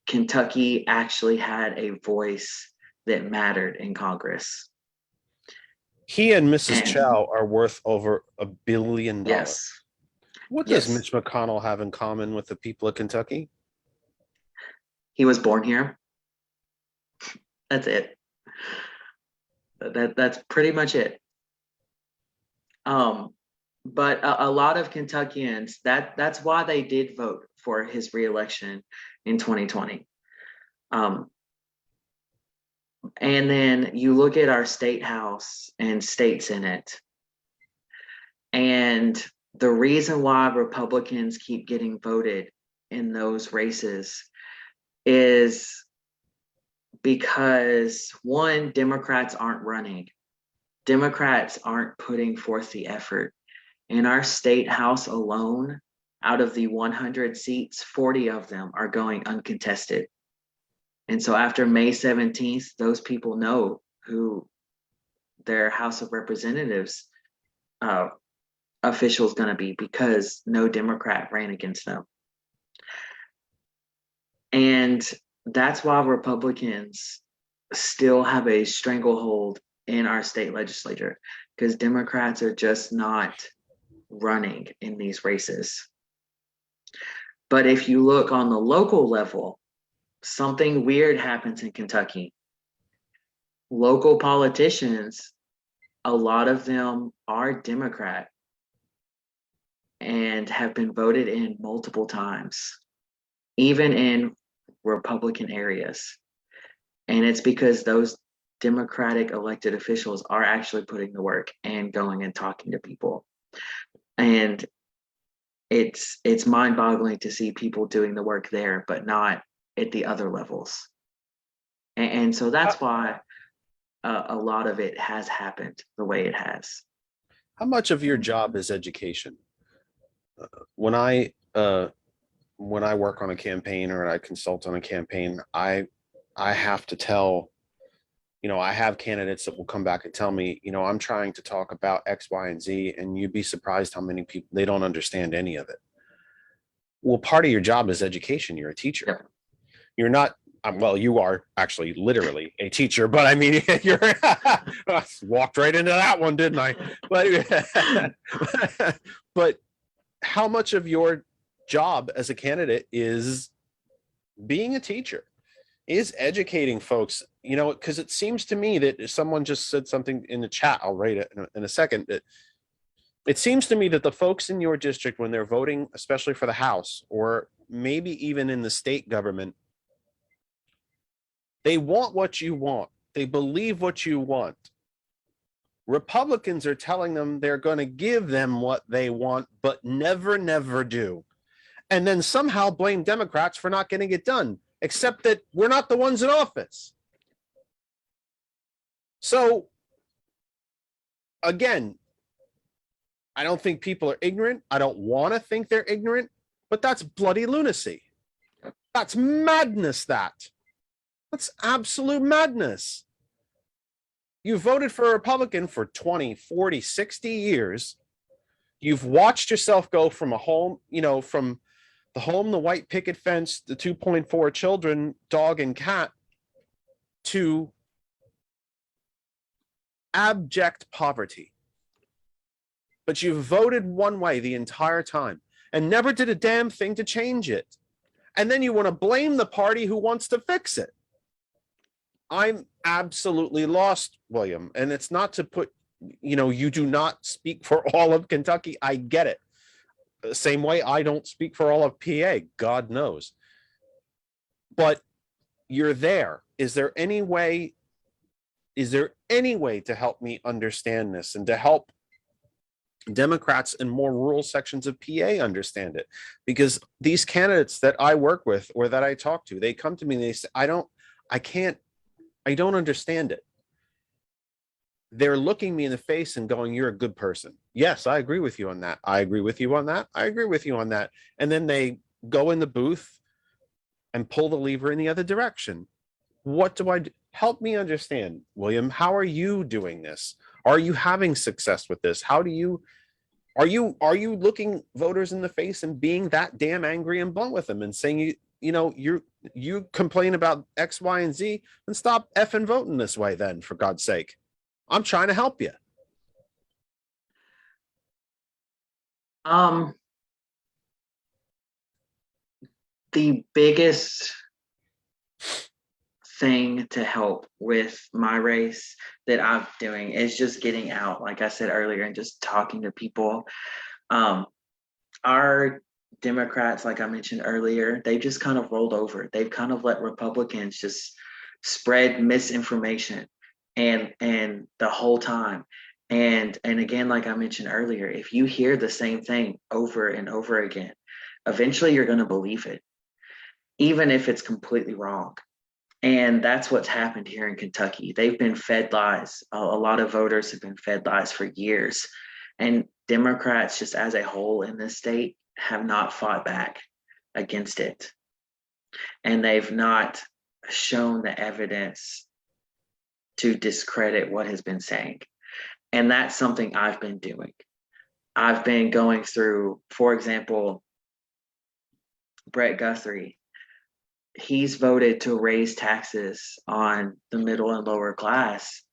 Speaker 2: Kentucky actually had a voice that mattered in Congress.
Speaker 1: He and Mrs. Chow are worth over $1 billion.
Speaker 2: Yes.
Speaker 1: What does Mitch McConnell have in common with the people of Kentucky?
Speaker 2: He was born here. That's it. That's pretty much it. But a lot of Kentuckians, that's why they did vote for his reelection in 2020. And then you look at our state house and state senate, and the reason why Republicans keep getting voted in those races is because one, Democrats aren't running Democrats aren't putting forth the effort. In our state house alone, out of the 100 seats, 40 of them are going uncontested. And so after May 17th, those people know who their House of Representatives official is going to be, because no Democrat ran against them. And that's why Republicans still have a stranglehold in our state legislature, because Democrats are just not running in these races. But if you look on the local level, something weird happens in Kentucky. Local politicians, a lot of them are Democrat and have been voted in multiple times, even in Republican areas. And it's because those Democratic elected officials are actually putting the work and going and talking to people. And it's mind-boggling to see people doing the work there, but not at the other levels. And so that's why a lot of it has happened the way it has.
Speaker 1: How much of your job is education? When I work on a campaign or I consult on a campaign, I have to tell, I have candidates that will come back and tell me, I'm trying to talk about X, Y, and Z, and you'd be surprised how many people, they don't understand any of it. Well, part of your job is education. You're a teacher.
Speaker 2: Yep.
Speaker 1: You're not, well, you are actually literally a teacher, but I mean, you're walked right into that one, didn't I? But how much of your job as a candidate is being a teacher, is educating folks, because it seems to me that someone just said something in the chat, I'll write it in a second, that it seems to me that the folks in your district, when they're voting, especially for the House, or maybe even in the state government, they want what you want. They believe what you want. Republicans are telling them they're going to give them what they want, but never do. And then somehow blame Democrats for not getting it done, except that we're not the ones in office. So, again, I don't think people are ignorant. I don't want to think they're ignorant, but that's bloody lunacy. That's madness, That's absolute madness. You voted for a Republican for 20, 40, 60 years. You've watched yourself go from a home, from the home, the white picket fence, the 2.4 children, dog and cat, to abject poverty. But you voted one way the entire time and never did a damn thing to change it. And then you want to blame the party who wants to fix it. I'm absolutely lost, William. And it's not to put, you do not speak for all of Kentucky. I get it. The same way I don't speak for all of PA, God knows. But you're there. Is there any way to help me understand this and to help Democrats in more rural sections of PA understand it? Because these candidates that I work with or that I talk to, they come to me and they say, I don't understand it. They're looking me in the face and going, you're a good person. Yes, I agree with you on that. I agree with you on that. I agree with you on that. And then they go in the booth and pull the lever in the other direction. What do I do? Help me understand, William. How are you doing this? Are you having success with this? Are you looking voters in the face and being that damn angry and blunt with them and saying, you complain about X, Y, and Z, and stop effing voting this way then, for God's sake. I'm trying to help you.
Speaker 2: The biggest thing to help with my race that I'm doing is just getting out, like I said earlier, and just talking to people. Our Democrats, like I mentioned earlier, they just kind of rolled over. They've kind of let Republicans just spread misinformation and the whole time. And again, like I mentioned earlier, if you hear the same thing over and over again, eventually you're going to believe it, even if it's completely wrong. And that's what's happened here in Kentucky. They've been fed lies. A lot of voters have been fed lies for years. And Democrats, just as a whole in this state, have not fought back against it. And they've not shown the evidence to discredit what has been saying. And that's something I've been doing. I've been going through, for example, Brett Guthrie. He's voted to raise taxes on the middle and lower class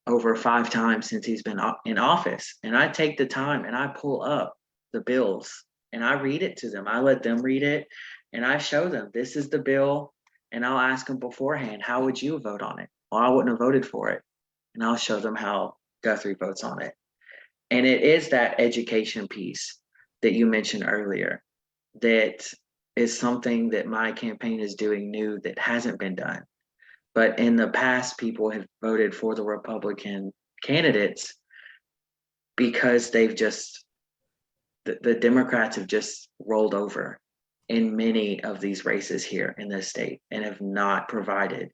Speaker 2: over 5 times since he's been in office. And I take the time and I pull up the bills and I read it to them. I let them read it and I show them, this is the bill. And I'll ask them beforehand, how would you vote on it? Well, I wouldn't have voted for it. And I'll show them how Guthrie votes on it. And it is that education piece that you mentioned earlier that is something that my campaign is doing new that hasn't been done. But in the past, people have voted for the Republican candidates because they've just, the Democrats have just rolled over in many of these races here in this state and have not provided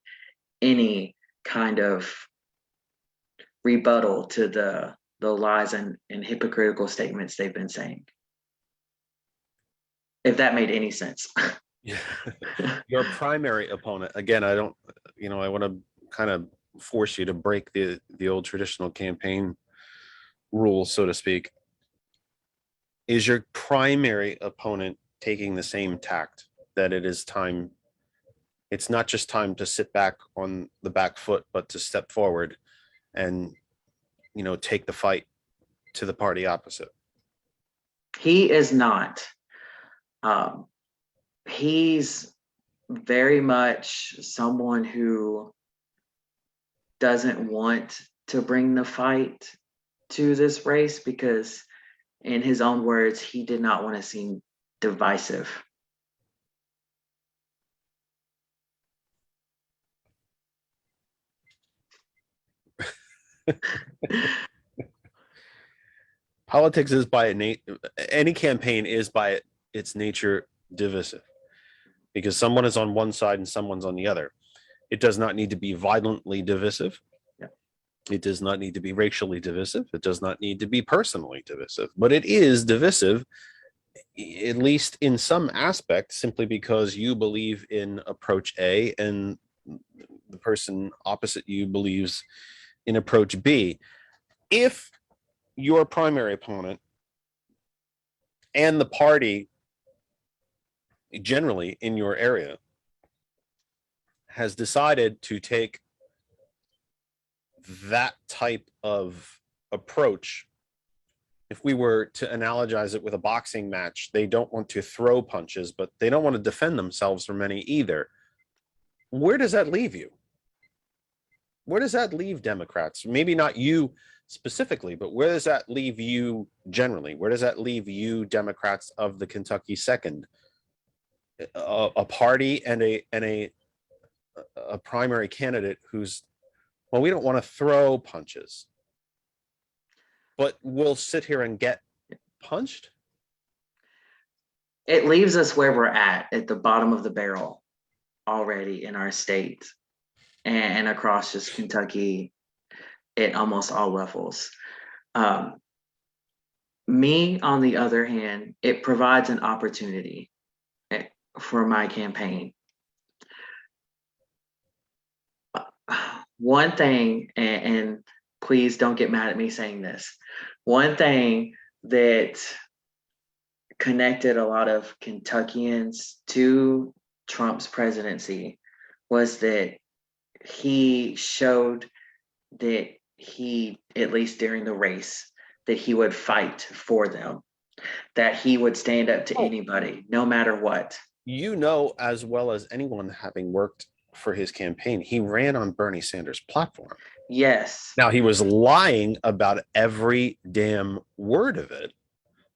Speaker 2: any kind of rebuttal to the lies and hypocritical statements they've been saying. If that made any sense.
Speaker 1: Yeah. Your primary opponent, again, I don't, I want to kind of force you to break the old traditional campaign rules, so to speak. Is your primary opponent taking the same tact that it is time? It's not just time to sit back on the back foot, but to step forward and, take the fight to the party opposite.
Speaker 2: He is not. He's very much someone who doesn't want to bring the fight to this race because, in his own words, he did not want to seem divisive.
Speaker 1: Politics is any campaign is by its nature divisive, because someone is on one side and someone's on the other. It does not need to be violently divisive.
Speaker 2: Yeah.
Speaker 1: It does not need to be racially divisive. It does not need to be personally divisive, but it is divisive, at least in some aspect, simply because you believe in approach A and the person opposite you believes in approach B. If your primary opponent and the party generally in your area has decided to take that type of approach, if we were to analogize it with a boxing match, they don't want to throw punches, but they don't want to defend themselves from any either. Where does that leave you? Where does that leave Democrats? Maybe not you specifically, but where does that leave you generally? Where does that leave you, Democrats of the Kentucky Second? A party and a primary candidate who's, well, we don't want to throw punches, but we'll sit here and get punched.
Speaker 2: It leaves us where we're at the bottom of the barrel already in our state and across just Kentucky at almost all levels. Me, on the other hand, it provides an opportunity for my campaign. One thing, and please don't get mad at me saying this, one thing that connected a lot of Kentuckians to Trump's presidency was that he showed that he, at least during the race, that he would fight for them, that he would stand up to anybody, no matter what.
Speaker 1: As well as anyone, having worked for his campaign, he ran on Bernie Sanders' platform.
Speaker 2: Yes.
Speaker 1: Now, he was lying about every damn word of it,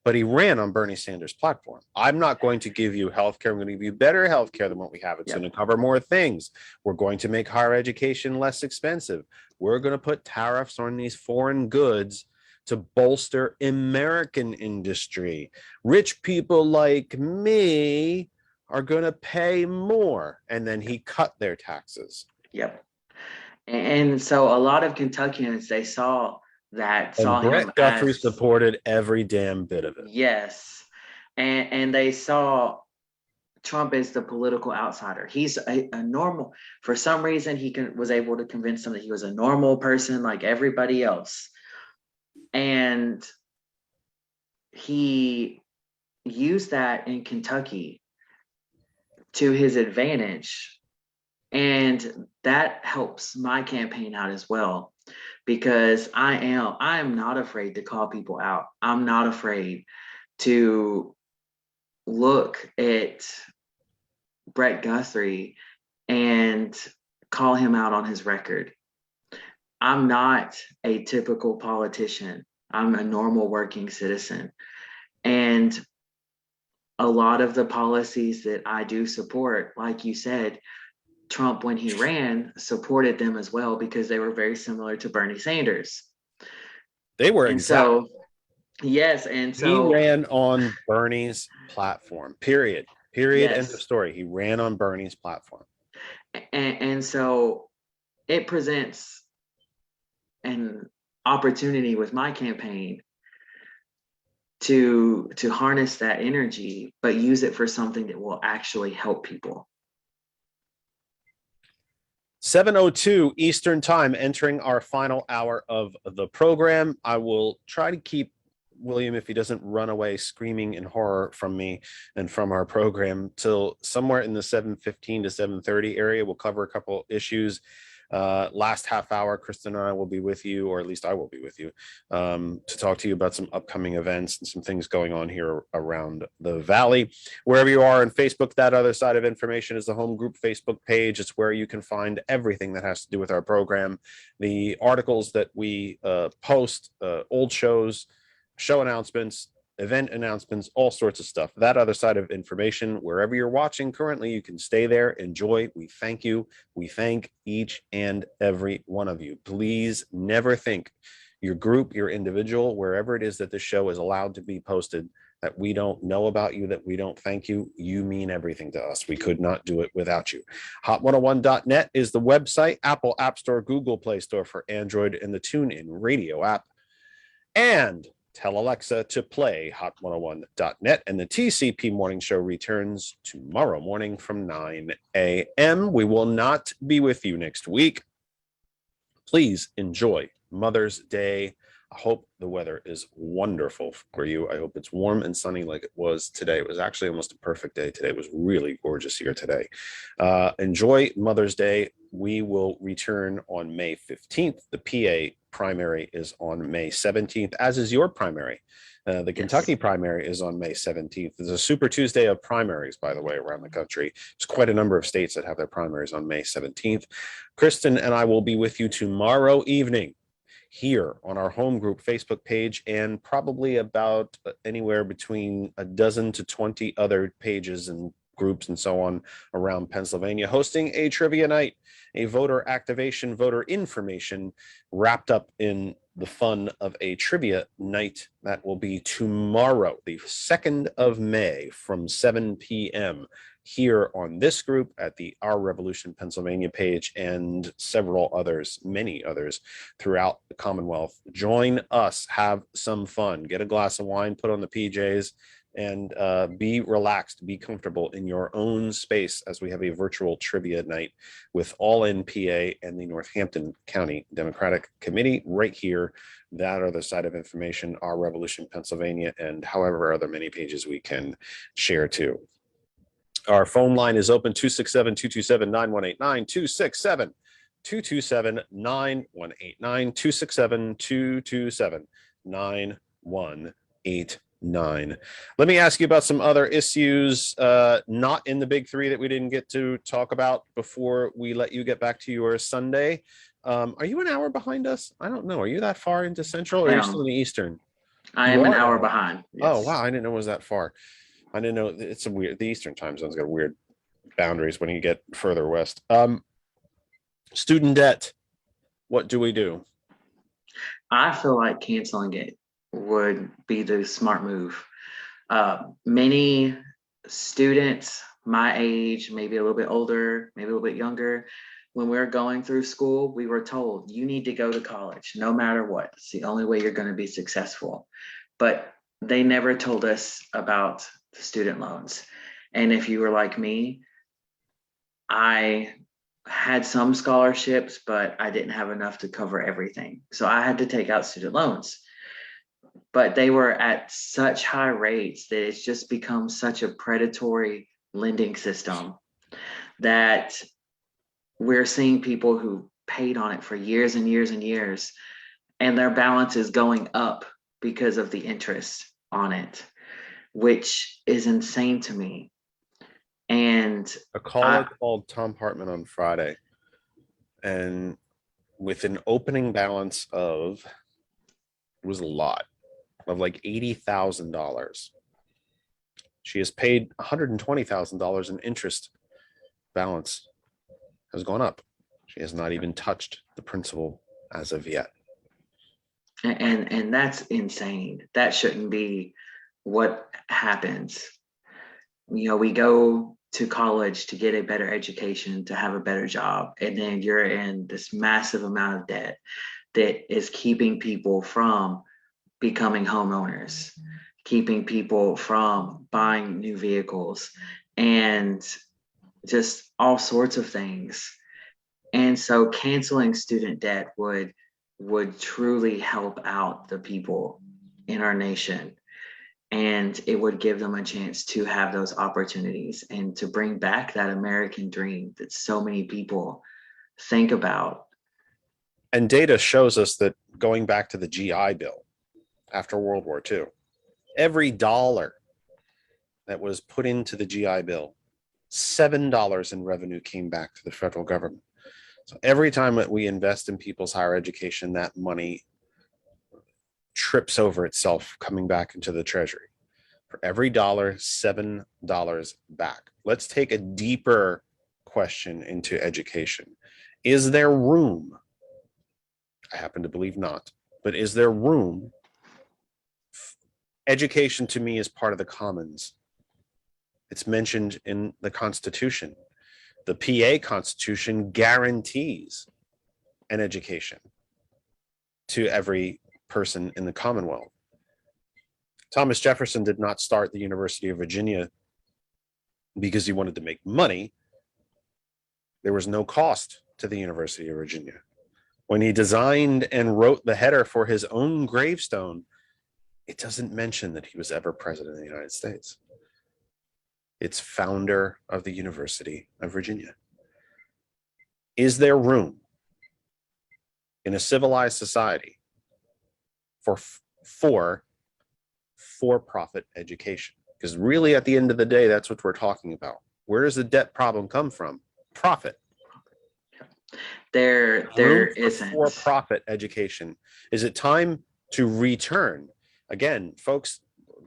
Speaker 1: but he ran on Bernie Sanders' platform. I'm not going to give you healthcare. I'm going to give you better healthcare than what we have. It's going to cover more things. We're going to make higher education less expensive. We're going to put tariffs on these foreign goods to bolster American industry. Rich people like me are going to pay more. And then he cut their taxes.
Speaker 2: Yep. And so a lot of Kentuckians, they saw
Speaker 1: And
Speaker 2: him
Speaker 1: Brett Guthrie
Speaker 2: as,
Speaker 1: supported every damn bit of it.
Speaker 2: yes. And they saw Trump as the political outsider. He's a normal, for some reason, was able to convince them that he was a normal person like everybody else. And he used that in Kentucky to his advantage. And that helps my campaign out as well, because I am not afraid to call people out. I'm not afraid to look at Brett Guthrie and call him out on his record. I'm not a typical politician. I'm a normal working citizen. And a lot of the policies that I do support, like you said, Trump, when he ran, supported them as well, because they were very similar to Bernie Sanders.
Speaker 1: They were
Speaker 2: so, yes. And so
Speaker 1: he ran on Bernie's platform, period. Period.
Speaker 2: Yes.
Speaker 1: End of story. He ran on Bernie's platform.
Speaker 2: And so it presents an opportunity with my campaign to harness that energy, but use it for something that will actually help people.
Speaker 1: 7:02 Eastern Time, entering our final hour of the program. I will try to keep William, if he doesn't run away screaming in horror from me and from our program, till somewhere in the 7:15 to 7:30 area. We'll cover a couple issues. Last half hour, Kristen and I will be with you, or at least I will be with you, to talk to you about some upcoming events and some things going on here around the Valley. Wherever you are on Facebook, that other side of information is the home group Facebook page. It's where you can find everything that has to do with our program, the articles that we post, old shows, show announcements, event announcements, all sorts of stuff. That other side of information, wherever you're watching currently, you can stay there, enjoy. We thank you. We thank each and every one of you. Please never think your group, your individual, wherever it is that the show is allowed to be posted, that we don't know about you, that we don't thank you. You mean everything to us. We could not do it without you. Hot101.net is the website, Apple App Store, Google Play Store for Android, and the TuneIn Radio app. And tell Alexa to play hot101.net, and the TCP Morning Show returns tomorrow morning from 9 a.m. We will not be with you next week. Please enjoy Mother's Day. I hope the weather is wonderful for you. I hope it's warm and sunny like it was today. It was actually almost a perfect day today. It was really gorgeous here today. Enjoy Mother's Day. We will return on May 15th. The PA primary is on May 17th, as is your primary. The Kentucky primary is on May 17th. There's a Super Tuesday of primaries, by the way, around the country. There's quite a number of states that have their primaries on May 17th. Kristen and I will be with you tomorrow evening here on our home group Facebook page, and probably about anywhere between a dozen to 20 other pages and groups and so on around Pennsylvania, hosting a trivia night, a voter activation, voter information wrapped up in the fun of a trivia night that will be tomorrow, the 2nd of May from 7 p.m. here on this group at the Our Revolution Pennsylvania page, and several others, many others throughout the Commonwealth. Join us, have some fun, get a glass of wine, put on the PJs, and be relaxed, be comfortable in your own space as we have a virtual trivia night with All In PA and the Northampton County Democratic Committee right here. That other side of information, Our Revolution Pennsylvania, and however other many pages we can share too. Our phone line is open, 267-227-9189, 267-227-9189, 267-227-9189. Let me ask you about some other issues, not in the big three that we didn't get to talk about before we let you get back to your Sunday. Are you an hour behind us? I don't know. Are you that far into Central, or are you still in the Eastern?
Speaker 2: I am an hour behind. Yes.
Speaker 1: Oh, wow. I didn't know it was that far. I didn't know. It's a weird, the Eastern time zone's got weird boundaries when you get further west. Student debt. What do we do?
Speaker 2: I feel like canceling it would be the smart move. Many students my age, maybe a little bit older, maybe a little bit younger, when we were going through school, we were told you need to go to college no matter what. It's the only way you're going to be successful. But they never told us about the student loans. And if you were like me, I had some scholarships, but I didn't have enough to cover everything. So I had to take out student loans. But they were at such high rates that it's just become such a predatory lending system that we're seeing people who paid on it for years and years and years, and their balance is going up because of the interest on it, which is insane to me. And
Speaker 1: A caller called Tom Hartman on Friday, and with an opening balance of, it was a lot, of like $80,000. She has paid $120,000 in interest. Balance has gone up. She has not even touched the principal as of yet.
Speaker 2: and that's insane. That shouldn't be what happens. You know, we go to college to get a better education, to have a better job, and then you're in this massive amount of debt that is keeping people from becoming homeowners, keeping people from buying new vehicles, and just all sorts of things. And so canceling student debt would truly help out the people in our nation, and it would give them a chance to have those opportunities and to bring back that American dream that so many people think about.
Speaker 1: And data shows us that, going back to the GI Bill after World War II, every dollar that was put into the GI Bill, $7 in revenue came back to the federal government. So every time that we invest in people's higher education, that money trips over itself, coming back into the treasury. For every dollar, $7 back. Let's take a deeper question into education. Is there room? I happen to believe not, but is there room? Education to me is part of the commons. It's mentioned in the Constitution. The PA Constitution guarantees an education to every person in the Commonwealth. Thomas Jefferson did not start the University of Virginia because he wanted to make money. There was no cost to the University of Virginia. When he designed and wrote the header for his own gravestone, it doesn't mention that he was ever president of the United States. It's founder of the University of Virginia. Is there room in a civilized society for for-profit education? Because really, at the end of the day, that's what we're talking about. Where does the debt problem come from? Profit.
Speaker 2: There isn't.
Speaker 1: For-profit education. Is it time to return? Again, folks,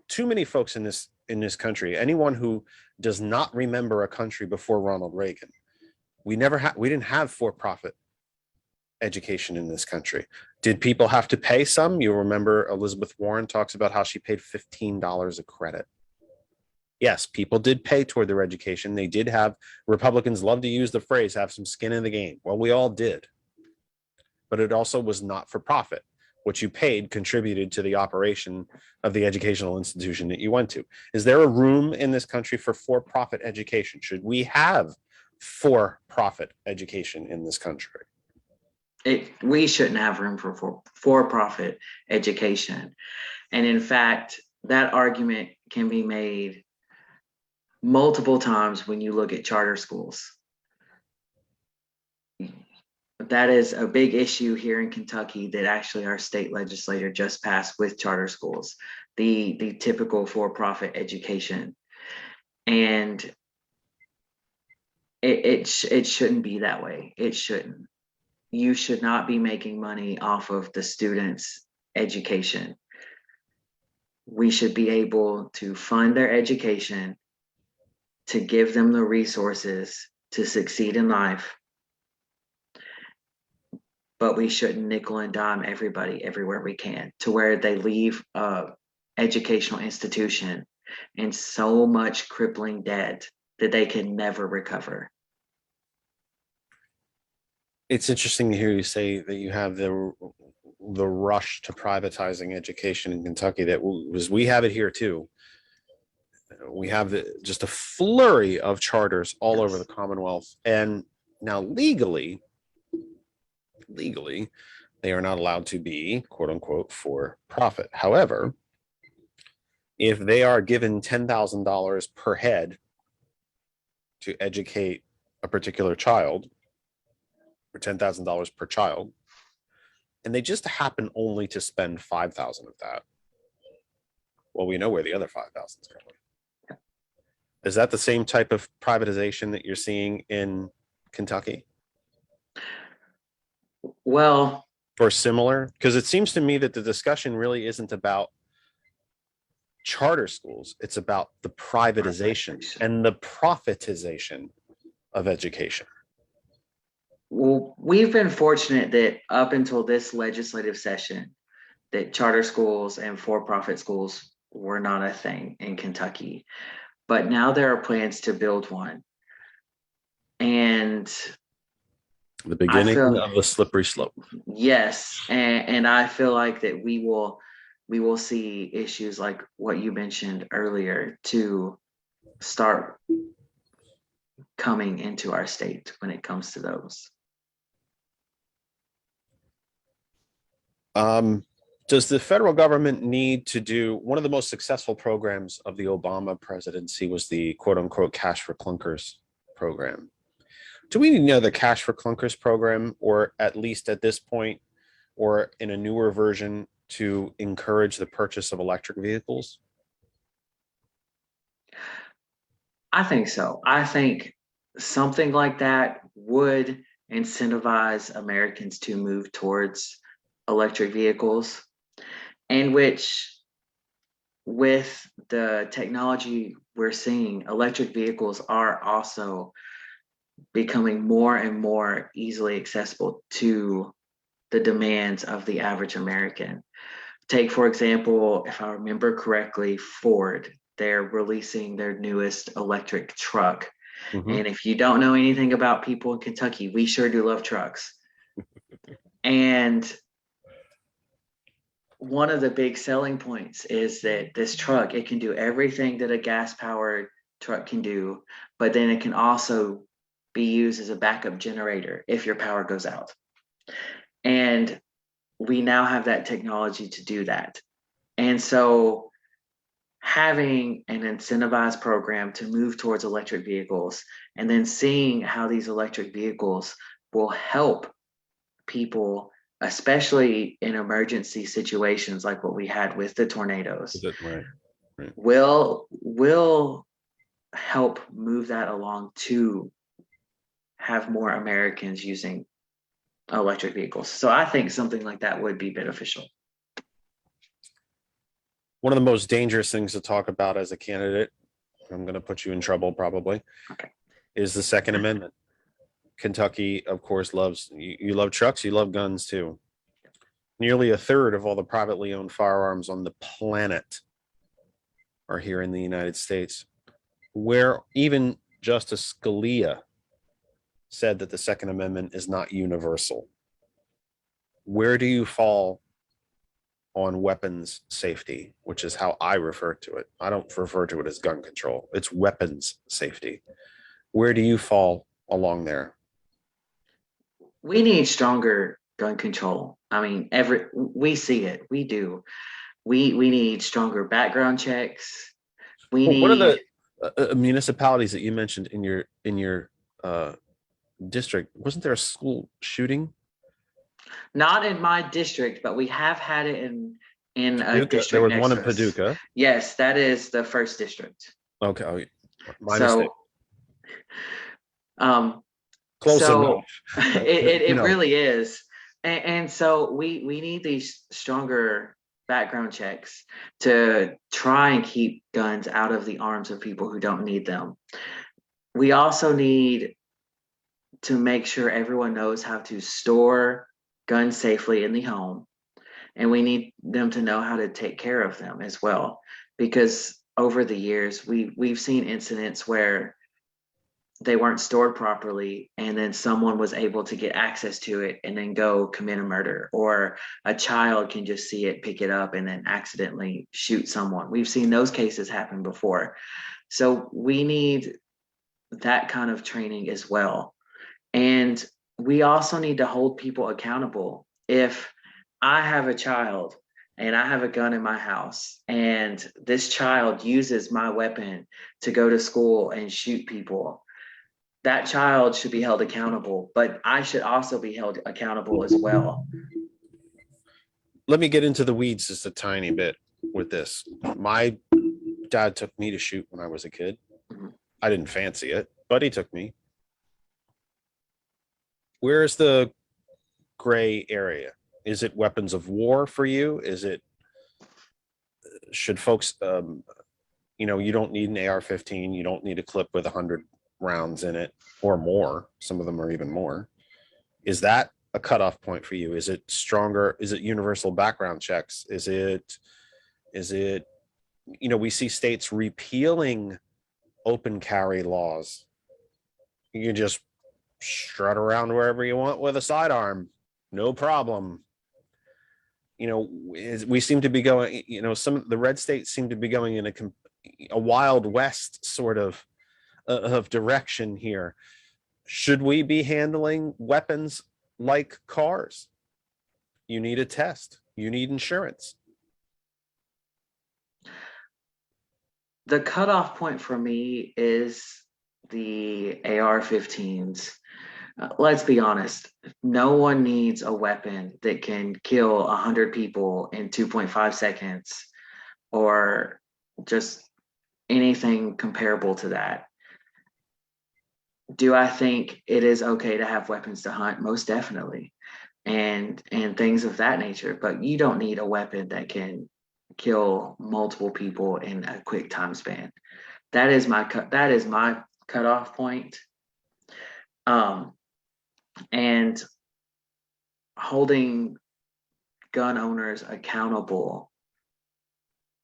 Speaker 1: too many folks in this country, anyone who does not remember a country before Ronald Reagan, we didn't have for-profit education in this country. Did people have to pay some? You remember Elizabeth Warren talks about how she paid $15 a credit. Yes, people did pay toward their education. They did have, Republicans love to use the phrase, have some skin in the game. Well, we all did. But it also was not for profit. What you paid contributed to the operation of the educational institution that you went to. Is there a room in this country for for-profit education? Should we have for-profit education in this country?
Speaker 2: We shouldn't have room for for-profit education. And in fact, that argument can be made multiple times when you look at charter schools. That is a big issue here in Kentucky that actually our state legislature just passed with charter schools, the typical for-profit education. And it shouldn't be that way. It shouldn't. You should not be making money off of the students' education. We should be able to fund their education, to give them the resources to succeed in life. But we shouldn't nickel and dime everybody everywhere we can, to where they leave a educational institution in so much crippling debt that they can never recover.
Speaker 1: It's interesting to hear you say that you have the rush to privatizing education in Kentucky. That was we have it here too. We have just a flurry of charters all over the Commonwealth, and now legally, they are not allowed to be quote unquote for profit. However, if they are given $10,000 per head to educate a particular child, or $10,000 per child, and they just happen only to spend $5,000 of that, well, we know where the other $5,000 is going. Is that the same type of privatization that you're seeing in Kentucky?
Speaker 2: Well,
Speaker 1: or similar? Because it seems to me that the discussion really isn't about charter schools. It's about the privatization and the profitization of education.
Speaker 2: well, we've been fortunate that up until this legislative session, that charter schools and for-profit schools were not a thing in Kentucky. But now there are plans to build one. And
Speaker 1: the beginning of the slippery slope.
Speaker 2: Yes, and I feel like that we will see issues like what you mentioned earlier to start coming into our state when it comes to those.
Speaker 1: Does the federal government need to do one of the most successful programs of the Obama presidency was the quote unquote cash for clunkers program? Do we need another cash for clunkers program, or at least at this point, or in a newer version, to encourage the purchase of electric vehicles?
Speaker 2: I think so. I think something like that would incentivize Americans to move towards electric vehicles, and which, with the technology we're seeing, electric vehicles are also becoming more and more easily accessible to the demands of the average American. Take, for example, if I remember correctly, Ford, they're releasing their newest electric truck.
Speaker 1: Mm-hmm.
Speaker 2: And if you don't know anything about people in Kentucky, we sure do love trucks. And one of the big selling points is that this truck, it can do everything that a gas-powered truck can do, but then it can also be used as a backup generator if your power goes out. And we now have that technology to do that. And so having an incentivized program to move towards electric vehicles, and then seeing how these electric vehicles will help people, especially in emergency situations like what we had with the tornadoes,
Speaker 1: Right.
Speaker 2: will help move that along to have more Americans using electric vehicles. So I think something like that would be beneficial.
Speaker 1: One of the most dangerous things to talk about as a candidate, I'm going to put you in trouble probably,
Speaker 2: okay,
Speaker 1: is the Second Amendment. Kentucky, of course, loves, you love trucks, you love guns too. Nearly a third of all the privately owned firearms on the planet are here in the United States, where even Justice Scalia said that the Second Amendment is not universal. Where do you fall on weapons safety, which is how I refer to it? I don't refer to it as gun control. It's weapons safety. Where do you fall along there?
Speaker 2: we need stronger gun control. I mean, we see it. We do. We need stronger background checks. We need.
Speaker 1: What are the municipalities that you mentioned in your district? Wasn't there a school shooting?
Speaker 2: Not in my district, but we have had it in a
Speaker 1: Paducah.
Speaker 2: district.
Speaker 1: There was
Speaker 2: next
Speaker 1: one
Speaker 2: to
Speaker 1: in
Speaker 2: us.
Speaker 1: Paducah.
Speaker 2: Yes, that is the first district.
Speaker 1: Okay, my
Speaker 2: So,
Speaker 1: mistake. Close
Speaker 2: so
Speaker 1: enough.
Speaker 2: it really is, and so we need these stronger background checks to try and keep guns out of the arms of people who don't need them. We also need to make sure everyone knows how to store guns safely in the home, and we need them to know how to take care of them as well, because over the years we've seen incidents where they weren't stored properly, and then someone was able to get access to it and then go commit a murder, or a child can just see it, pick it up, and then accidentally shoot someone. We've seen those cases happen before. So we need that kind of training as well. And we also need to hold people accountable. If I have a child and I have a gun in my house, and this child uses my weapon to go to school and shoot people, that child should be held accountable, but I should also be held accountable as well.
Speaker 1: Let me get into the weeds just a tiny bit with this. My dad took me to shoot when I was a kid.
Speaker 2: Mhm.
Speaker 1: I didn't fancy it, but he took me. Where's the gray area? Is it weapons of war for you? Is it, should folks, you don't need an AR-15. You don't need a clip with 100 rounds in it or more. Some of them are even more. Is that a cutoff point for you? Is it stronger? Is it universal background checks? Is it, we see states repealing open carry laws. You can just strut around wherever you want with a sidearm, no problem. We seem to be going, some of the red states seem to be going in a Wild West sort of direction here. Should we be handling weapons like cars? You need a test. You need insurance.
Speaker 2: The cutoff point for me is the AR-15s. Let's be honest. No one needs a weapon that can kill 100 people in 2.5 seconds, or just anything comparable to that. Do I think it is okay to have weapons to hunt? Most definitely, and things of that nature. But you don't need a weapon that can kill multiple people in a quick time span. That is my cutoff point. And holding gun owners accountable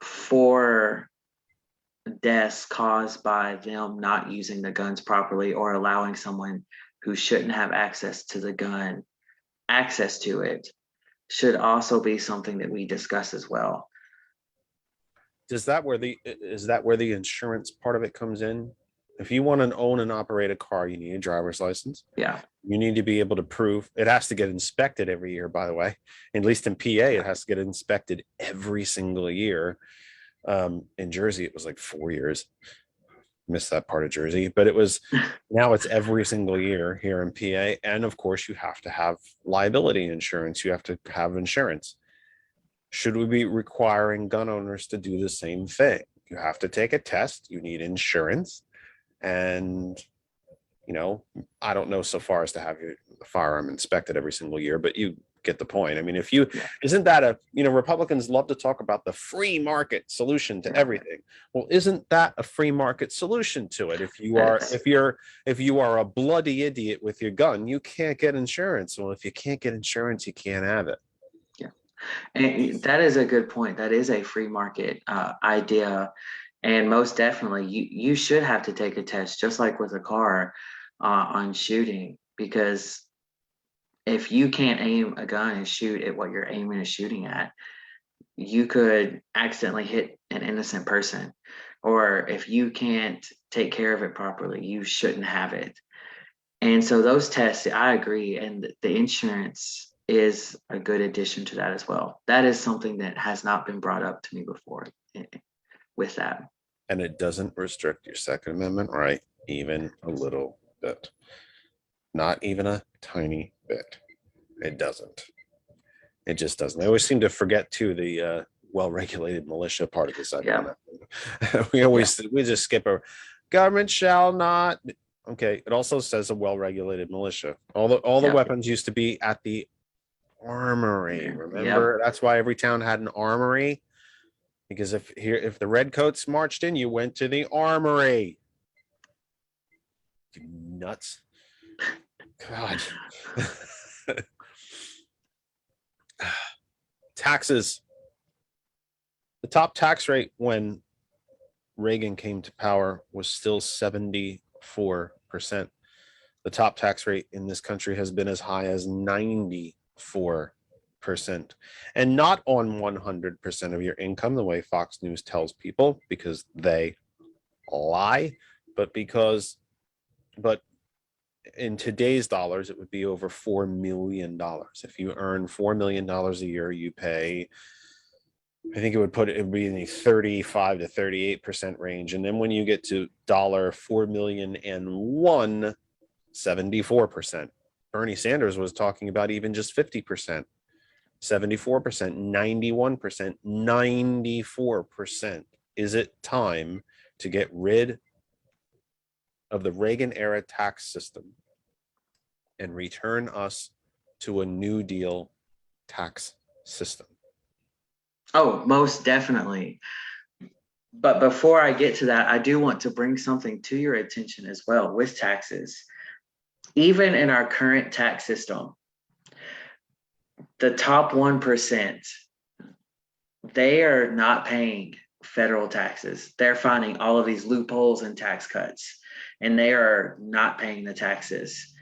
Speaker 2: for deaths caused by them not using the guns properly, or allowing someone who shouldn't have access to the gun access to it, should also be something that we discuss as well.
Speaker 1: Is that where the insurance part of it comes in? If you want to own and operate a car, you need a driver's license.
Speaker 2: Yeah.
Speaker 1: You need to be able to prove it has to get inspected every year, by the way. At least in PA, it has to get inspected every single year. In Jersey, it was like 4 years. Missed that part of Jersey, but now it's every single year here in PA. And of course, you have to have liability insurance. You have to have insurance. Should we be requiring gun owners to do the same thing? You have to take a test. You need insurance. And, I don't know so far as to have your firearm inspected every single year, but you get the point. I mean, isn't that Republicans love to talk about the free market solution to everything. Well, isn't that a free market solution to it? If you are a bloody idiot with your gun, you can't get insurance. Well, if you can't get insurance, you can't have it.
Speaker 2: Yeah. And that is a good point. That is a free market idea. And most definitely, you should have to take a test, just like with a car, on shooting, because if you can't aim a gun and shoot at what you're aiming and shooting at, you could accidentally hit an innocent person. Or if you can't take care of it properly, you shouldn't have it. And so those tests, I agree. And the insurance is a good addition to that as well. That is something that has not been brought up to me before with that.
Speaker 1: And it doesn't restrict your Second Amendment right even a little bit. Not even a tiny bit. It doesn't. It just doesn't. I always seem to forget too the well-regulated militia part of the Second Amendment. We just skip over. Government shall not. Okay. It also says a well-regulated militia. All the weapons used to be at the armory. Remember, that's why every town had an armory. Because if the redcoats marched in, you went to the armory. You nuts. God. Taxes. The top tax rate when Reagan came to power was still 74%. The top tax rate in this country has been as high as 94%, and not on 100% of your income, the way Fox News tells people, because they lie, but in today's dollars, it would be over $4 million. If you earn $4 million a year, you pay, I think it would be in the 35 to 38% range. And then when you get to $4 million and 74%. Bernie Sanders was talking about even just 50%, 74%, 91%, 94%. Is it time to get rid of the Reagan era tax system and return us to a New Deal tax system?
Speaker 2: Oh, most definitely. But before I get to that, I do want to bring something to your attention as well with taxes. Even in our current tax system, the top 1%, they are not paying federal taxes. They're finding all of these loopholes and tax cuts, and they are not paying the taxes.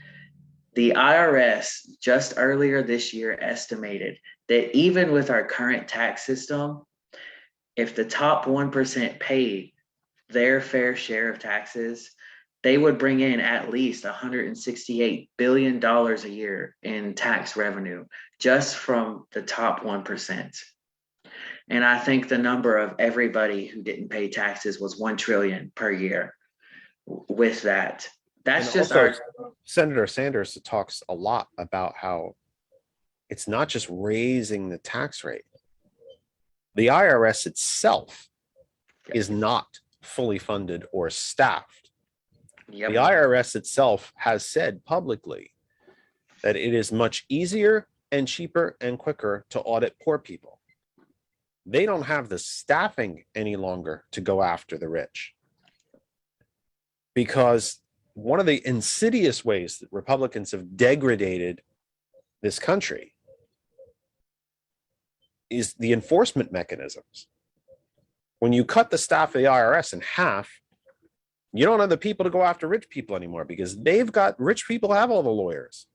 Speaker 2: The IRS just earlier this year estimated that even with our current tax system, if the top 1% paid their fair share of taxes, they would bring in at least $168 billion a year in tax revenue just from the top 1%. And I think the number of everybody who didn't pay taxes was 1 trillion per year with that. That's
Speaker 1: And
Speaker 2: just
Speaker 1: also, Senator Sanders talks a lot about how it's not just raising the tax rate. The IRS itself is not fully funded or staffed.
Speaker 2: Yep.
Speaker 1: The IRS itself has said publicly that it is much easier and cheaper and quicker to audit poor people. They don't have the staffing any longer to go after the rich. Because one of the insidious ways that Republicans have degraded this country is the enforcement mechanisms. When you cut the staff of the IRS in half, you don't have the people to go after rich people anymore because rich people have all the lawyers.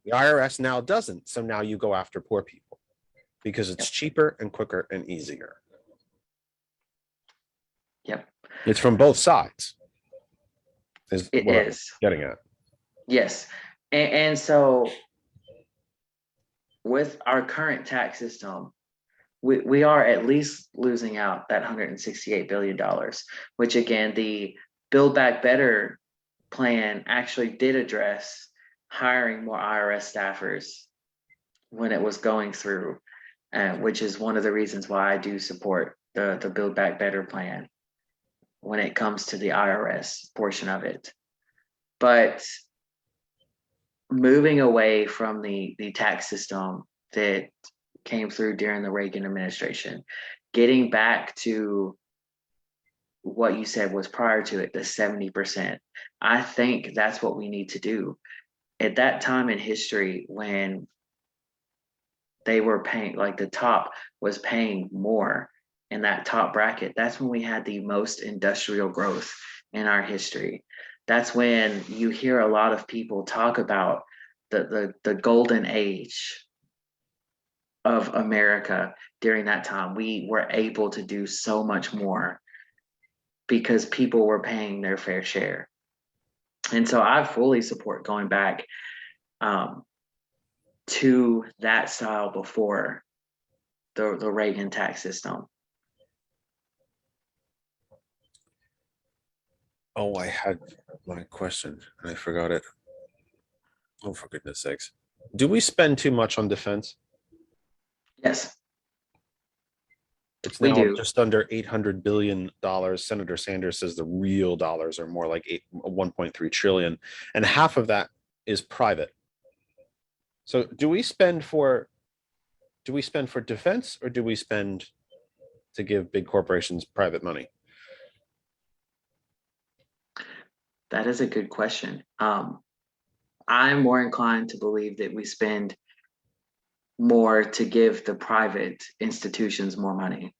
Speaker 1: The IRS now doesn't. So now you go after poor people because it's cheaper and quicker and easier.
Speaker 2: Yep.
Speaker 1: It's from both sides.
Speaker 2: It is.
Speaker 1: Getting at.
Speaker 2: Yes. And so with our current tax system, we are at least losing out that $168 billion, which again, the Build Back Better plan actually did address hiring more IRS staffers when it was going through, which is one of the reasons why I do support the Build Back Better plan when it comes to the IRS portion of it. But moving away from the tax system that came through during the Reagan administration, getting back to what you said was prior to it, the 70%. I think that's what we need to do. At that time in history, when they were paying, like the top was paying more in that top bracket, that's when we had the most industrial growth in our history. That's when you hear a lot of people talk about the golden age of America during that time. We were able to do so much more because people were paying their fair share. And so I fully support going back to that style before the Reagan tax system.
Speaker 1: Oh, I had my question and I forgot it. Oh, for goodness sakes. Do we spend too much on defense?
Speaker 2: Yes.
Speaker 1: It's
Speaker 2: We
Speaker 1: now
Speaker 2: do.
Speaker 1: just under $800 billion. Senator Sanders says the real dollars are more like 1.3 trillion, and half of that is private. So do we spend for defense, or do we spend to give big corporations private money?
Speaker 2: That is a good question. I'm more inclined to believe that we spend more to give the private institutions more money.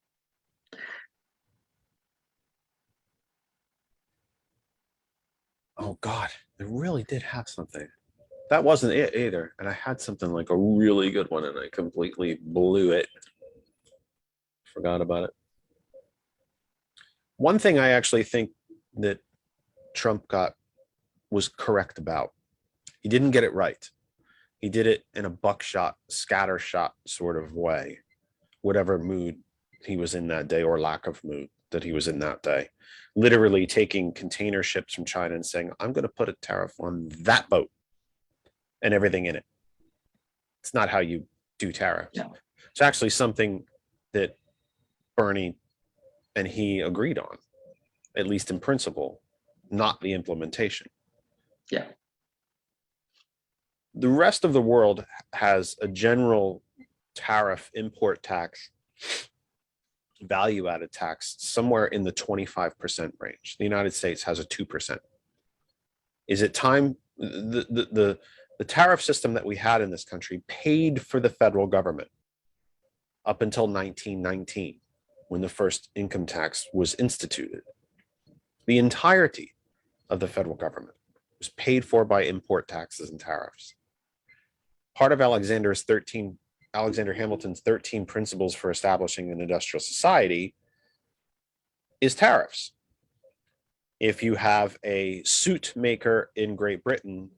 Speaker 1: Oh God, I really did have something. That wasn't it either. And I had something like a really good one and I completely blew it. Forgot about it. One thing I actually think that Trump was correct about. He didn't get it right. He did it in a buckshot, scattershot sort of way, whatever mood he was in that day or lack of mood that he was in that day. Literally taking container ships from China and saying, I'm going to put a tariff on that boat and everything in it. It's not how you do tariffs.
Speaker 2: No.
Speaker 1: It's actually something that Bernie and he agreed on, at least in principle, not the implementation.
Speaker 2: Yeah.
Speaker 1: The rest of the world has a general tariff, import tax, value added tax somewhere in the 25% range. The United States has a 2%. Is it time? The tariff system that we had in this country paid for the federal government up until 1919, when the first income tax was instituted. The entirety of the federal government was paid for by import taxes and tariffs. Part of Alexander Hamilton's 13 principles for establishing an industrial society is tariffs. If you have a suit maker in Great Britain,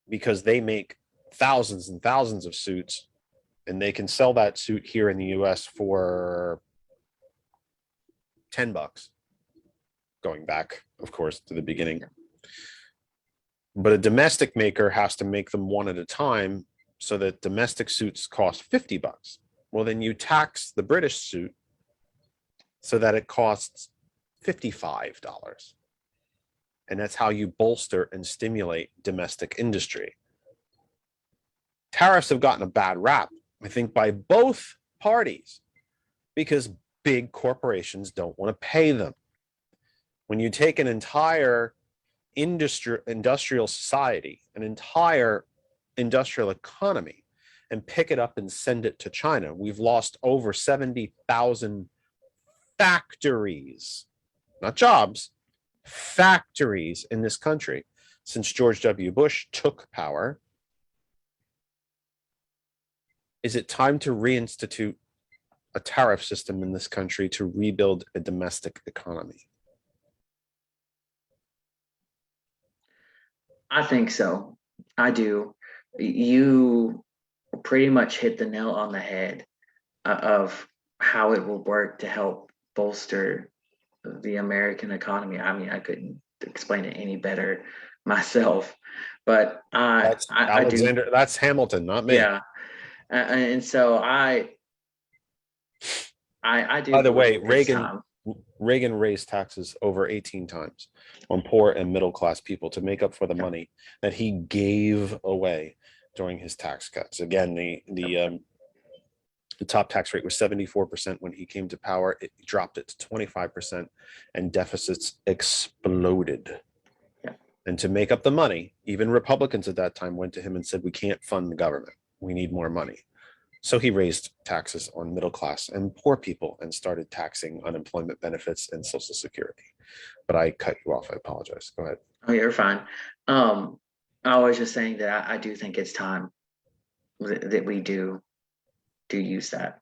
Speaker 1: because they make thousands and thousands of suits, and they can sell that suit here in the US for $10, going back, of course, to the beginning. But a domestic maker has to make them one at a time, so that domestic suits cost $50. Well, then you tax the British suit so that it costs $55. And that's how you bolster and stimulate domestic industry. Tariffs have gotten a bad rap, I think, by both parties, because big corporations don't want to pay them. When you take an entire industrial society, an entire industrial economy, and pick it up and send it to China, we've lost over 70,000 factories, not jobs, factories in this country since George W. Bush took power. Is it time to reinstitute a tariff system in this country to rebuild a domestic economy?
Speaker 2: I think so. I do. You pretty much hit the nail on the head of how it will work to help bolster the American economy. I mean, I couldn't explain it any better myself, but
Speaker 1: That's Alexander.
Speaker 2: I do.
Speaker 1: That's Hamilton, not me.
Speaker 2: Yeah, and so I do.
Speaker 1: By the way,
Speaker 2: believe it's time.
Speaker 1: Reagan raised taxes over 18 times on poor and middle class people to make up for the money that he gave away during his tax cuts. Again, the top tax rate was 74% when he came to power. It dropped it to 25%, and deficits exploded.
Speaker 2: Yeah.
Speaker 1: And to make up the money, even Republicans at that time went to him and said, we can't fund the government. We need more money. So he raised taxes on middle class and poor people and started taxing unemployment benefits and Social Security. But I cut you off. I apologize. Go ahead.
Speaker 2: Oh, you're fine. I was just saying that I do think it's time that we do use that.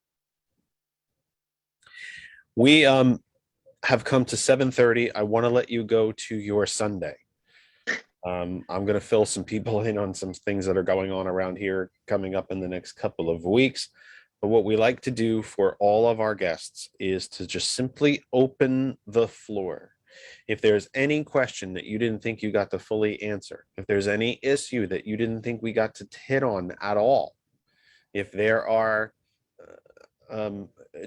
Speaker 1: We have come to 7:30. I want to let you go to your Sunday. I'm going to fill some people in on some things that are going on around here coming up in the next couple of weeks. But what we like to do for all of our guests is to just simply open the floor. If there's any question that you didn't think you got to fully answer, if there's any issue that you didn't think we got to hit on at all, if there are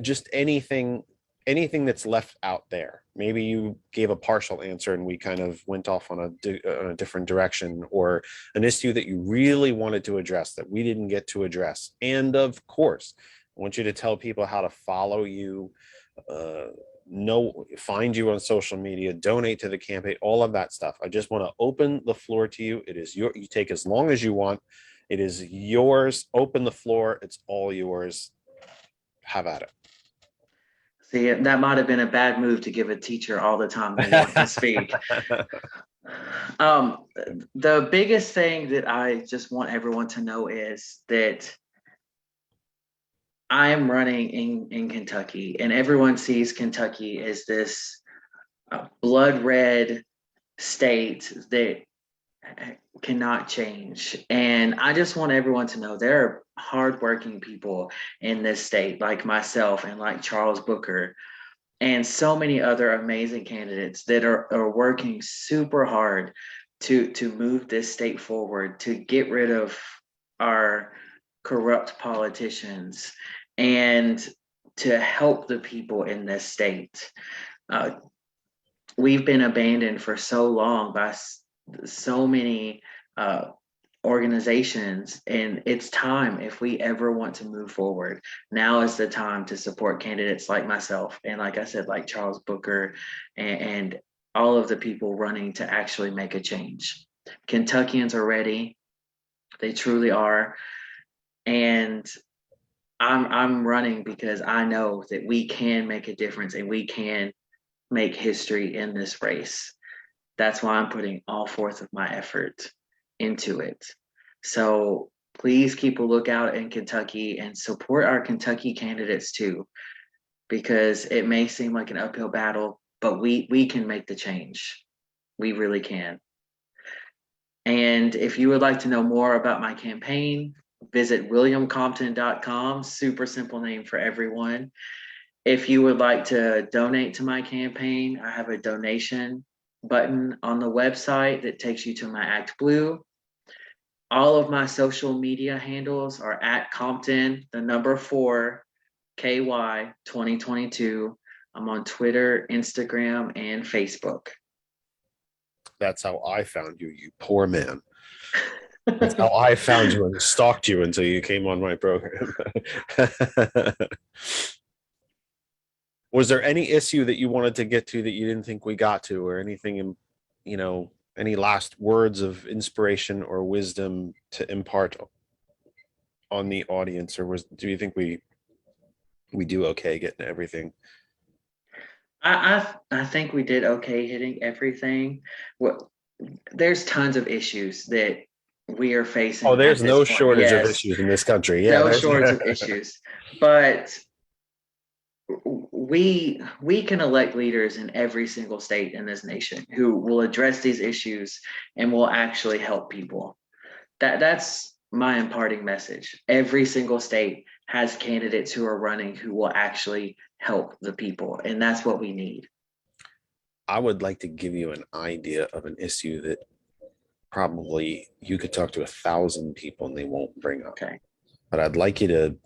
Speaker 1: just anything that's left out there, maybe you gave a partial answer and we kind of went off on a different direction, or an issue that you really wanted to address that we didn't get to address. And of course, I want you to tell people how to follow you, find you on social media, donate to the campaign, all of that stuff. I just want to open the floor to you. It is you take as long as you want. It is yours. Open the floor. It's all yours. Have at it.
Speaker 2: See, that might have been a bad move to give a teacher all the time they want to speak. Um, the biggest thing that I just want everyone to know is that I am running in Kentucky, and everyone sees Kentucky as this blood red state that cannot change. And I just want everyone to know there are hardworking people in this state, like myself and like Charles Booker, and so many other amazing candidates that are working super hard to move this state forward, to get rid of our corrupt politicians and to help the people in this state. Uh, we've been abandoned for so long by so many uh, organizations, and it's time, if we ever want to move forward, now is the time to support candidates like myself and, like I said, like Charles Booker, and all of the people running to actually make a change. Kentuckians are ready, they truly are, and I'm running because I know that we can make a difference and we can make history in this race. That's why I'm putting all forth of my effort into it. So please keep a lookout in Kentucky and support our Kentucky candidates too, because it may seem like an uphill battle, but we can make the change. We really can. And if you would like to know more about my campaign, visit williamcompton.com. Super simple name for everyone. If you would like to donate to my campaign, I have a donation button on the website that takes you to my Act Blue. All of my social media handles are at Compton, the number 4, KY 2022. I'm on Twitter, Instagram, and Facebook.
Speaker 1: That's how I found you, you poor man. That's how I found you and stalked you until you came on my program. Was there any issue that you wanted to get to that you didn't think we got to, or anything in, any last words of inspiration or wisdom to impart on the audience, or do you think we do okay getting everything?
Speaker 2: I think we did okay hitting everything. Well, there's tons of issues that we are facing.
Speaker 1: Oh, there's
Speaker 2: at this
Speaker 1: no
Speaker 2: point.
Speaker 1: shortage of
Speaker 2: Yes,
Speaker 1: issues in this country. Yeah,
Speaker 2: no shortage of issues, but we can elect leaders in every single state in this nation who will address these issues and will actually help people. That's my imparting message. Every single state has candidates who are running who will actually help the people, and that's what we need.
Speaker 1: I would like to give you an idea of an issue that probably you could talk to 1,000 people and they won't bring up.
Speaker 2: Okay.
Speaker 1: But I'd like you to,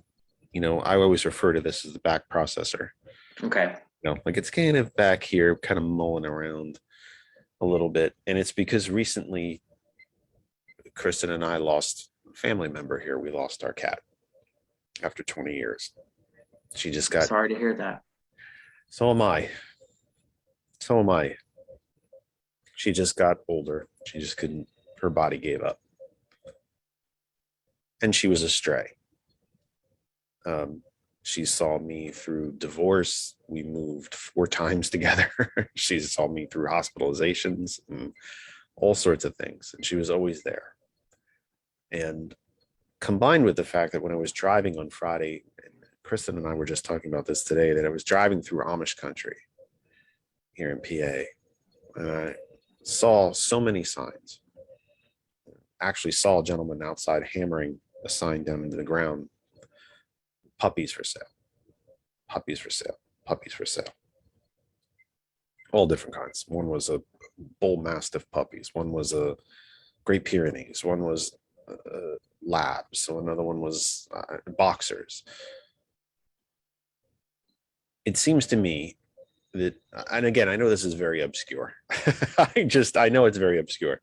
Speaker 1: I always refer to this as the back processor.
Speaker 2: Okay.
Speaker 1: Like it's kind of back here, kind of mulling around a little bit. And it's because recently Kristen and I lost a family member here. We lost our cat after 20 years. She just got.
Speaker 2: Sorry to hear that.
Speaker 1: So am I. So am I. She just got older. She just couldn't, her body gave up. And she was a stray. She saw me through divorce. We moved 4 times together. She saw me through hospitalizations and all sorts of things. And she was always there. And combined with the fact that when I was driving on Friday, and Kristen and I were just talking about this today, that I was driving through Amish country here in PA, and I saw so many signs. Actually saw a gentleman outside hammering a sign down into the ground. Puppies for sale. Puppies for sale. Puppies for sale. All different kinds. One was a bull mastiff puppies. One was a Great Pyrenees. One was labs. So another one was boxers. It seems to me that, and again, I know this is very obscure. I know it's very obscure.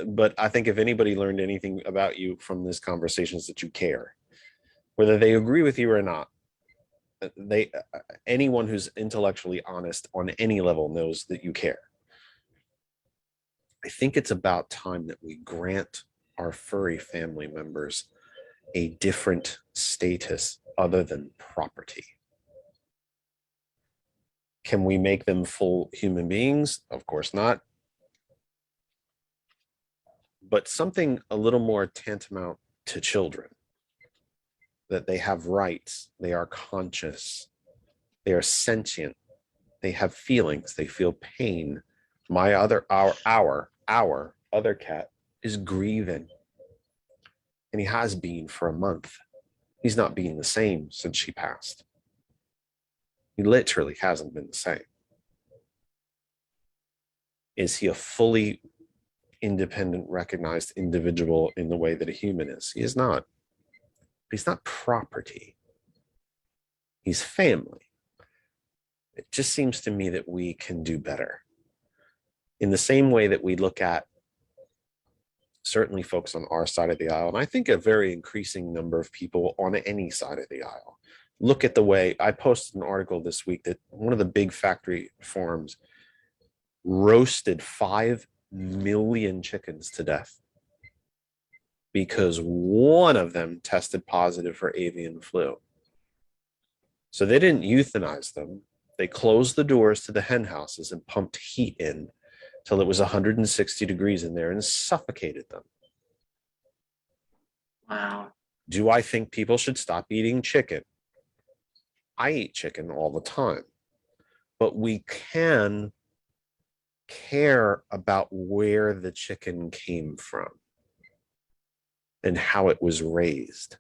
Speaker 1: But I think if anybody learned anything about you from this conversation is that you care. Whether they agree with you or not, anyone who's intellectually honest on any level knows that you care. I think it's about time that we grant our furry family members a different status other than property. Can we make them full human beings? Of course not. but something a little more tantamount to children, that they have rights, they are conscious, they are sentient, they have feelings, they feel pain. Our other cat is grieving, and he has been for a month. He's not been the same since she passed. He literally hasn't been the same. Is he a fully independent, recognized individual in the way that a human is? He is not. He's not property. He's family. It just seems to me that we can do better. In the same way that we look at certainly folks on our side of the aisle, and I think a very increasing number of people on any side of the aisle, look at the way I posted an article this week that one of the big factory farms roasted 5 million chickens to death because one of them tested positive for avian flu. So they didn't euthanize them. They closed the doors to the hen houses and pumped heat in till it was 160 degrees in there and suffocated them.
Speaker 2: Wow.
Speaker 1: Do I think people should stop eating chicken? I eat chicken all the time, but we can care about where the chicken came from and how it was raised.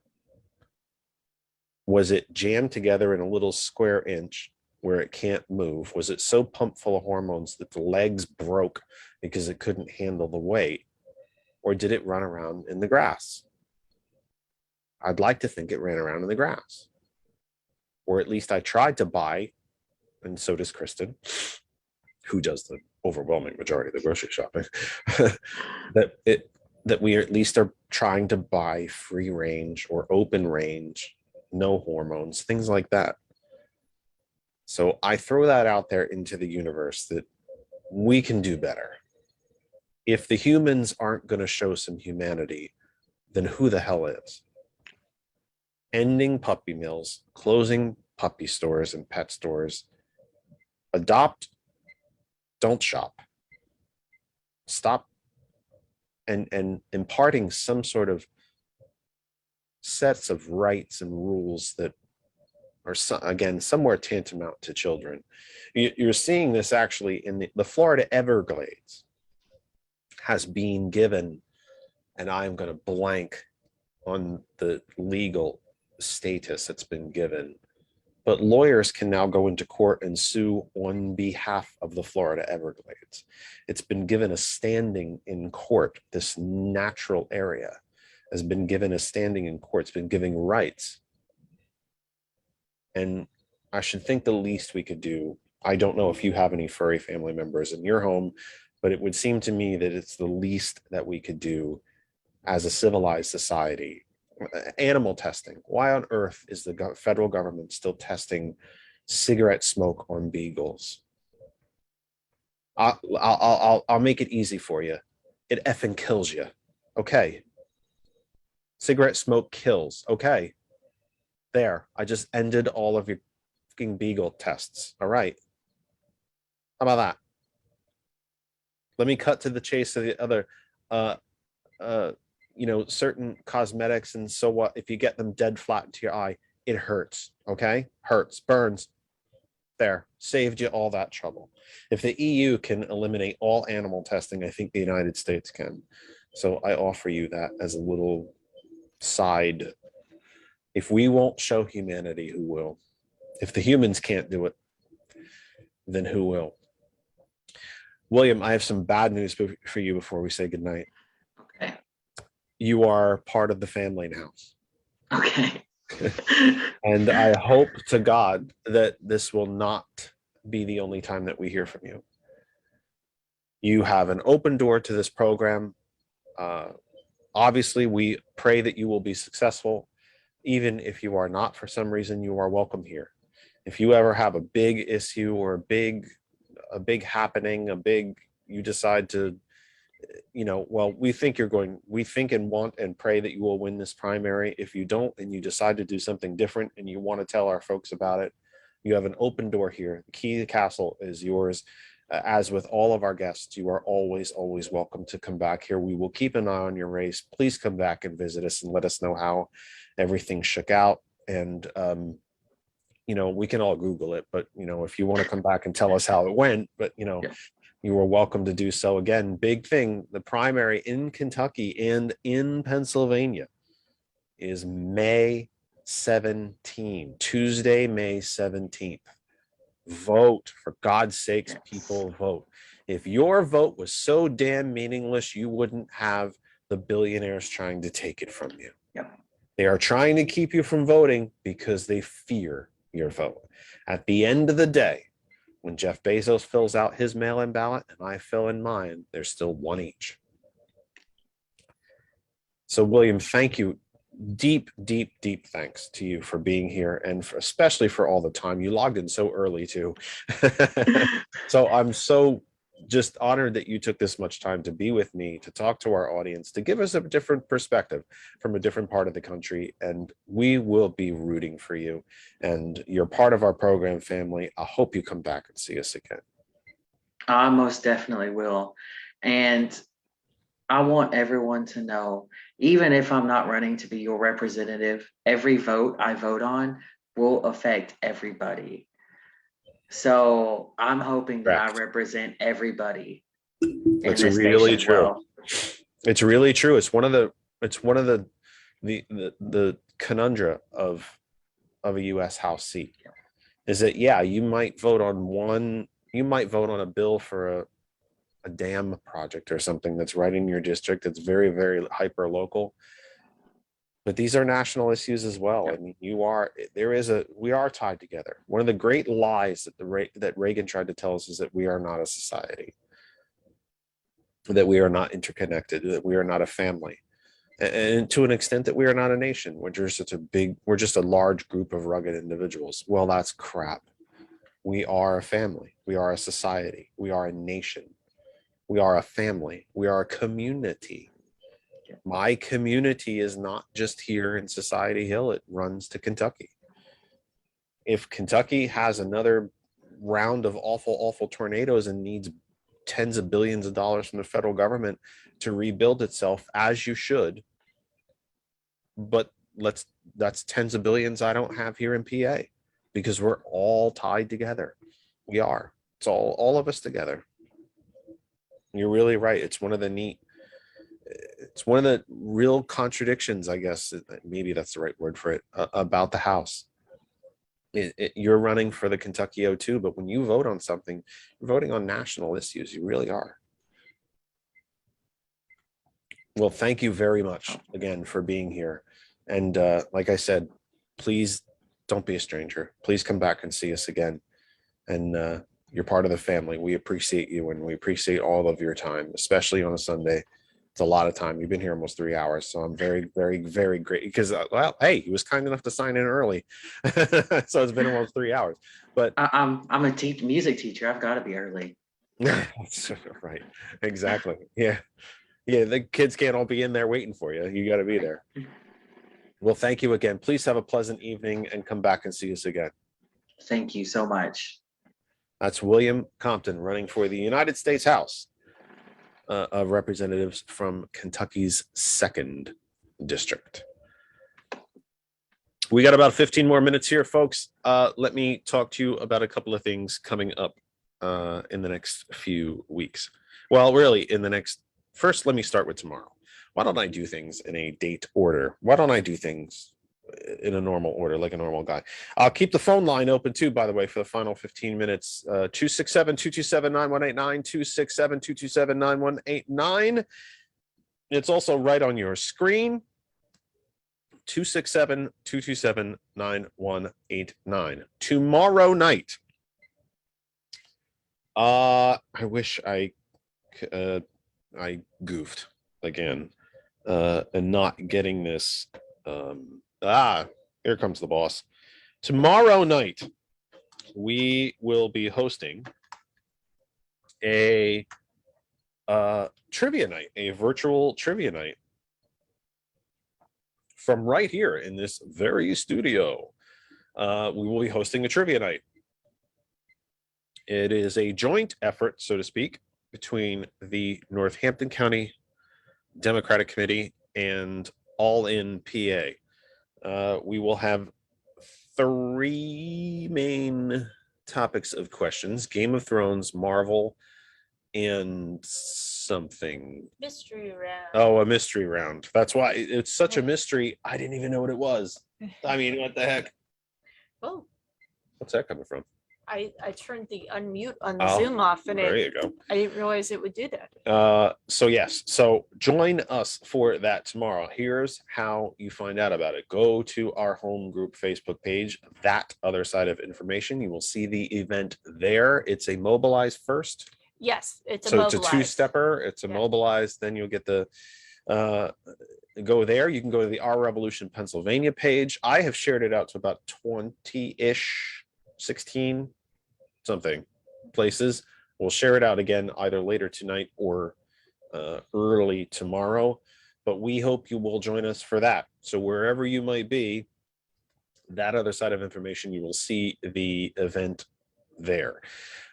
Speaker 1: Was it jammed together in a little square inch where it can't move? Was it so pumped full of hormones that the legs broke because it couldn't handle the weight? Or did it run around in the grass? I'd like to think it ran around in the grass. Or at least I tried to buy, and so does Kristen, who does the overwhelming majority of the grocery shopping, that we at least are trying to buy free range or open range, no hormones, things like that. So I throw that out there into the universe that we can do better. If the humans aren't going to show some humanity, then who the hell is? Ending puppy mills, closing puppy stores and pet stores, adopt, don't shop. Stop and imparting some sort of sets of rights and rules that are, again, somewhere tantamount to children. You're seeing this actually in the Florida Everglades has been given, and I'm going to blank on the legal status that's been given, but lawyers can now go into court and sue on behalf of the Florida Everglades. It's been given a standing in court. This natural area has been given a standing in court. It's been giving rights. And I should think the least we could do, I don't know if you have any furry family members in your home, but it would seem to me that it's the least that we could do as a civilized society. Animal testing. Why on earth is the federal government still testing cigarette smoke on beagles? I'll make it easy for you. It effing kills you. Okay. Cigarette smoke kills. Okay. There. I just ended all of your fucking beagle tests. All right. How about that? Let me cut to the chase of the other certain cosmetics. And so what if you get them dead flat into your eye? It hurts. Okay. Hurts, burns. There, saved you all that trouble. If the EU can eliminate all animal testing, I think the United States can. So I offer you that as a little side. If we won't show humanity, who will? If the humans can't do it, then who will? William, I have some bad news for you before we say goodnight.
Speaker 2: Okay.
Speaker 1: You are part of the family now.
Speaker 2: Okay.
Speaker 1: And I hope to God that this will not be the only time that we hear from you. You have an open door to this program. Obviously, we pray that you will be successful. Even if you are not, for some reason, you are welcome here. If you ever have a big issue or a big happening, you decide to, we think and want and pray that you will win this primary. If you don't, and you decide to do something different and you want to tell our folks about it, you have an open door here. The key to the castle is yours. As with all of our guests, you are always, always welcome to come back here. We will keep an eye on your race. Please come back and visit us and let us know how everything shook out. And, we can all Google it, but, if you want to come back and tell us how it went, but,
Speaker 2: Yeah.
Speaker 1: you are welcome to do so. Again, big thing, the primary in Kentucky and in Pennsylvania is May 17, Tuesday, May 17th. Vote, for God's sakes.
Speaker 2: Yes.
Speaker 1: People, vote. If your vote was so damn meaningless, you wouldn't have the billionaires trying to take it from you.
Speaker 2: Yep.
Speaker 1: They are trying to keep you from voting because they fear your vote. At the end of the day, when Jeff Bezos fills out his mail-in ballot and I fill in mine, there's still one each. So, William, thank you. Deep, deep, deep thanks to you for being here, and especially for all the time. You logged in so early too. So I'm so just honored that you took this much time to be with me, to talk to our audience, to give us a different perspective from a different part of the country. And we will be rooting for you, and you're part of our program family. I hope you come back and see us again.
Speaker 2: I most definitely will. And I want everyone to know, even if I'm not running to be your representative, every vote I vote on will affect everybody. So I'm hoping that I
Speaker 1: Correct.
Speaker 2: represent everybody in
Speaker 1: It's
Speaker 2: this
Speaker 1: really
Speaker 2: nation
Speaker 1: true.
Speaker 2: well.
Speaker 1: It's really true. It's one of the conundrum of a U.S. House seat, is that, yeah, you might vote on a bill for a dam project or something that's right in your district. That's very, very hyper local. But these are national issues as well.
Speaker 2: Yep.
Speaker 1: And we are tied together. One of the great lies that Reagan tried to tell us is that we are not a society, that we are not interconnected, that we are not a family. And to an extent that we are not a nation. We're just a large group of rugged individuals. Well, that's crap. We are a family. We are a society. We are a nation. We are a family. We are a community. My community is not just here in Society Hill. It runs to Kentucky. If Kentucky has another round of awful, awful tornadoes and needs tens of billions of dollars from the federal government to rebuild itself, as you should, but that's tens of billions I don't have here in PA, because we're all tied together. We are. It's all of us together. You're really right. It's one of the real contradictions, I guess, maybe that's the right word for it, about the House. You're running for the Kentucky O2, but when you vote on something, you're voting on national issues. You really are. Well, thank you very much again for being here. And like I said, please don't be a stranger. Please come back and see us again. And you're part of the family. We appreciate you, and we appreciate all of your time, especially on a Sunday. It's a lot of time. You've been here almost 3 hours, so I'm very, very, very great, because hey, he was kind enough to sign in early. So it's been almost 3 hours. But
Speaker 2: I'm a music teacher. I've got to be early.
Speaker 1: Right, exactly. Yeah, the kids can't all be in there waiting for you. You got to be there. Well, thank you again. Please have a pleasant evening and come back and see us again.
Speaker 2: Thank you so much.
Speaker 1: That's William Compton, running for the United States House of Representatives from Kentucky's 2nd District. We got about 15 more minutes here, folks. Let me talk to you about a couple of things coming up in the next few weeks. Well, really, first, let me start with tomorrow. Why don't I do things in a date order? Why don't I do things in a normal order, like a normal guy? I'll keep the phone line open too, by the way, for the final 15 minutes. 267-227-9189, 267-227-9189. It's also right on your screen. 267-227-9189. Tomorrow night. I wish I goofed again, and not getting this. Here comes the boss. Tomorrow night, we will be hosting a trivia night, a virtual trivia night, from right here in this very studio. We will be hosting a trivia night. It is a joint effort, so to speak, between the Northampton County Democratic Committee and All In PA. We will have 3 main topics of questions: Game of Thrones, Marvel, and something.
Speaker 6: Mystery round.
Speaker 1: Oh, a mystery round. That's why it's such a mystery. I didn't even know what it was. I mean, what the heck?
Speaker 6: Oh,
Speaker 1: What's that coming from?
Speaker 6: I turned the unmute on the
Speaker 1: Oh,
Speaker 6: Zoom off, and
Speaker 1: there you go.
Speaker 6: I didn't realize it would do that.
Speaker 1: So yes, so join us for that tomorrow. Here's how you find out about it. Go to our home group Facebook page, That Other Side of Information. You will see the event there. It's a mobilize first.
Speaker 6: Yes, it's a
Speaker 1: So it's a
Speaker 6: mobilize.
Speaker 1: 2-stepper. It's a
Speaker 6: Yeah.
Speaker 1: mobilize. Then you'll get the go there. You can go to the Our Revolution Pennsylvania page. I have shared it out to about 20-ish, 16 something places. We'll share it out again either later tonight or early tomorrow, but we hope you will join us for that. So wherever you might be, That Other Side of Information, you will see the event there.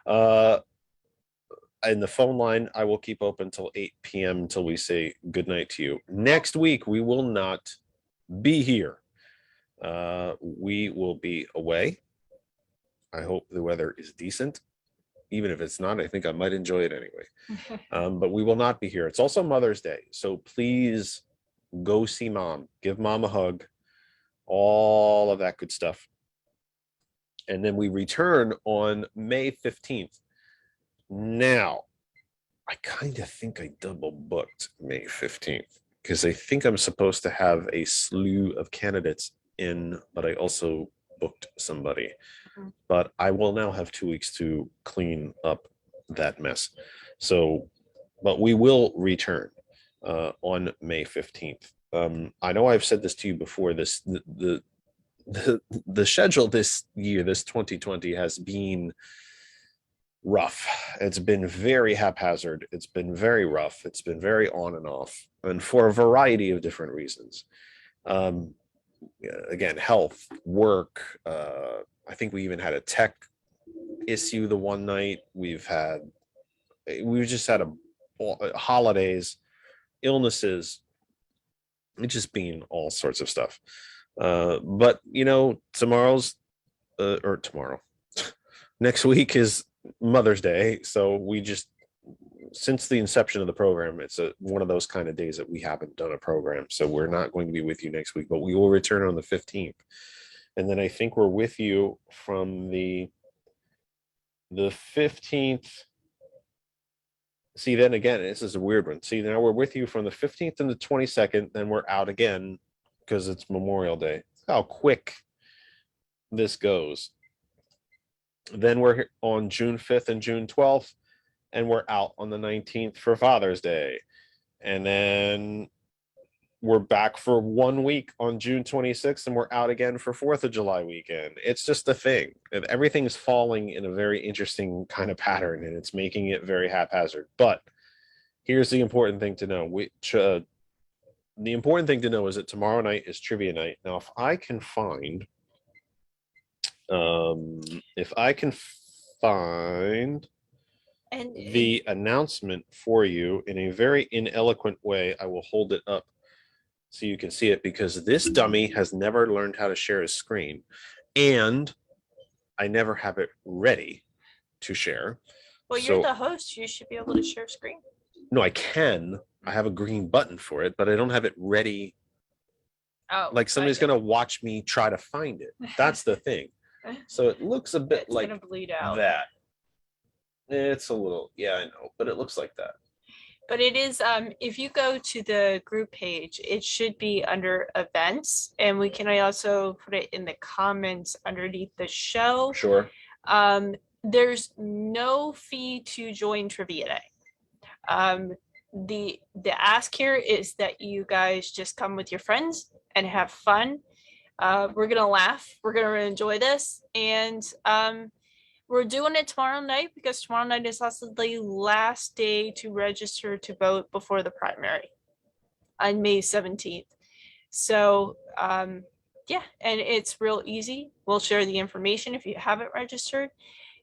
Speaker 1: And the phone line I will keep open till 8 p.m. until we say goodnight to you. Next week we will not be here. We will be away. I hope the weather is decent. Even if it's not, I think I might enjoy it anyway. But we will not be here. It's also Mother's Day, so please go see Mom. Give Mom a hug. All of that good stuff. And then we return on May 15th. Now, I kind of think I double booked May 15th because I think I'm supposed to have a slew of candidates in, but I also booked somebody. But I will now have 2 weeks to clean up that mess. So, but we will return on May 15th. I know I've said this to you before. The schedule this year, this 2020, has been rough. It's been very haphazard. It's been very rough. It's been very on and off, and for a variety of different reasons. Again, health, work. I think we even had a tech issue the one night. We've just had holidays, illnesses. It's just been all sorts of stuff. But tomorrow, next week is Mother's Day. So we just, since the inception of the program, it's one of those kind of days that we haven't done a program. So we're not going to be with you next week, but we will return on the 15th. And then I think we're with you from the 15th. See, then again, this is a weird one. See, now we're with you from the 15th and the 22nd, then we're out again because it's Memorial Day. How quick this goes. Then we're on June 5th and June 12th, and we're out on the 19th for Father's Day. And then we're back for 1 week on June 26th, and we're out again for 4th of July weekend. It's just a thing. Everything's falling in a very interesting kind of pattern, and it's making it very haphazard. But here's the important thing to know. The important thing to know is that tomorrow night is trivia night. Now, if I can find
Speaker 6: And
Speaker 1: the announcement for you in a very ineloquent way, I will hold it up so you can see it, because this dummy has never learned how to share his screen, and I never have it ready to share.
Speaker 6: well, you're the host. You should be able to share screen.
Speaker 1: No, I can. I have a green button for it, but I don't have it ready.
Speaker 6: Oh,
Speaker 1: Like somebody's going to watch me try to find it. That's the thing. So it looks a bit
Speaker 6: it's
Speaker 1: like
Speaker 6: gonna bleed out.
Speaker 1: that. It's a little, yeah, I know, but it looks like that.
Speaker 6: But it is, if you go to the group page, it should be under events, and we can also put it in the comments underneath the show.
Speaker 1: Sure.
Speaker 6: There's no fee to join Trivia Day. The ask here is that you guys just come with your friends and have fun. We're gonna laugh. We're gonna enjoy this, and we're doing it tomorrow night because tomorrow night is also the last day to register to vote before the primary on May 17th. So yeah, and it's real easy. We'll share the information if you haven't registered.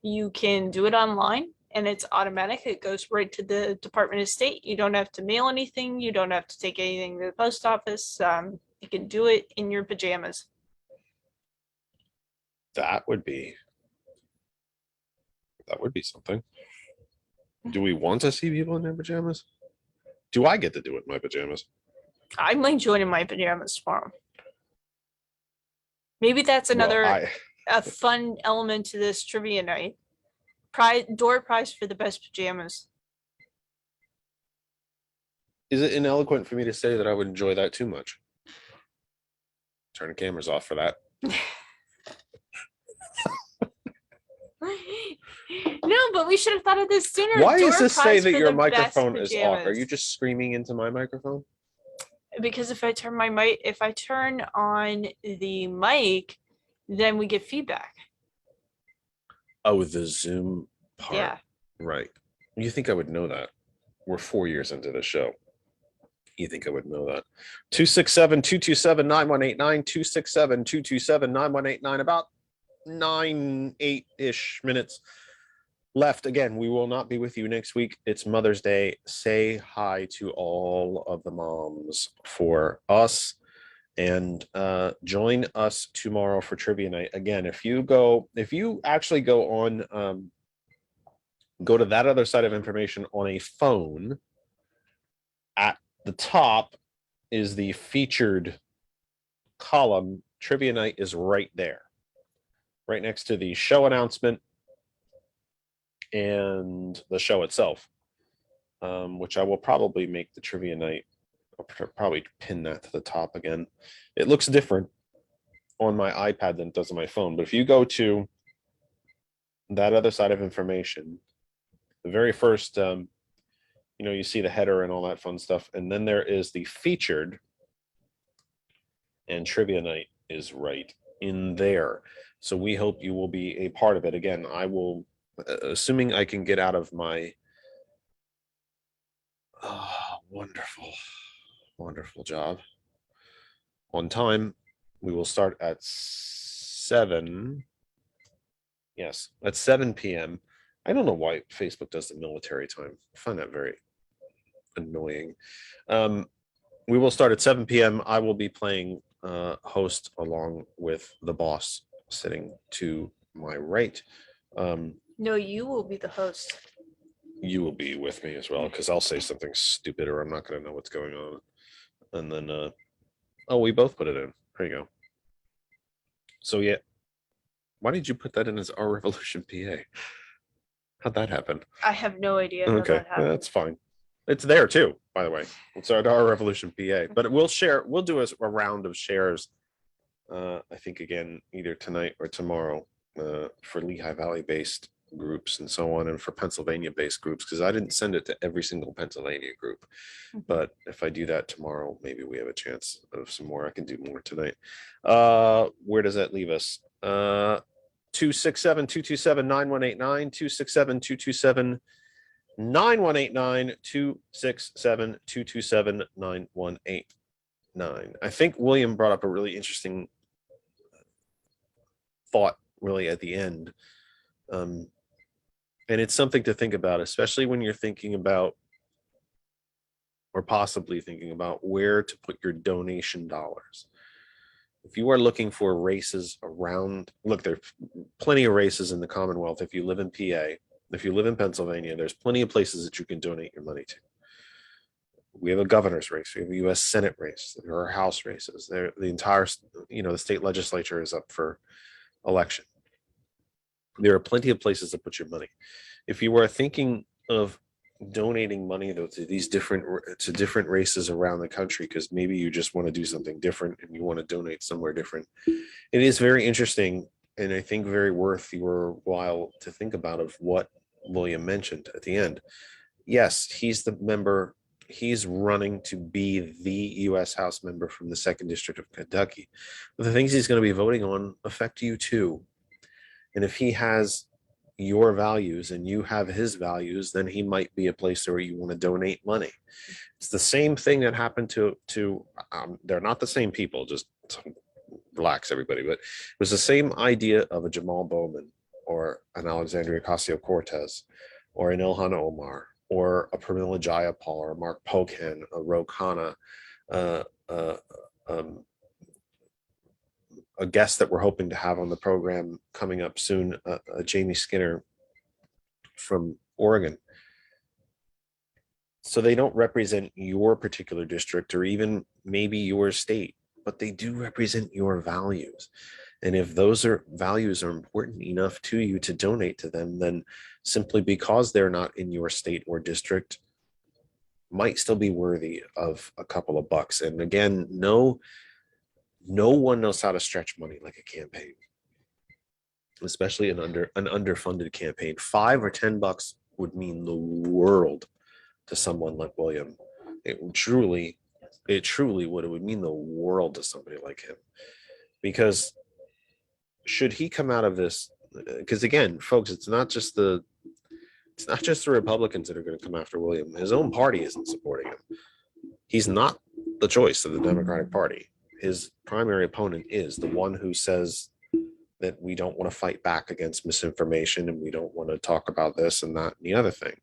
Speaker 6: You can do it online and it's automatic. It goes right to the Department of State. You don't have to mail anything. You don't have to take anything to the post office. You can do it in your pajamas.
Speaker 7: That would be something. Do we want to see people in their pajamas? Do I get to do it in my pajamas?
Speaker 6: I might join in my pajamas tomorrow. Maybe that's another a fun element to this trivia night. Door prize for the best pajamas.
Speaker 7: Is it ineloquent for me to say that I would enjoy that too much? Turn the cameras off for that.
Speaker 6: No, but we should have thought of this sooner.
Speaker 7: Why does
Speaker 6: Door
Speaker 7: this say
Speaker 6: prize
Speaker 7: that
Speaker 6: for
Speaker 7: your
Speaker 6: the best
Speaker 7: microphone is off? Are
Speaker 6: pajamas.
Speaker 7: you just screaming into my microphone?
Speaker 6: Because if I turn my mic, if I turn on the mic, then we get feedback.
Speaker 7: Oh, the Zoom part.
Speaker 6: Yeah.
Speaker 7: Right. You think I would know that? We're 4 years into the show. You think I would know that? 267-227-9189, 267-227-9189, about 8-ish minutes left. Again, we will not be with you next week. It's Mother's Day. Say hi to all of the moms for us and join us tomorrow for trivia night. Again, if you actually go on go to that other side of information on a phone, at the top is the featured column. Trivia night is right there, right next to the show announcement and the show itself, which I will probably make the trivia night. I'll probably pin that to the top again. It looks different on my iPad than it does on my phone, but if you go to that other side of information, the very first, you see the header and all that fun stuff, and then there is the featured, and trivia night is right in there. So we hope you will be a part of it. Again, I will, assuming I can get out of my wonderful job on time, we will start at 7. Yes, at 7 p.m. I don't know why Facebook does the military time. I find that very annoying. We will start at 7 p.m. I will be playing host along with the boss sitting to my right.
Speaker 6: No, you will be the host.
Speaker 7: You will be with me as well, because I'll say something stupid or I'm not going to know what's going on. And then, we both put it in. There you go. So yeah, why did you put that in as Our Revolution PA? How'd that happen?
Speaker 6: I have no idea how
Speaker 7: Okay,
Speaker 6: that happened.
Speaker 7: that's fine. It's there too, by the way. It's Our Revolution PA. But we'll do a round of shares. I think again, either tonight or tomorrow, for Lehigh Valley based groups and so on, and for Pennsylvania based groups, because I didn't send it to every single Pennsylvania group. But if I do that tomorrow, maybe we have a chance of some more. I can do more tonight. Where does that leave us? 267-227-9189, 267-227-9189, 267-227-9189. I think William brought up a really interesting thought really at the end. And it's something to think about, especially when you're thinking about, or possibly thinking about, where to put your donation dollars. If you are looking for races around, look, there's plenty of races in the Commonwealth. If you live in PA, if you live in Pennsylvania, there's plenty of places that you can donate your money to. We have a governor's race. We have a U.S. Senate race. There are House races. There, the entire, the state legislature is up for election. There are plenty of places to put your money. If you are thinking of donating money though to these different races around the country, because maybe you just want to do something different and you want to donate somewhere different, it is very interesting, and I think very worth your while to think about of what William mentioned at the end. Yes, he's the member. He's running to be the U.S. House member from the 2nd District of Kentucky. But the things he's going to be voting on affect you too. And if he has your values and you have his values, then he might be a place where you want to donate money. It's the same thing that happened to they're not the same people, just relax everybody, but it was the same idea of a Jamal Bowman or an Alexandria Ocasio-Cortez, or an Ilhan Omar, or a Pramila Jayapal, or a Mark Pocan, a Ro Khanna, uh, uh, um, a guest that we're hoping to have on the program coming up soon, Jamie Skinner from Oregon. So they don't represent your particular district or even maybe your state, but they do represent your values. And if those values are important enough to you to donate to them, then simply because they're not in your state or district might still be worthy of a couple of bucks. And again, no one knows how to stretch money like a campaign, especially an underfunded campaign. $5 or $10 would mean the world to someone like William. It truly would mean the world to somebody like him. Because should he come out of this, because again, folks, it's not just the Republicans that are going to come after William. His own party isn't supporting him. He's not the choice of the Democratic Party. His primary opponent is the one who says that we don't want to fight back against misinformation and we don't want to talk about this and that and the other thing.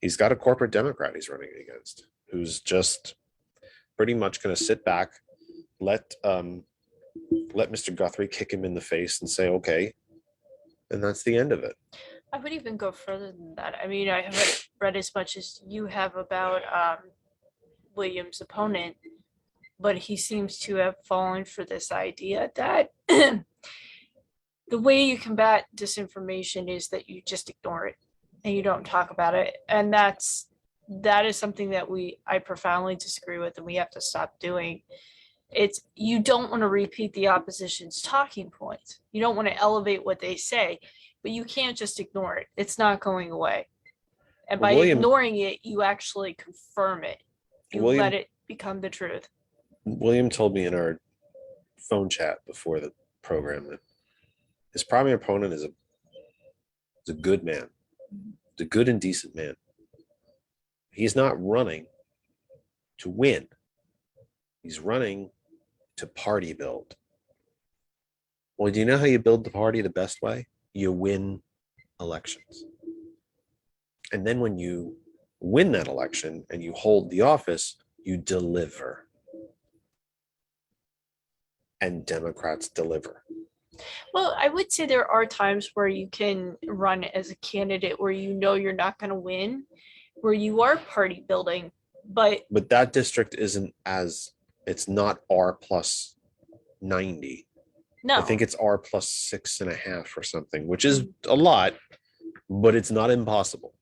Speaker 7: He's got a corporate Democrat he's running against who's just pretty much going to sit back, let Mr. Guthrie kick him in the face and say, okay, and that's the end of it.
Speaker 6: I would even go further than that. I mean, I haven't read as much as you have about William's opponent, but he seems to have fallen for this idea that the way you combat disinformation is that you just ignore it and you don't talk about it. And that is something that I profoundly disagree with, and we have to stop doing. You don't want to repeat the opposition's talking points. You don't want to elevate what they say, but you can't just ignore it. It's not going away. And by ignoring it, you actually confirm it. You let it become the truth.
Speaker 7: William told me in our phone chat before the program that his primary opponent is a good man. He's a good and decent man. He's not running to win. He's running to party build. Well, do you know how you build the party the best way? You win elections. And then when you win that election and you hold the office, you deliver. And Democrats deliver.
Speaker 6: Well, I would say there are times where you can run as a candidate where you know you're not going to win, where you are party building, but
Speaker 7: that district it's not R plus 90.
Speaker 6: no.
Speaker 7: I think it's R plus 6.5 or something, which is a lot, but it's not impossible.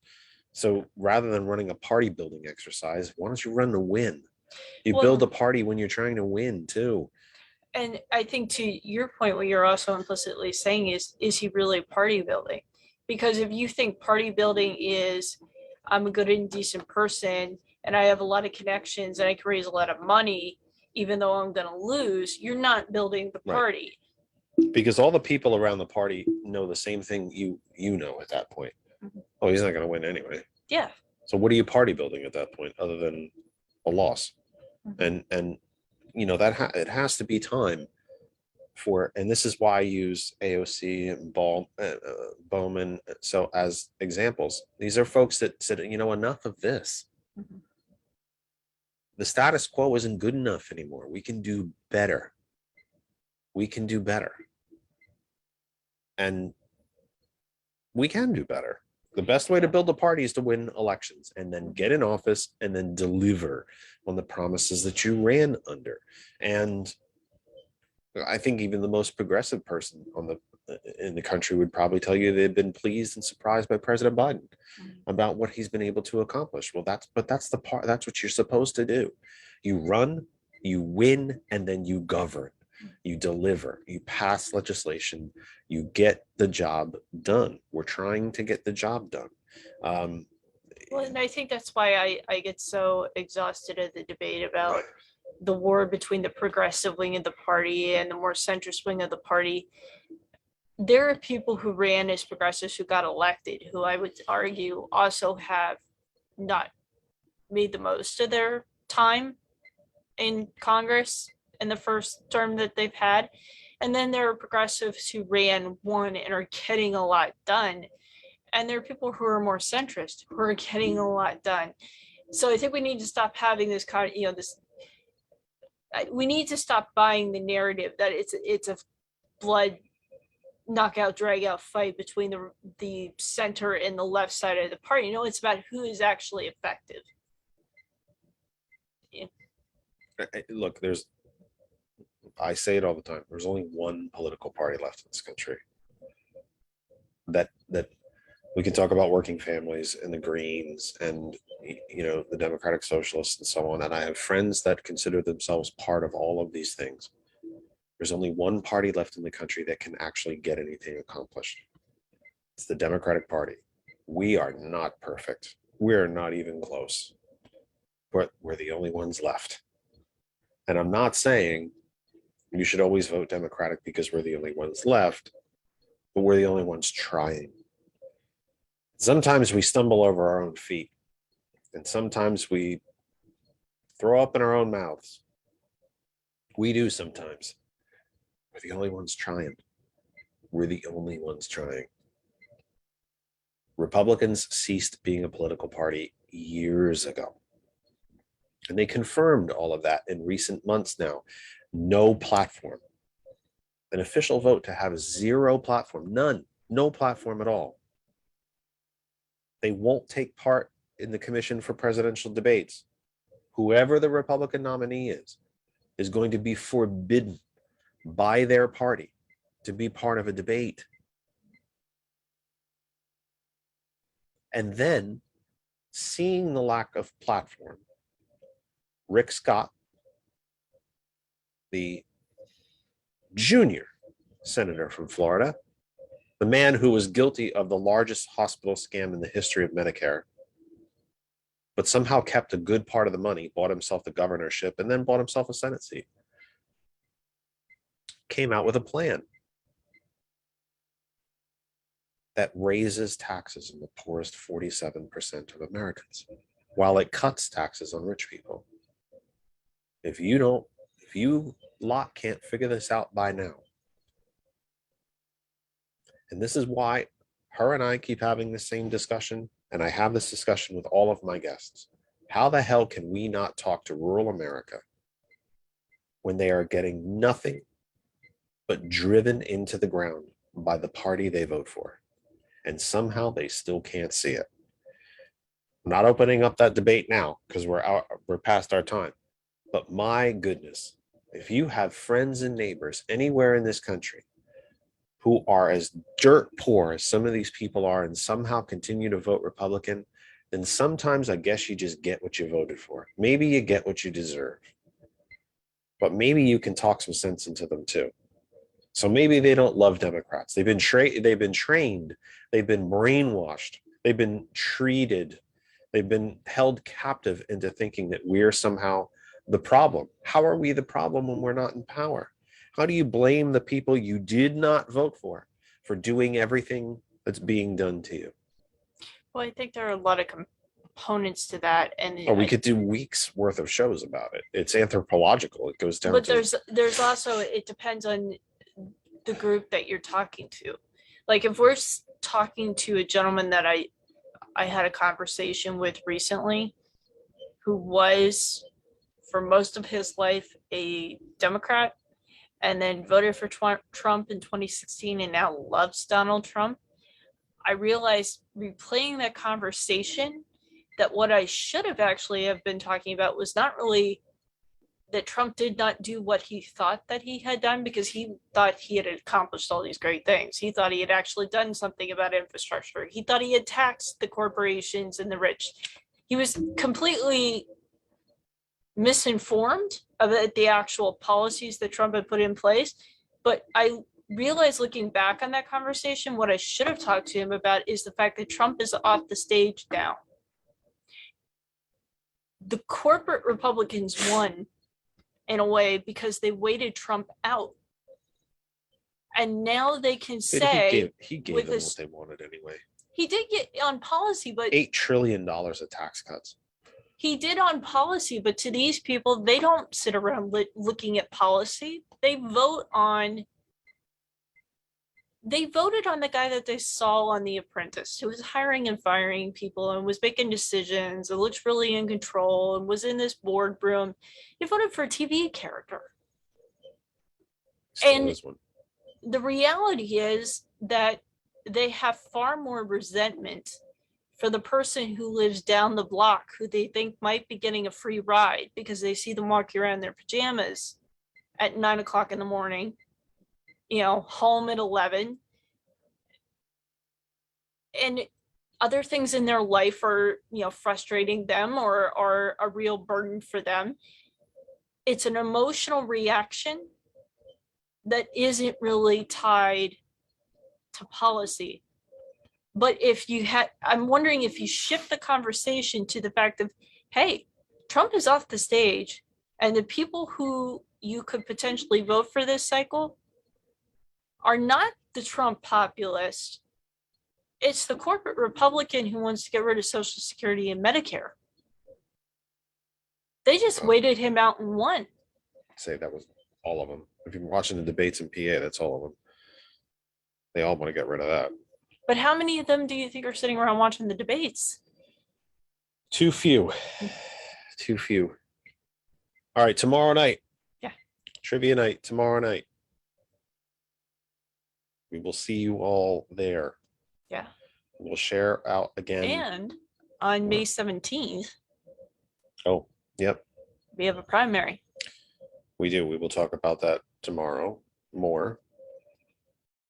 Speaker 7: So rather than running a party building exercise, why don't you run to win? You build a party when you're trying to win too.
Speaker 6: And I think to your point, what you're also implicitly saying is he really party building? Because if you think party building is, I'm a good and decent person and I have a lot of connections and I can raise a lot of money, even though I'm going to lose, you're not building the party.
Speaker 7: Right. Because all the people around the party know the same thing you know at that point. Mm-hmm. Oh, he's not going to win anyway.
Speaker 6: Yeah.
Speaker 7: So what are you party building at that point other than a loss? Mm-hmm. And you know, that it has to be time for, and this is why I use AOC and Bowman so as examples. These are folks that said, you know, enough of this. Mm-hmm. The status quo isn't good enough anymore. We can do better. We can do better. And we can do better. The best way to build a party is to win elections and then get in office and then deliver on the promises that you ran under. And I think even the most progressive person in the country would probably tell you they've been pleased and surprised by President Biden about what he's been able to accomplish. Well, that's the part. That's what you're supposed to do. You run, you win, and then you govern. You deliver, you pass legislation, you get the job done. We're trying to get the job done.
Speaker 6: Well, and I think that's why I get so exhausted at the debate about the war between the progressive wing of the party and the more centrist wing of the party. There are people who ran as progressives who got elected, who I would argue also have not made the most of their time in Congress in the first term that they've had. And then there are progressives who ran one and are getting a lot done. And there are people who are more centrist who are getting a lot done. So I think we need to stop having this kind of, we need to stop buying the narrative that it's a blood knockout drag out fight between the center and the left side of the party. It's about who is actually effective.
Speaker 7: Look, I say it all the time. There's only one political party left in this country. That we can talk about working families and the Greens and the Democratic Socialists and so on. And I have friends that consider themselves part of all of these things. There's only one party left in the country that can actually get anything accomplished. It's the Democratic Party. We are not perfect. We're not even close. But we're the only ones left. And I'm not saying you should always vote Democratic because we're the only ones left, but we're the only ones trying. Sometimes we stumble over our own feet, and sometimes we throw up in our own mouths. We do sometimes. We're the only ones trying. We're the only ones trying. Republicans ceased being a political party years ago. And they confirmed all of that in recent months now. No platform. An official vote to have zero platform. None. No platform at all. They won't take part in the Commission for Presidential Debates. Whoever the Republican nominee is going to be forbidden by their party to be part of a debate. And then, seeing the lack of platform, Rick Scott, the junior senator from Florida, the man who was guilty of the largest hospital scam in the history of Medicare, but somehow kept a good part of the money, bought himself the governorship, and then bought himself a Senate seat, came out with a plan that raises taxes on the poorest 47% of Americans, while it cuts taxes on rich people. If you lot can't figure this out by now, and this is why her and I keep having the same discussion, and I have this discussion with all of my guests. How the hell can we not talk to rural America when they are getting nothing but driven into the ground by the party they vote for? And somehow they still can't see it. I'm not opening up that debate now because we're past our time. But my goodness, if you have friends and neighbors anywhere in this country who are as dirt poor as some of these people are and somehow continue to vote Republican, then sometimes I guess you just get what you voted for. Maybe you get what you deserve. But maybe you can talk some sense into them too. So maybe they don't love Democrats. They've been trained, they've been brainwashed, they've been treated, they've been held captive into thinking that we're somehow the problem. How are we the problem when we're not in power? How do you blame the people you did not vote for doing everything that's being done to you?
Speaker 6: Well, I think there are a lot of components to that, and
Speaker 7: we could do weeks worth of shows about it. It's anthropological. It goes down.
Speaker 6: But there's also, it depends on the group that you're talking to. Like if we're talking to a gentleman that I had a conversation with recently, who was for most of his life a Democrat, and then voted for Trump in 2016 and now loves Donald Trump, I realized replaying that conversation that what I should have actually have been talking about was not really that Trump did not do what he thought that he had done, because he thought he had accomplished all these great things. He thought he had actually done something about infrastructure. He thought he had taxed the corporations and the rich. He was completely misinformed about the actual policies that Trump had put in place. But I realized looking back on that conversation, what I should have talked to him about is the fact that Trump is off the stage now. The corporate Republicans won in a way because they waited Trump out. And now they can say
Speaker 7: he gave them what they wanted anyway.
Speaker 6: He did get on policy, but
Speaker 7: $8 trillion of tax cuts.
Speaker 6: He did on policy, but to these people, they don't sit around looking at policy. They vote on they voted on the guy that they saw on The Apprentice, who was hiring and firing people and was making decisions and looked really in control and was in this boardroom. They voted for a TV character.
Speaker 7: Still
Speaker 6: And
Speaker 7: is one.
Speaker 6: the reality is that they have far more resentment for the person who lives down the block, who they think might be getting a free ride because they see them walk around in their pajamas at 9 o'clock in the morning, home at 11. And other things in their life are, frustrating them or are a real burden for them. It's an emotional reaction that isn't really tied to policy. But I'm wondering if you shift the conversation to the fact of, hey, Trump is off the stage, and the people who you could potentially vote for this cycle are not the Trump populist. It's the corporate Republican who wants to get rid of Social Security and Medicare. They just waited him out and won.
Speaker 7: Say that was all of them. If you're watching the debates in PA, that's all of them. They all want to get rid of that.
Speaker 6: But how many of them do you think are sitting around watching the debates?
Speaker 7: Too few. Too few. All right, tomorrow night.
Speaker 6: Yeah.
Speaker 7: Trivia night tomorrow night. We will see you all there.
Speaker 6: Yeah.
Speaker 7: We'll share out again.
Speaker 6: And on May 17th,
Speaker 7: Oh, yep,
Speaker 6: we have a primary.
Speaker 7: we do. We will talk about that tomorrow more.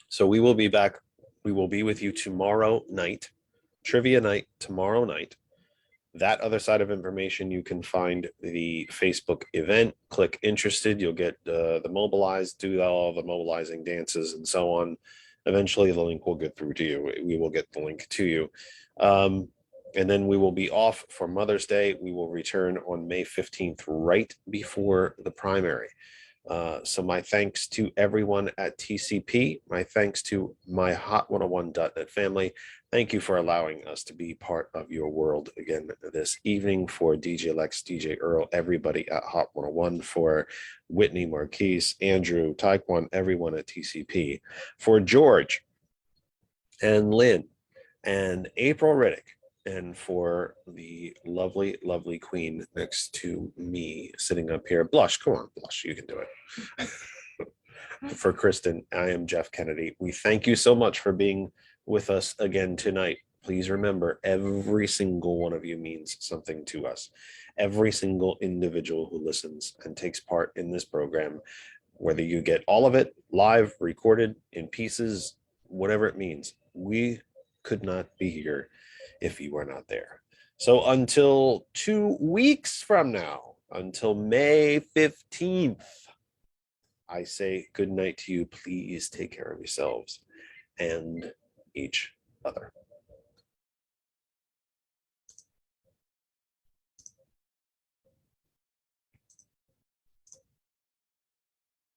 Speaker 7: So we will be back. We will be with you tomorrow night. Trivia night tomorrow night. That other side of information, you can find the Facebook event. Click interested. You'll get the mobilized, do all the mobilizing dances and so on. Eventually, the link will get through to you. We will get the link to you. And then we will be off for Mother's Day. We will return on May 15th, right before the primary. So my thanks to everyone at TCP. My thanks to my Hot101.net family. Thank you for allowing us to be part of your world again this evening. For DJ Lex, DJ Earl, everybody at Hot 101, for Whitney, Marquise, Andrew, Taekwon, everyone at TCP, for George and Lynn and April Riddick, and for the lovely, lovely queen next to me sitting up here. Blush, come on, Blush, you can do it. For Kristen, I am Jeff Kennedy. We thank you so much for being with us again tonight. Please remember, every single one of you means something to us. Every single individual who listens and takes part in this program, whether you get all of it live, recorded, in pieces, whatever it means, we could not be here if you were not there. So until 2 weeks from now, until May 15th, I say good night to you. Please take care of yourselves and each other.